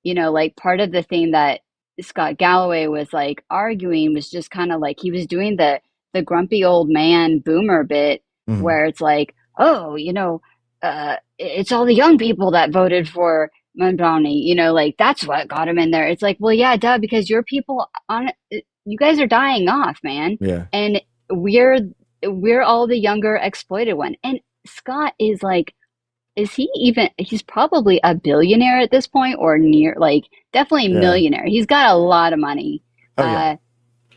[SPEAKER 4] like, part of the thing that Scott Galloway was like arguing was just kind of like, he was doing the grumpy old man boomer bit,
[SPEAKER 1] Mhm.
[SPEAKER 4] where it's like, oh, it's all the young people that voted for Mamdani, like, that's what got him in there. It's like, well, yeah, duh, because your people on, you guys are dying off, man.
[SPEAKER 1] Yeah.
[SPEAKER 4] And we're we're all the younger exploited one. And Scott is like, is he even, he's probably a billionaire at this point, or near, like, definitely
[SPEAKER 1] Yeah.
[SPEAKER 4] millionaire. He's got a lot of money.
[SPEAKER 1] Oh yeah.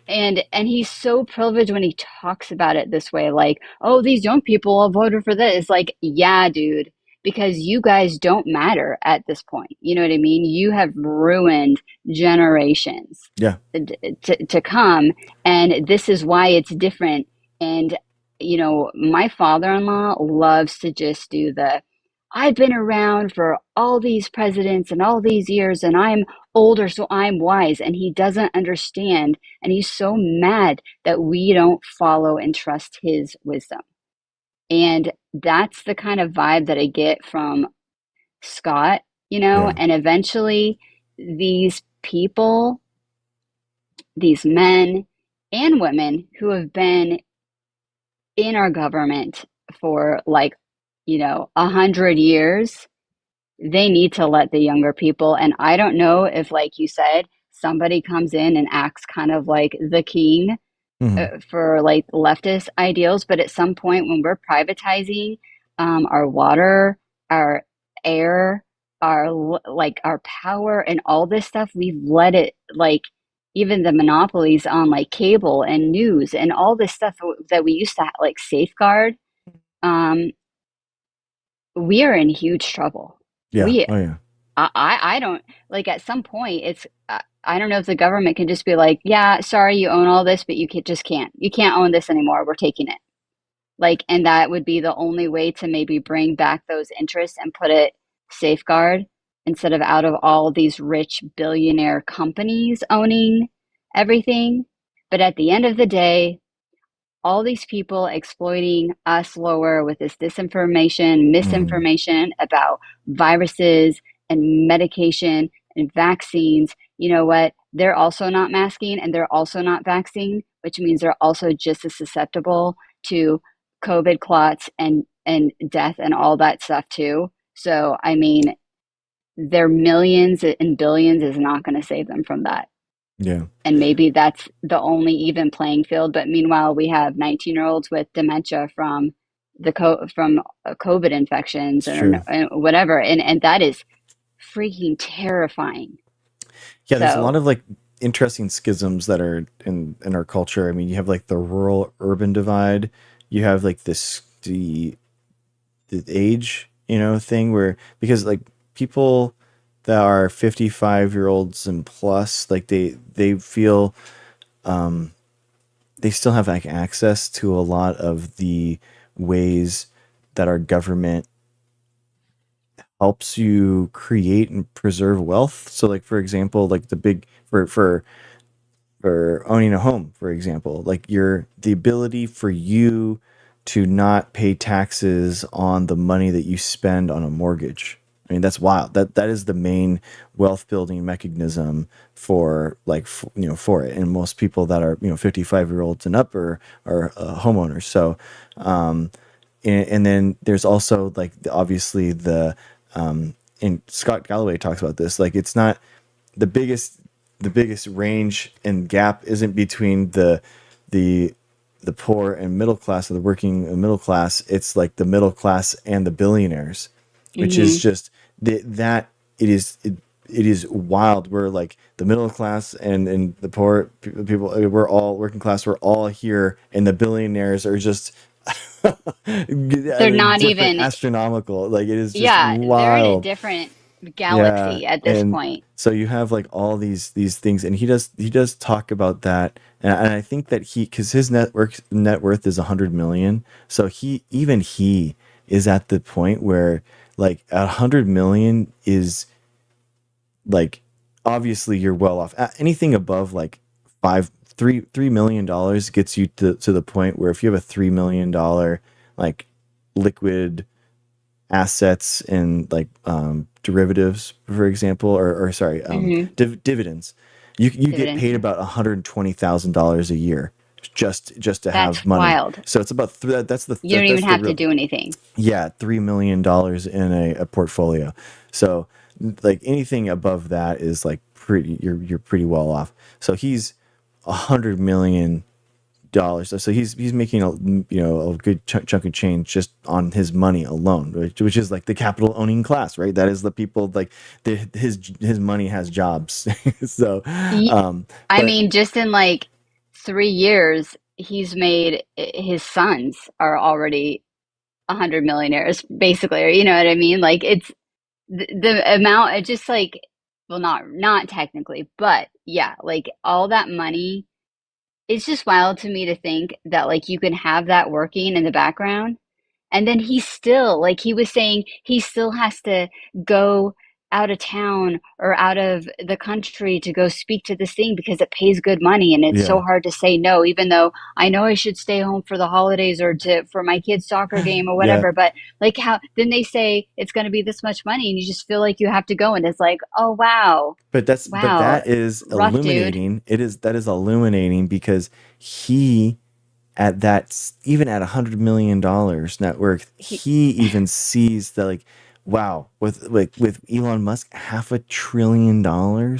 [SPEAKER 4] And he's so privileged when he talks about it this way, like, oh, these young people all voted for this. It's like, yeah, dude, because you guys don't matter at this point. You know what I mean? You have ruined generations
[SPEAKER 1] Yeah.
[SPEAKER 4] to come, and this is why it's different. And my father-in-law loves to just do the, I've been around for all these presidents and all these years, and I'm older, so I'm wise. And he doesn't understand. And he's so mad that we don't follow and trust his wisdom. And that's the kind of vibe that I get from Scott,
[SPEAKER 1] Yeah.
[SPEAKER 4] and eventually these people, these men and women who have been in our government for like, 100 years, they need to let the younger people. And I don't know if, like you said, somebody comes in and acts kind of like the king
[SPEAKER 1] Hmm.
[SPEAKER 4] for like leftist ideals, but at some point when we're privatizing our water, our air, like our power and all this stuff, we've let it, like, even the monopolies on like cable and news and all this stuff that we used to like safeguard, um, we are in huge trouble.
[SPEAKER 1] Yeah.
[SPEAKER 4] We
[SPEAKER 1] Oh yeah.
[SPEAKER 4] I don't, like, at some point it's I don't know if the government can just be like, yeah, sorry, you own all this, but you can't own this anymore. We're taking it. Like, and that would be the only way to maybe bring back those interests and put it safeguard instead of out of all these rich billionaire companies owning everything. But at the end of the day, all these people exploiting us lower with this disinformation,
[SPEAKER 1] Hmm.
[SPEAKER 4] misinformation about viruses and medication and vaccines. You know what? They're also not masking and they're also not vaccinating, which means they're also just as susceptible to COVID clots and death and all that stuff too. So, I mean, their millions and billions is not going to save them from that.
[SPEAKER 1] Yeah.
[SPEAKER 4] And maybe that's the only even playing field. But meanwhile, we have 19-year-olds with dementia from from COVID infections
[SPEAKER 1] It's true.
[SPEAKER 4] and whatever, and that is freaking terrifying.
[SPEAKER 1] Yeah, there's a lot
[SPEAKER 4] So,
[SPEAKER 1] of like interesting schisms that are in our culture. I mean, you have like the rural urban divide. You have like the age, thing where because like people that are 55-year-olds and plus, like they feel they still have like access to a lot of the ways that our government helps you create and preserve wealth. So like for example, like the big for owning a home, for example, like the ability for you to not pay taxes on the money that you spend on a mortgage. I mean, that's wild. That is the main wealth building mechanism for like for it. And most people that are 55-year-olds and up are homeowners. So and then there's also like obviously and Scott Galloway talks about this, like it's not the biggest the biggest range and gap isn't between the the poor and middle class or the working and middle class. It's like the middle class and the billionaires, which is
[SPEAKER 4] mhm.
[SPEAKER 1] just that it is wild. We're like the middle class and the poor people. We're all working class. We're all here, and the billionaires are just at
[SPEAKER 4] They're
[SPEAKER 1] a
[SPEAKER 4] not
[SPEAKER 1] different
[SPEAKER 4] even,
[SPEAKER 1] astronomical. Like it is just
[SPEAKER 4] yeah, they're in a
[SPEAKER 1] wild.
[SPEAKER 4] different
[SPEAKER 1] Yeah,
[SPEAKER 4] galaxy at this
[SPEAKER 1] and
[SPEAKER 4] point.
[SPEAKER 1] so you have like all these things, and he does talk about that, and I think that because his net worth is 100 million, so he is at the point where like 100 million is like obviously you're well off. Anything above like $3 million gets you to the point where if you have a $3 million like liquid assets and like derivatives, for example, or sorry,
[SPEAKER 4] Hmm.
[SPEAKER 1] dividends, you get
[SPEAKER 4] Dividends.
[SPEAKER 1] paid about $120,000 a year just to have
[SPEAKER 4] That's
[SPEAKER 1] money.
[SPEAKER 4] wild.
[SPEAKER 1] So it's about
[SPEAKER 4] You don't even
[SPEAKER 1] that's the
[SPEAKER 4] have to
[SPEAKER 1] real
[SPEAKER 4] do anything.
[SPEAKER 1] yeah, $3 million in a portfolio. So like anything above that is like pretty you're pretty well off. So he's $100 million. So he's making a good chunk of change just on his money alone, which is like the capital owning class, right? That is the people like his money has jobs. So,
[SPEAKER 4] Ye- I
[SPEAKER 1] but
[SPEAKER 4] mean, just in like 3 years, he's made his sons are already 100 millionaires, basically. Or you know what I mean? Like it's the amount. It just like, well, not technically, but yeah, like all that money. It's just wild to me to think that like you can have that working in the background, And then he still, like he was saying, he still has to go out of town or out of the country to go speak to this thing because it pays good money and it's so
[SPEAKER 1] Yeah.
[SPEAKER 4] hard to say no, even though I know I should stay home for the holidays or to for my kid's soccer game or
[SPEAKER 1] Yeah.
[SPEAKER 4] whatever. But like how then they say it's going to be this much money and you just feel like you have to go and it's like, oh wow,
[SPEAKER 1] But
[SPEAKER 4] wow,
[SPEAKER 1] that is
[SPEAKER 4] rough dude.
[SPEAKER 1] illuminating. That is illuminating because he at even at $100 million net worth,
[SPEAKER 4] He,
[SPEAKER 1] he even sees that like, wow, with Elon Musk, $500 billion,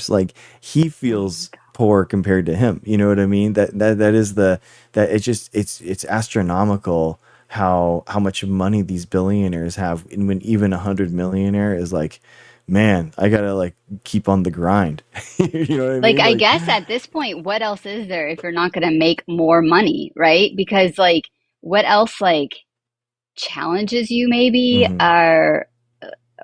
[SPEAKER 1] like he
[SPEAKER 4] oh my
[SPEAKER 1] feels
[SPEAKER 4] God.
[SPEAKER 1] poor compared to him. You know what I mean? That is that it's just it's astronomical how much money these billionaires have, and when even 100 millionaire is like, man, I gotta like keep on the grind. You know what I
[SPEAKER 4] Like,
[SPEAKER 1] mean?
[SPEAKER 4] I
[SPEAKER 1] Like,
[SPEAKER 4] guess at this point, what else is there if you're not going to make more money, right? Because, like, what else, like, challenges you maybe,
[SPEAKER 1] hmm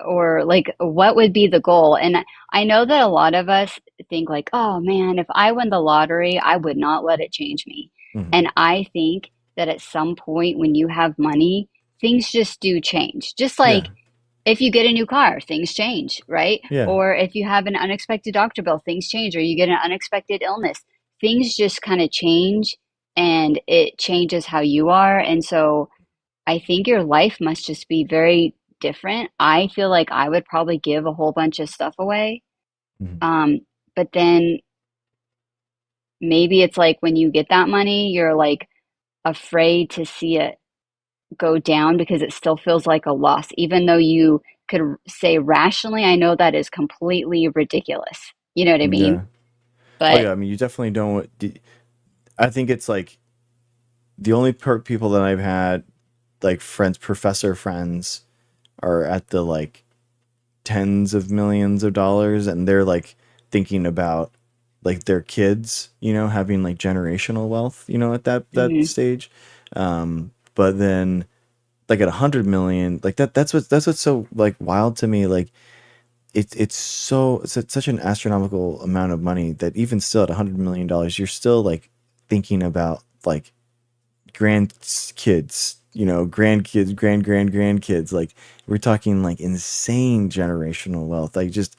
[SPEAKER 4] or like, what would be the goal? And I know that a lot of us think, like, oh man, if I win the lottery, I would not let it change me.
[SPEAKER 1] hmm
[SPEAKER 4] And I think that at some point when you have money, things just do change. Just
[SPEAKER 1] yeah,
[SPEAKER 4] like, if you get a new car, things change, right?
[SPEAKER 1] yeah,
[SPEAKER 4] Or if you have an unexpected doctor bill, things change, or you get an unexpected illness, things just kind of change and it changes how you are. And so I think your life must just be very different. I feel like I would probably give a whole bunch of stuff away.
[SPEAKER 1] hmm
[SPEAKER 4] Um, but then maybe it's like when you get that money, you're like afraid to see it go down because it still feels like a loss, even though you could say rationally, I know that is completely ridiculous. You know what I mean?
[SPEAKER 1] yeah. Oh
[SPEAKER 4] But
[SPEAKER 1] yeah, I mean, you definitely don't. I think it's like the only people that I've had like friends, professor friends, are at the like tens of millions of dollars, and they're like thinking about like their kids, having like generational wealth, at that
[SPEAKER 4] mhm,
[SPEAKER 1] stage. But then like at 100 million, like that's what's so like wild to me. Like it's such an astronomical amount of money that even still at $100 million, you're still like thinking about like grandkids, grandkids, grandkids. Like we're talking like insane generational wealth. Like just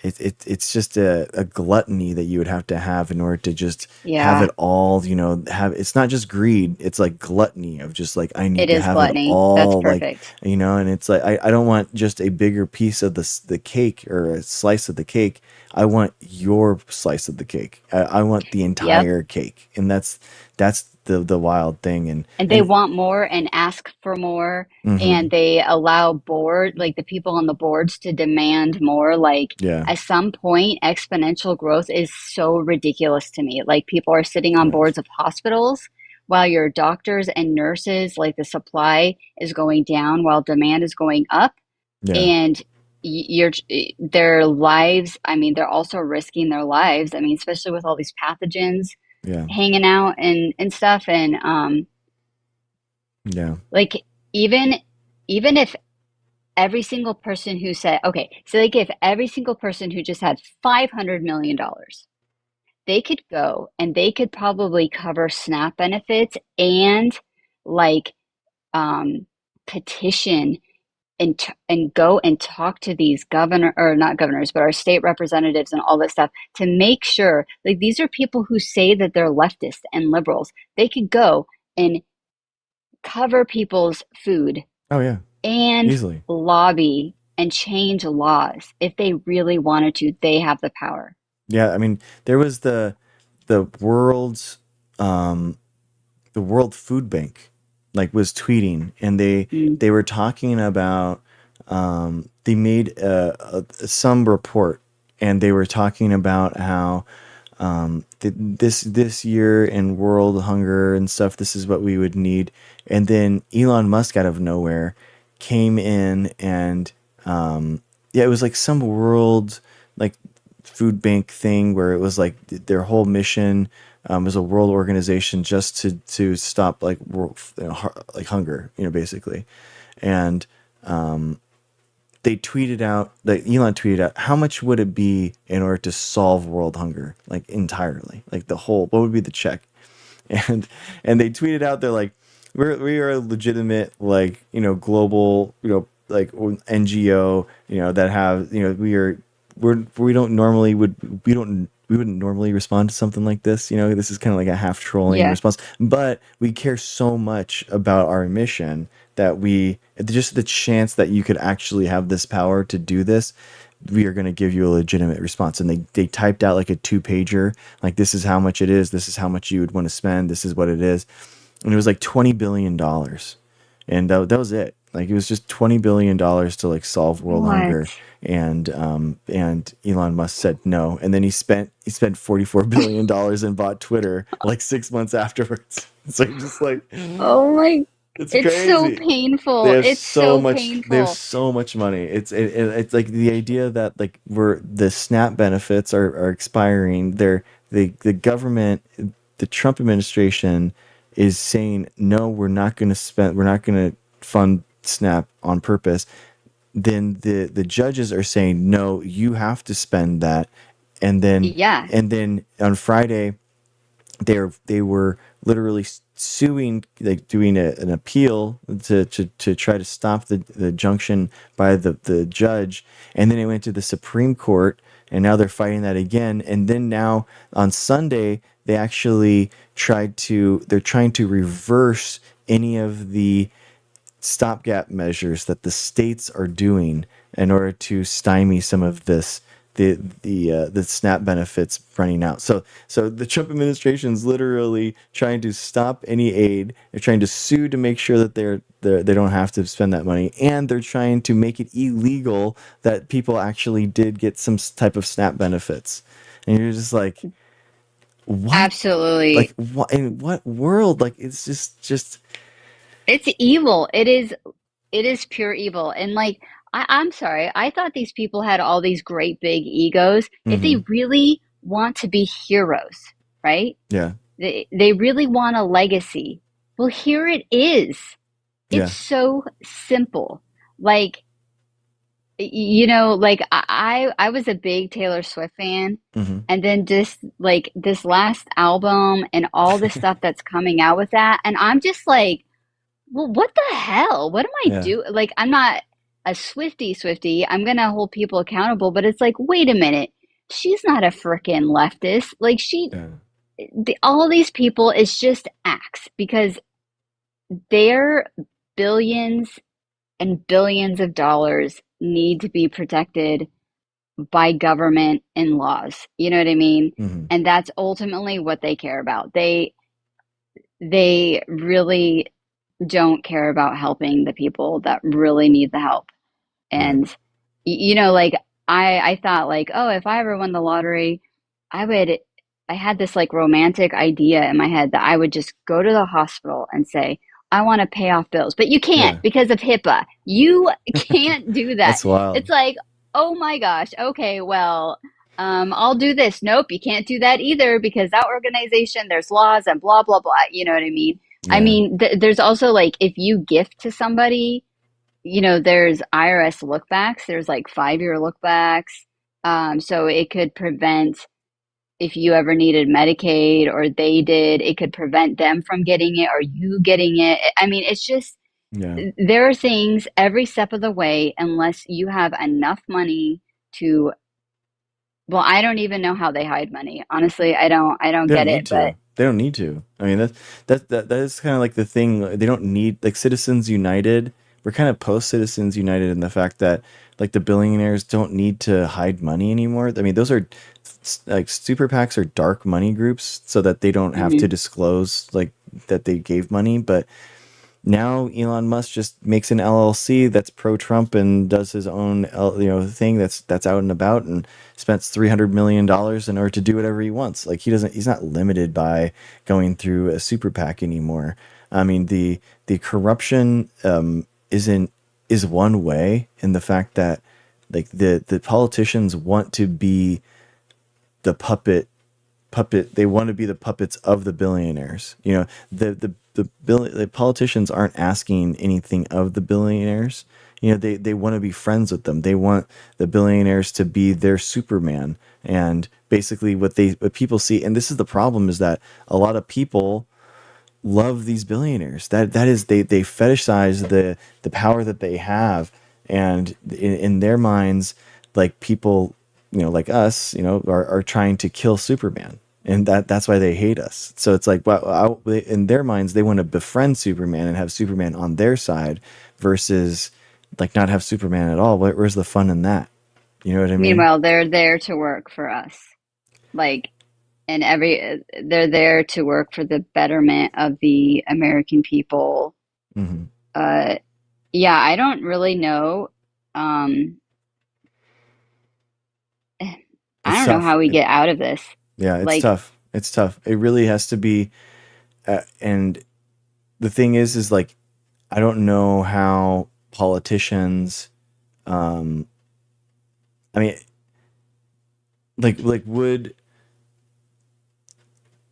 [SPEAKER 1] it's just a gluttony that you would have to have in order to just have
[SPEAKER 4] yeah,
[SPEAKER 1] it all. Have it's not just greed. It's like gluttony of just like I
[SPEAKER 4] it
[SPEAKER 1] need to
[SPEAKER 4] is
[SPEAKER 1] have it
[SPEAKER 4] gluttony. That's
[SPEAKER 1] all. Like
[SPEAKER 4] perfect.
[SPEAKER 1] and it's like I don't want just a bigger piece of the cake or a slice of the cake. I want your slice of the cake. I want the
[SPEAKER 4] Yep.
[SPEAKER 1] entire cake, and that's the wild thing. and
[SPEAKER 4] And they
[SPEAKER 1] and
[SPEAKER 4] want more and ask for more, and
[SPEAKER 1] hmm
[SPEAKER 4] they allow like the people on the boards to demand more. Like
[SPEAKER 1] yeah,
[SPEAKER 4] at some point, exponential growth is so ridiculous to me. Like people are sitting on
[SPEAKER 1] yeah,
[SPEAKER 4] boards of hospitals while your doctors and nurses, like the supply is going down while demand is going up.
[SPEAKER 1] yeah,
[SPEAKER 4] And you're their lives, I mean, they're also risking their lives. I mean, especially with all these pathogens
[SPEAKER 1] yeah,
[SPEAKER 4] hanging out and stuff. And
[SPEAKER 1] yeah,
[SPEAKER 4] like even even if every single person who said, okay, so like if every single person who just had $500 million, they could go and they could probably cover SNAP benefits and like um petition and go and talk to these governor or not governors but our state representatives and all this stuff to make sure, like, these are people who say that they're leftists and liberals. They could go and cover people's food
[SPEAKER 1] oh yeah,
[SPEAKER 4] and
[SPEAKER 1] easily.
[SPEAKER 4] lobby and change laws if they really wanted to. They have the power.
[SPEAKER 1] Yeah, I mean, there was the world's um the World Food Bank like was tweeting, and
[SPEAKER 4] Mm,
[SPEAKER 1] they were talking about they made some report, and they were talking about how this year in world hunger and stuff, this is what we would need. And then Elon Musk out of nowhere came in, and yeah, it was like some world like food bank thing where it was like their whole mission was a world organization just to stop like world, like hunger, basically. And they tweeted out, like Elon tweeted out, how much would it be in order to solve world hunger, like entirely, like the whole, what would be the check? And they tweeted out, they're like, we are a legitimate, like, global, like NGO, that have, we don't normally we wouldn't normally respond to something like this. This is kind of like a half trolling
[SPEAKER 4] Yeah.
[SPEAKER 1] response, but we care so much about our mission that we just the chance that you could actually have this power to do this, we are going to give you a legitimate response. And they typed out like a 2-pager, like, this is how much it is, this is how much you would want to spend, this is what it is. And it was like $20 billion, and that was it. Like, it was just $20 billion to like solve world
[SPEAKER 4] What?
[SPEAKER 1] hunger. And Elon Musk said no, and then he spent $44 billion and bought Twitter like 6 months afterwards. So you're just like,
[SPEAKER 4] Oh my,
[SPEAKER 1] it's
[SPEAKER 4] it's so
[SPEAKER 1] crazy. They
[SPEAKER 4] painful.
[SPEAKER 1] have
[SPEAKER 4] It's
[SPEAKER 1] so
[SPEAKER 4] so
[SPEAKER 1] much. They have
[SPEAKER 4] painful.
[SPEAKER 1] so much money. It's like the idea that, like, we're the SNAP benefits are expiring. The government, the Trump administration, is saying no. We're not going to fund SNAP on purpose. Then the judges are saying no. You have to spend that. And then
[SPEAKER 4] Yeah.
[SPEAKER 1] on Friday, they were literally suing, like doing an appeal to try to stop the injunction by the judge, and then it went to the Supreme Court, and now they're fighting that again. And then now on Sunday they're trying to reverse any of the stopgap measures that the states are doing in order to stymie some of this, the SNAP benefits running out. So the Trump administration is literally trying to stop any aid. They're trying to sue to make sure that they don't have to spend that money, and they're trying to make it illegal that people actually did get some type of SNAP benefits. And you're just like, what? Like,
[SPEAKER 4] Absolutely.
[SPEAKER 1] what in what world? Like, it's just
[SPEAKER 4] It's evil. It is pure evil. And like, I'm sorry, I thought these people had all these great big egos. If they
[SPEAKER 1] mm-hmm.
[SPEAKER 4] really want to be heroes, right?
[SPEAKER 1] Yeah.
[SPEAKER 4] They really want a legacy. Well, here it is. It's
[SPEAKER 1] Yeah.
[SPEAKER 4] so simple. Like, like I was a big Taylor Swift fan,
[SPEAKER 1] Mm-hmm.
[SPEAKER 4] and then just like this last album and all the stuff that's coming out with that, and I'm just like, well, what the hell? What am I
[SPEAKER 1] Yeah.
[SPEAKER 4] doing? Like, I'm not a Swiftie. I'm gonna hold people accountable, but it's like, wait a minute. She's not a frickin' leftist. Like,
[SPEAKER 1] Yeah.
[SPEAKER 4] all these people is just acts because their billions and billions of dollars need to be protected by government and laws. You know what I mean?
[SPEAKER 1] Mm-hmm.
[SPEAKER 4] And that's ultimately what they care about. They really don't care about helping the people that really need the help.
[SPEAKER 1] Right.
[SPEAKER 4] And like I thought like, oh, if I ever won the lottery, I would I had this like romantic idea in my head that I would just go to the hospital and say, I want to pay off bills. But you can't
[SPEAKER 1] Yeah.
[SPEAKER 4] because of HIPAA. You can't do that.
[SPEAKER 1] That's wild.
[SPEAKER 4] It's like, oh my gosh, okay, well, I'll do this. Nope, you can't do that either because that organization, there's laws and blah, blah, blah. You know what I mean? I
[SPEAKER 1] Yeah.
[SPEAKER 4] mean, there's also like if you gift to somebody, there's IRS lookbacks. There's like 5-year lookbacks. So it could prevent if you ever needed Medicaid or they did, it could prevent them from getting it or you getting it. I mean, it's just
[SPEAKER 1] Yeah.
[SPEAKER 4] there are things every step of the way, unless you have enough money to, well, I don't even know how they hide money. Honestly, I don't
[SPEAKER 1] They don't
[SPEAKER 4] get
[SPEAKER 1] need
[SPEAKER 4] it, but
[SPEAKER 1] to. They don't need to. I mean, that is kind of like the thing. They don't need, like, Citizens United. We're kind of post Citizens United in the fact that, like, the billionaires don't need to hide money anymore. I mean, those are like super PACs are dark money groups, so that they don't have to
[SPEAKER 4] mhm.
[SPEAKER 1] disclose, like, that they gave money. But now Elon Musk just makes an LLC that's pro Trump and does his own thing that's out and about, and spends $300 million in order to do whatever he wants. Like, he's not limited by going through a super PAC anymore. I mean, the corruption isn't is one way, in the fact that, like, the politicians want to be the puppet they want to be the puppets of the billionaires. The politicians aren't asking anything of the billionaires. They want to be friends with them. They want the billionaires to be their Superman. And basically what people see, and this is the problem, is that a lot of people love these billionaires. That is, they fetishize the power that they have, and in their minds, like people, like us, are trying to kill Superman, and that's why they hate us. So it's like, well, in their minds, they want to befriend Superman and have Superman on their side, versus like not have Superman at all. Where's the fun in that? You know what I mean?
[SPEAKER 4] Meanwhile, they're there to work for us. Like, and they're there to work for the betterment of the American people.
[SPEAKER 1] Hmm.
[SPEAKER 4] Uh, yeah, I don't really know. Um, I
[SPEAKER 1] It's
[SPEAKER 4] don't know
[SPEAKER 1] tough.
[SPEAKER 4] how we get out of this.
[SPEAKER 1] Yeah, it's
[SPEAKER 4] Like,
[SPEAKER 1] tough. It's tough. It really has to be. And the thing is like, I don't know how politicians. Um, I mean,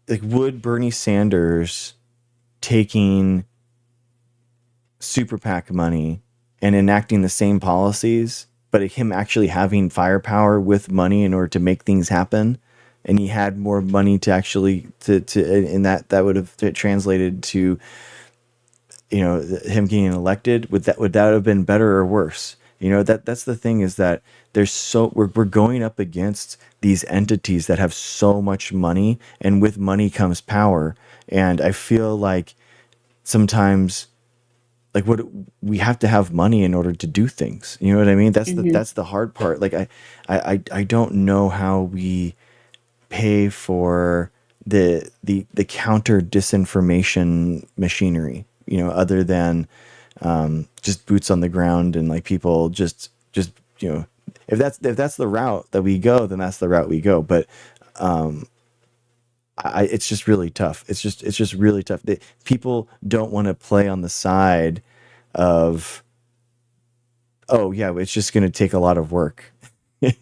[SPEAKER 1] like would Bernie Sanders taking super PAC money and enacting the same policies, but him actually having firepower with money in order to make things happen, and he had more money to actually to and that would have translated to, him getting elected. Would that have been better or worse? That's the thing, is that we're going up against these entities that have so much money, and with money comes power. And I feel like sometimes, like, what we have to have money in order to do things. You know what I mean? That's the
[SPEAKER 4] mhm.
[SPEAKER 1] that's the hard part. Like, I don't know how we pay for the counter disinformation machinery, other than just boots on the ground, and like people just if that's the route that we go, then that's the route we go. But it's just really tough. It's just really tough. People don't want to play on the side of, oh yeah, it's just going to take a lot of work.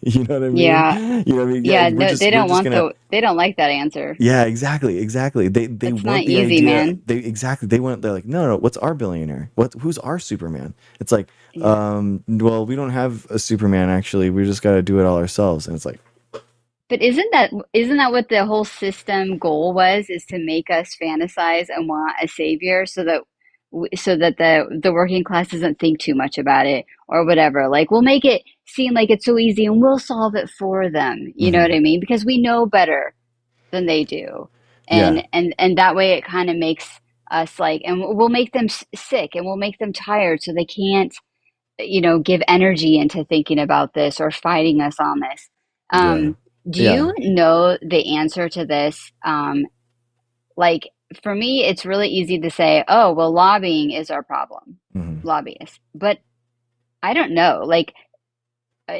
[SPEAKER 1] You know what I mean?
[SPEAKER 4] Yeah,
[SPEAKER 1] You know what I mean? Yeah,
[SPEAKER 4] yeah.
[SPEAKER 1] we're
[SPEAKER 4] No,
[SPEAKER 1] just
[SPEAKER 4] they
[SPEAKER 1] we're
[SPEAKER 4] don't
[SPEAKER 1] just
[SPEAKER 4] want
[SPEAKER 1] gonna.
[SPEAKER 4] they don't like that answer.
[SPEAKER 1] Yeah, exactly. They
[SPEAKER 4] It's not
[SPEAKER 1] want the
[SPEAKER 4] easy,
[SPEAKER 1] idea.
[SPEAKER 4] man.
[SPEAKER 1] They're like, no, what's our billionaire? Who's our Superman? It's like,
[SPEAKER 4] Yeah.
[SPEAKER 1] well, we don't have a Superman actually. We just got to do it all ourselves. And it's like,
[SPEAKER 4] But isn't that what the whole system goal was, is to make us fantasize and want a savior so that the working class doesn't think too much about it or whatever. Like, we'll make it seem like it's so easy and we'll solve it for them. You know what
[SPEAKER 1] mhm,
[SPEAKER 4] I mean? Because we know better than they do.
[SPEAKER 1] yeah,
[SPEAKER 4] And that way it kind of makes us like, and we'll make them sick and we'll make them tired so they can't, give energy into thinking about this or fighting us on this.
[SPEAKER 1] yeah,
[SPEAKER 4] Do
[SPEAKER 1] yeah,
[SPEAKER 4] you know the answer to this? Like, for me, it's really easy to say, oh, well, lobbying is our problem,
[SPEAKER 1] mhm.
[SPEAKER 4] lobbyists. But I don't know. Like,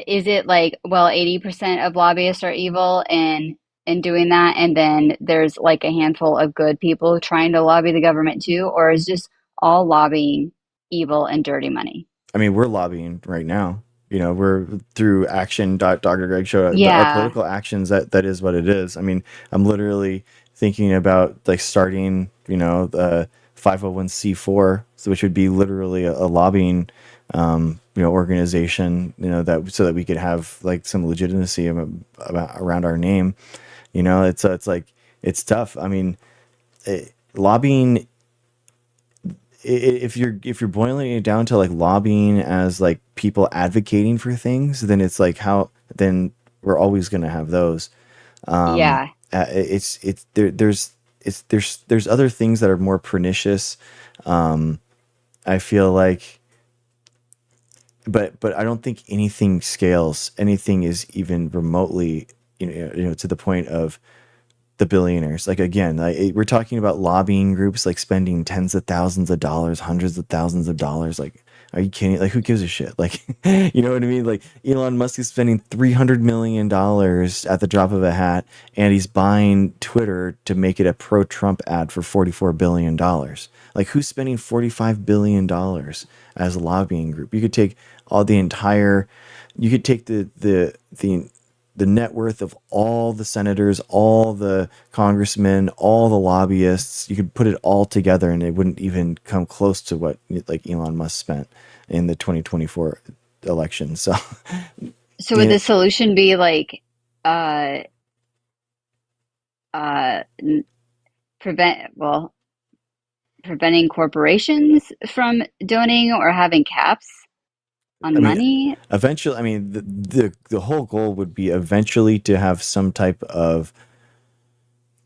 [SPEAKER 4] is it like, well, 80% of lobbyists are evil in doing that, and then there's like a handful of good people trying to lobby the government too, or is just all lobbying evil and dirty money?
[SPEAKER 1] I mean, we're lobbying right now. We're through action. Dr. Greg showed our
[SPEAKER 4] Yeah.
[SPEAKER 1] political actions. That is what it is. I mean, I'm literally thinking about like starting, the 501c4, so which would be literally a lobbying, organization, that so that we could have like some legitimacy around our name. It's like, it's tough. I mean, lobbying, if you're boiling it down to like lobbying as like people advocating for things, then it's like, how then we're always going to have those.
[SPEAKER 4] Yeah.
[SPEAKER 1] It's there's other things that are more pernicious. I feel like, but I don't think anything scales. Anything is even remotely, to the point of the billionaires. Like, again, like, we're talking about lobbying groups like spending tens of thousands of dollars, hundreds of thousands of dollars. Like, are you kidding? Like, who gives a shit? Like, you know what I mean? Like, Elon Musk is spending $300 million at the drop of a hat, and he's buying Twitter to make it a pro-Trump ad for $44 billion. Like, who's spending $45 billion as a lobbying group? You could take all the entire, you could take the net worth of all the senators, all the congressmen, all the lobbyists. You could put it all together, and it wouldn't even come close to what like Elon Musk spent in the 2024 election. So,
[SPEAKER 4] So would
[SPEAKER 1] you know,
[SPEAKER 4] the solution be like, uh, uh, prevent, well, preventing corporations from donating or having caps
[SPEAKER 1] I
[SPEAKER 4] on
[SPEAKER 1] mean,
[SPEAKER 4] money.
[SPEAKER 1] eventually, I mean, the whole goal would be eventually to have some type of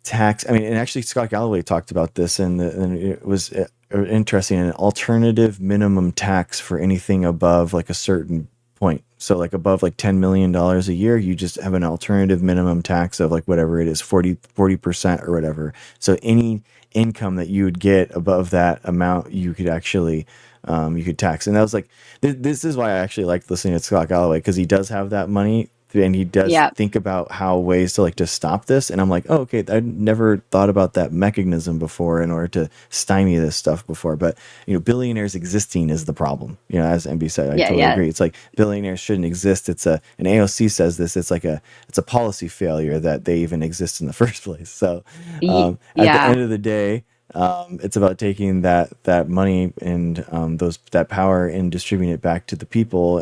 [SPEAKER 1] tax. I mean, and actually, Scott Galloway talked about this, and it was interesting. An alternative minimum tax for anything above like a certain point. So, like above like $10 million a year, you just have an alternative minimum tax of like whatever it is, 40% or whatever. So any income that you would get above that amount, you could actually you could tax. And that was like this is why I actually like listening to Scott Galloway, because he does have that money and he does
[SPEAKER 4] Yeah.
[SPEAKER 1] think about how ways to like to stop this. And I'm like, oh, okay, I never thought about that mechanism before in order to stymie this stuff before. But billionaires existing is the problem. As MB said, I
[SPEAKER 4] Yeah,
[SPEAKER 1] totally
[SPEAKER 4] yeah.
[SPEAKER 1] agree. It's like billionaires shouldn't exist. It's an AOC says this. It's like it's a policy failure that they even exist in the first place. So at the
[SPEAKER 4] Yeah.
[SPEAKER 1] end of the day, it's about taking that money and that power and distributing it back to the people.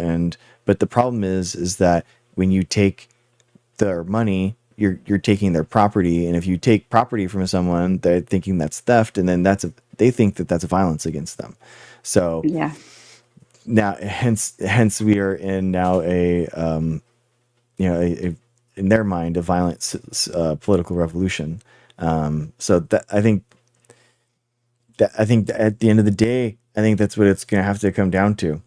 [SPEAKER 1] But the problem is that when you take their money, you're taking their property, and if you take property from someone, they're thinking that's theft, and then they think that that's violence against them. So
[SPEAKER 4] Yeah.
[SPEAKER 1] now, hence we are in now in their mind a violent political revolution. So that I think that at the end of the day, I think that's what it's going to have to come down to.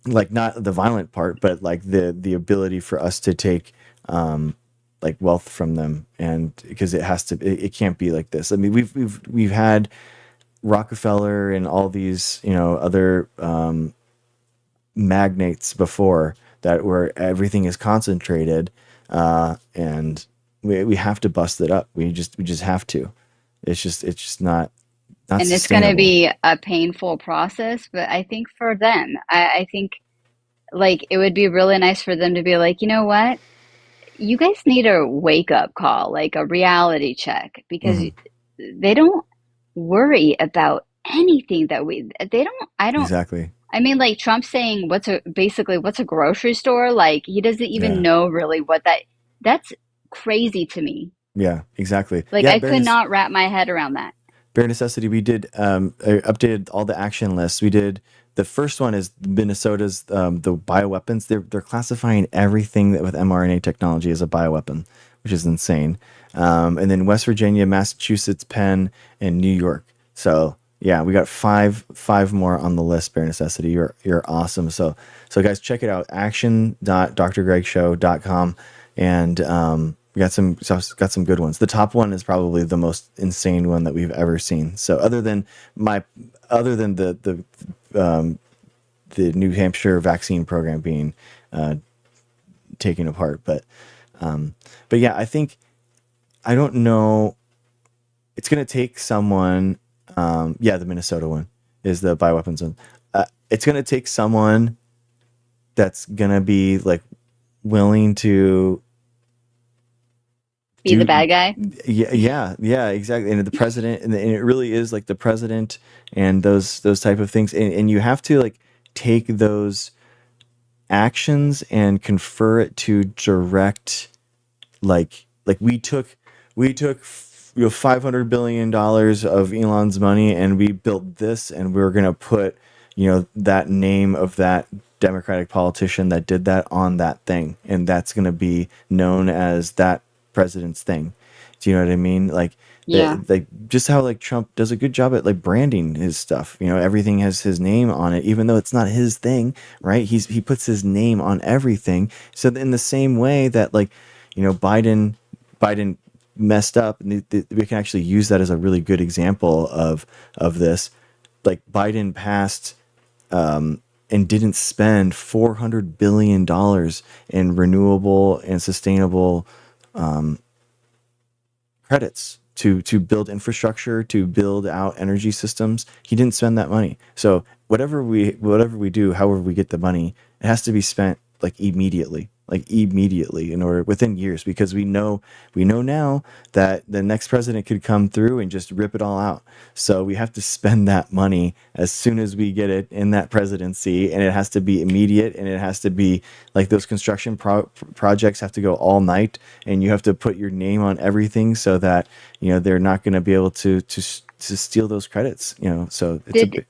[SPEAKER 1] Like not the violent part, but like the ability for us to take like wealth from them, and because it can't be like this. I mean, we've had Rockefeller and all these other magnates before that where everything is concentrated, and we have to bust it up. We just have to. It's just not
[SPEAKER 4] And it's going to
[SPEAKER 1] sustainable.
[SPEAKER 4] be a painful process, but I think for them, I think like it would be really nice for them to be like, you know what? You guys need a wake up call, like a reality check, because
[SPEAKER 1] Hmm.
[SPEAKER 4] they don't worry about anything that they don't,
[SPEAKER 1] Exactly.
[SPEAKER 4] I mean, like Trump saying basically what's a grocery store? Like he doesn't even
[SPEAKER 1] Yeah.
[SPEAKER 4] know really that's crazy to me.
[SPEAKER 1] Yeah. Exactly.
[SPEAKER 4] Like
[SPEAKER 1] Yeah.
[SPEAKER 4] I could not wrap my head around that.
[SPEAKER 1] Bare necessity. We did updated all the action lists. We did the first one is Minnesota's the bioweapons. They're classifying everything that with mRNA technology as a bioweapon, which is insane. And then West Virginia, Massachusetts, Penn, and New York. So yeah, we got five more on the list. Bare necessity. You're awesome. So guys, check it out. action.drgregshow.com, and we got some good ones. The top one is probably the most insane one that we've ever seen. So other than the New Hampshire vaccine program being taken apart, but yeah, I don't know. It's gonna take someone. The Minnesota one is the bioweapons one. It's gonna take someone that's gonna be like willing to
[SPEAKER 4] Be the bad guy.
[SPEAKER 1] yeah, exactly. And the president, and it really is like the president and those type of things, and you have to like take those actions and confer it to direct, like we took $500 billion of Elon's money and we built this, and we're gonna put that name of that Democratic politician that did that on that thing, and that's gonna be known as that president's thing. Do you know what I mean? Like
[SPEAKER 4] Yeah.
[SPEAKER 1] like just how like Trump does a good job at like branding his stuff. Everything has his name on it, even though it's not his thing, right? He puts his name on everything. So in the same way that like Biden messed up, and we can actually use that as a really good example of this. Like Biden passed and didn't spend $400 billion in renewable and sustainable credits to build infrastructure, to build out energy systems. He didn't spend that money. So whatever we do, however we get the money, it has to be spent like immediately in order within years, because we know now that the next president could come through and just rip it all out. So we have to spend that money as soon as we get it in that presidency, and it has to be immediate, and it has to be like those construction projects have to go all night, and you have to put your name on everything so that they're not going to be able to to steal those credits, so it's a
[SPEAKER 4] Did
[SPEAKER 1] bit.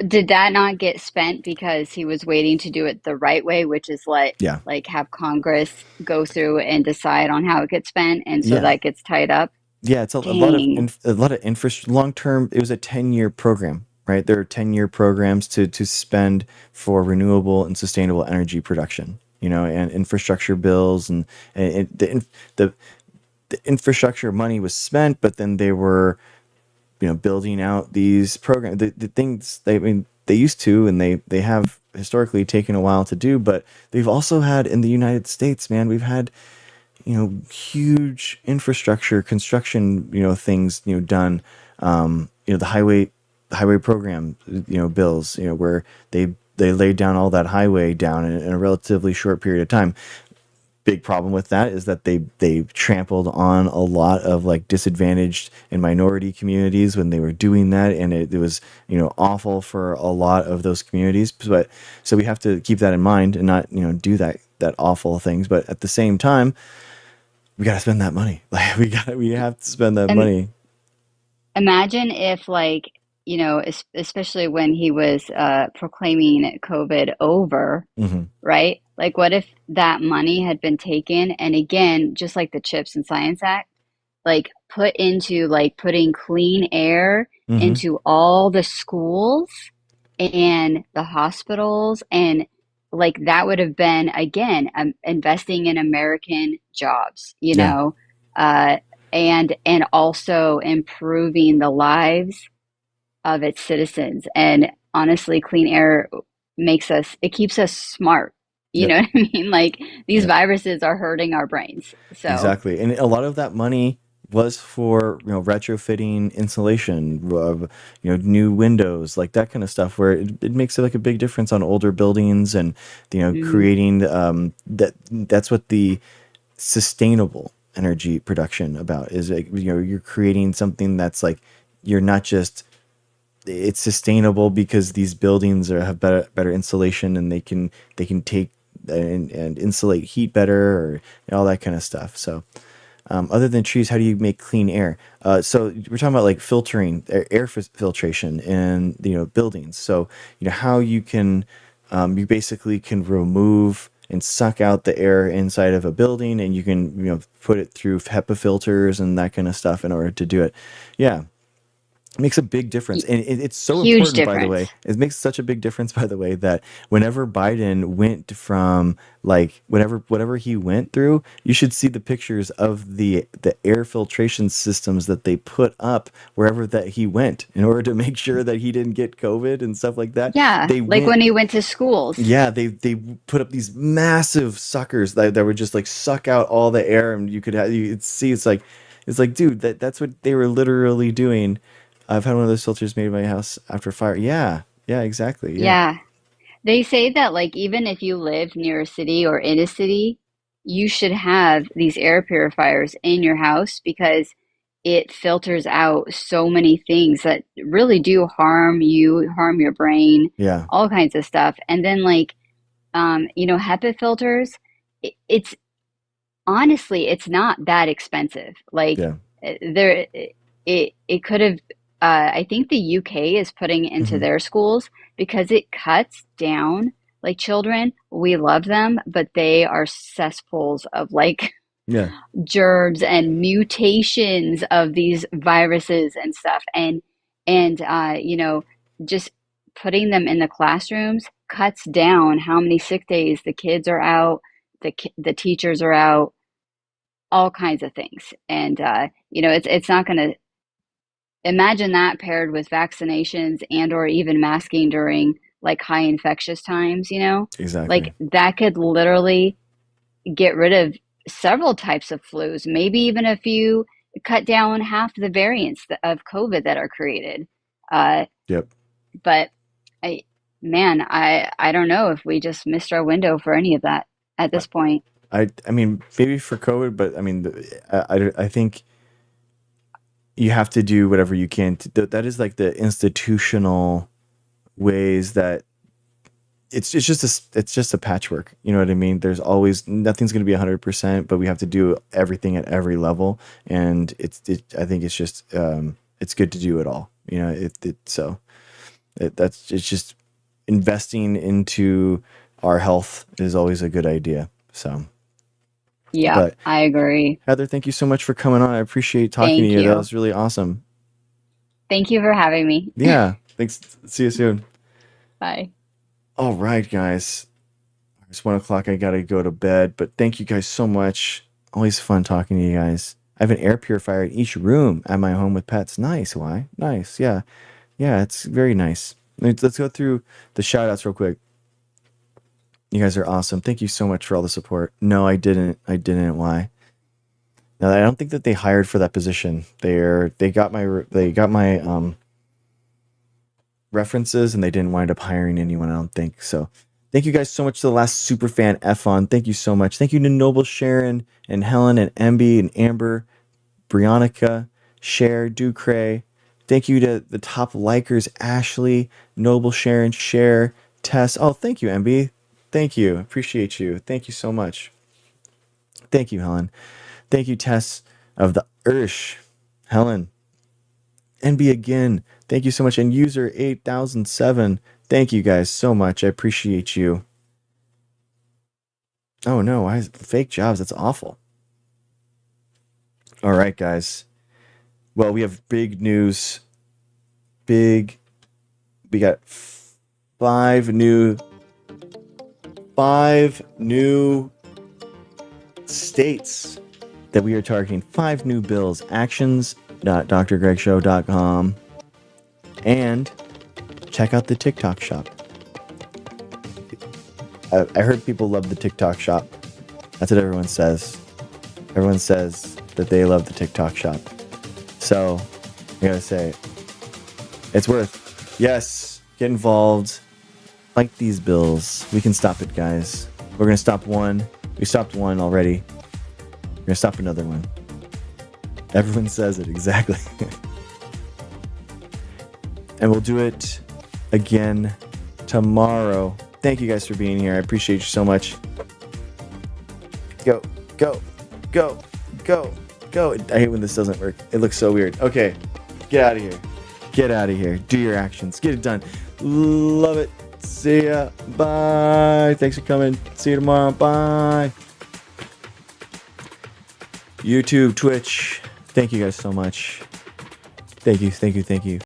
[SPEAKER 4] did that not get spent because he was waiting to do it the right way, which is
[SPEAKER 1] Yeah.
[SPEAKER 4] like have Congress go through and decide on how it gets spent, and so
[SPEAKER 1] Yeah.
[SPEAKER 4] that gets tied up?
[SPEAKER 1] Yeah, it's
[SPEAKER 4] Dang.
[SPEAKER 1] a lot of long term. It was a 10-year program, right? There are 10-year programs to spend for renewable and sustainable energy production, and infrastructure bills, and the infrastructure money was spent, but then they were, building out these programs, the things they, I mean, they used to, and they have historically taken a while to do, but they've also had in the United States, man, we've had, huge infrastructure construction, things, done, the highway program, bills, where they laid down all that highway down in a relatively short period of time. Big problem with that is that they trampled on a lot of like disadvantaged and minority communities when they were doing that, and it was, awful for a lot of those communities. But so we have to keep that in mind and not, do that awful things, but at the same time we got to spend that money. Like we have to spend that
[SPEAKER 4] And
[SPEAKER 1] money.
[SPEAKER 4] imagine if, like, especially when he was proclaiming COVID over,
[SPEAKER 1] Hmm.
[SPEAKER 4] right? Like, what if that money had been taken and, again, just like the Chips and Science Act, like put into like putting clean air
[SPEAKER 1] Hmm.
[SPEAKER 4] into all the schools and the hospitals, and like that would have been, again, investing in American jobs,
[SPEAKER 1] Yeah.
[SPEAKER 4] uh, and also improving the lives of its citizens. And honestly, clean air it keeps us smart. You
[SPEAKER 1] Yep.
[SPEAKER 4] know what I mean? Like, these
[SPEAKER 1] Yep.
[SPEAKER 4] viruses are hurting our brains. So,
[SPEAKER 1] Exactly. And a lot of that money was for, retrofitting insulation of, new windows, like that kind of stuff, where it makes like a big difference on older buildings, and,
[SPEAKER 4] mhm.
[SPEAKER 1] creating that's what the sustainable energy production about is, like, you're creating something that's like, you're not just, it's sustainable because these buildings have better insulation, and they can take and insulate heat better, or all that kind of stuff. So, other than trees, how do you make clean air? So we're talking about like filtering, filtration in, buildings. So, how you can, you basically can remove and suck out the air inside of a building, and you can, put it through HEPA filters and that kind of stuff in order to do it. Yeah, it makes a big difference, and it's so
[SPEAKER 4] Huge
[SPEAKER 1] important, by the way.
[SPEAKER 4] difference.
[SPEAKER 1] It makes such a big difference, by the way, that whenever Biden went from, like, whatever he went through, you should see the pictures of the air filtration systems that they put up wherever that he went in order to make sure that he didn't get COVID and stuff like that.
[SPEAKER 4] Yeah,
[SPEAKER 1] They
[SPEAKER 4] like
[SPEAKER 1] went,
[SPEAKER 4] when he went to schools.
[SPEAKER 1] yeah, they put up these massive suckers that would just like suck out all the air, and you could see, it's like, dude, that's what they were literally doing. I've had one of those filters made in my house after fire. Yeah, yeah, exactly. Yeah,
[SPEAKER 4] Yeah. They say that, like, even if you live near a city or in a city, you should have these air purifiers in your house because it filters out so many things that really do harm you, harm your brain,
[SPEAKER 1] yeah,
[SPEAKER 4] all kinds of stuff. And then, like, HEPA filters, it's honestly, it's not that expensive. Like,
[SPEAKER 1] yeah.
[SPEAKER 4] there, it could have. I think the UK is putting it into
[SPEAKER 1] Hmm.
[SPEAKER 4] their schools because it cuts down. Like, children, we love them, but they are cesspools of like
[SPEAKER 1] Yeah,
[SPEAKER 4] germs and mutations of these viruses and stuff. And just putting them in the classrooms cuts down how many sick days the kids are out, the teachers are out, all kinds of things. And it's not going to, imagine that paired with vaccinations and or even masking during like high infectious times,
[SPEAKER 1] exactly.
[SPEAKER 4] like that could literally get rid of several types of flus, maybe even if you cut down half the variants of COVID that are created. Uh,
[SPEAKER 1] Yep.
[SPEAKER 4] but I, man, I don't know if we just missed our window for any of that at
[SPEAKER 1] I,
[SPEAKER 4] this point.
[SPEAKER 1] I mean, maybe for COVID, but I mean, I think you have to do whatever you can. That is like the institutional ways that it's just a patchwork. You know what I mean? There's always, nothing's going to be 100%, but we have to do everything at every level, and I think it's just, it's good to do it all. It's just investing into our health is always a good idea. So,
[SPEAKER 4] Yeah,
[SPEAKER 1] but
[SPEAKER 4] I agree.
[SPEAKER 1] Heather, thank you so much for coming on. I appreciate talking to
[SPEAKER 4] Thank
[SPEAKER 1] you. That
[SPEAKER 4] you.
[SPEAKER 1] was really awesome.
[SPEAKER 4] Thank you for having me.
[SPEAKER 1] Yeah. Thanks. See you soon.
[SPEAKER 4] Bye.
[SPEAKER 1] All right, guys. It's 1 o'clock. I got to go to bed, but thank you guys so much. Always fun talking to you guys. I have an air purifier in each room at my home with pets. Nice. Why? Nice. Yeah. Yeah. It's very nice. Let's go through the shout outs real quick. You guys are awesome. Thank you so much for all the support. No, I didn't. Why? Now, I don't think that they hired for that position. They got my references, and they didn't wind up hiring anyone, I don't think. So thank you guys so much to the last super fan F-on. Thank you so much. Thank you to Noble, Sharon, and Helen, and MB, and Amber, Brionica, Cher, Ducray. Thank you to the top likers, Ashley, Noble, Sharon, Cher, Tess. Oh, thank you, MB. Thank you. Appreciate you. Thank you so much. Thank you, Helen. Thank you, Tess of the Ursh. Helen. NB again. Thank you so much. And user 8007. Thank you guys so much. I appreciate you. Oh no, why is it fake jobs? That's awful. All right, guys. Well, we have big news. We got five new states that we are targeting. 5 new bills. Actions.drgregshow.com. And check out the TikTok shop. I heard people love the TikTok shop. That's what everyone says. Everyone says that they love the TikTok shop. So, I gotta say, it's worth. Yes, get involved. Fight these bills. We can stop it, guys. We're gonna stop one. We stopped one already. We're gonna stop another one. Everyone says it exactly. And we'll do it again tomorrow. Thank you guys for being here. I appreciate you so much. Go, go, go, go, go. I hate when this doesn't work. It looks so weird. Okay, get out of here. Get out of here. Do your actions. Get it done. Love it. See ya. Bye. Thanks for coming. See you tomorrow. Bye. YouTube, Twitch. Thank you guys so much. Thank you.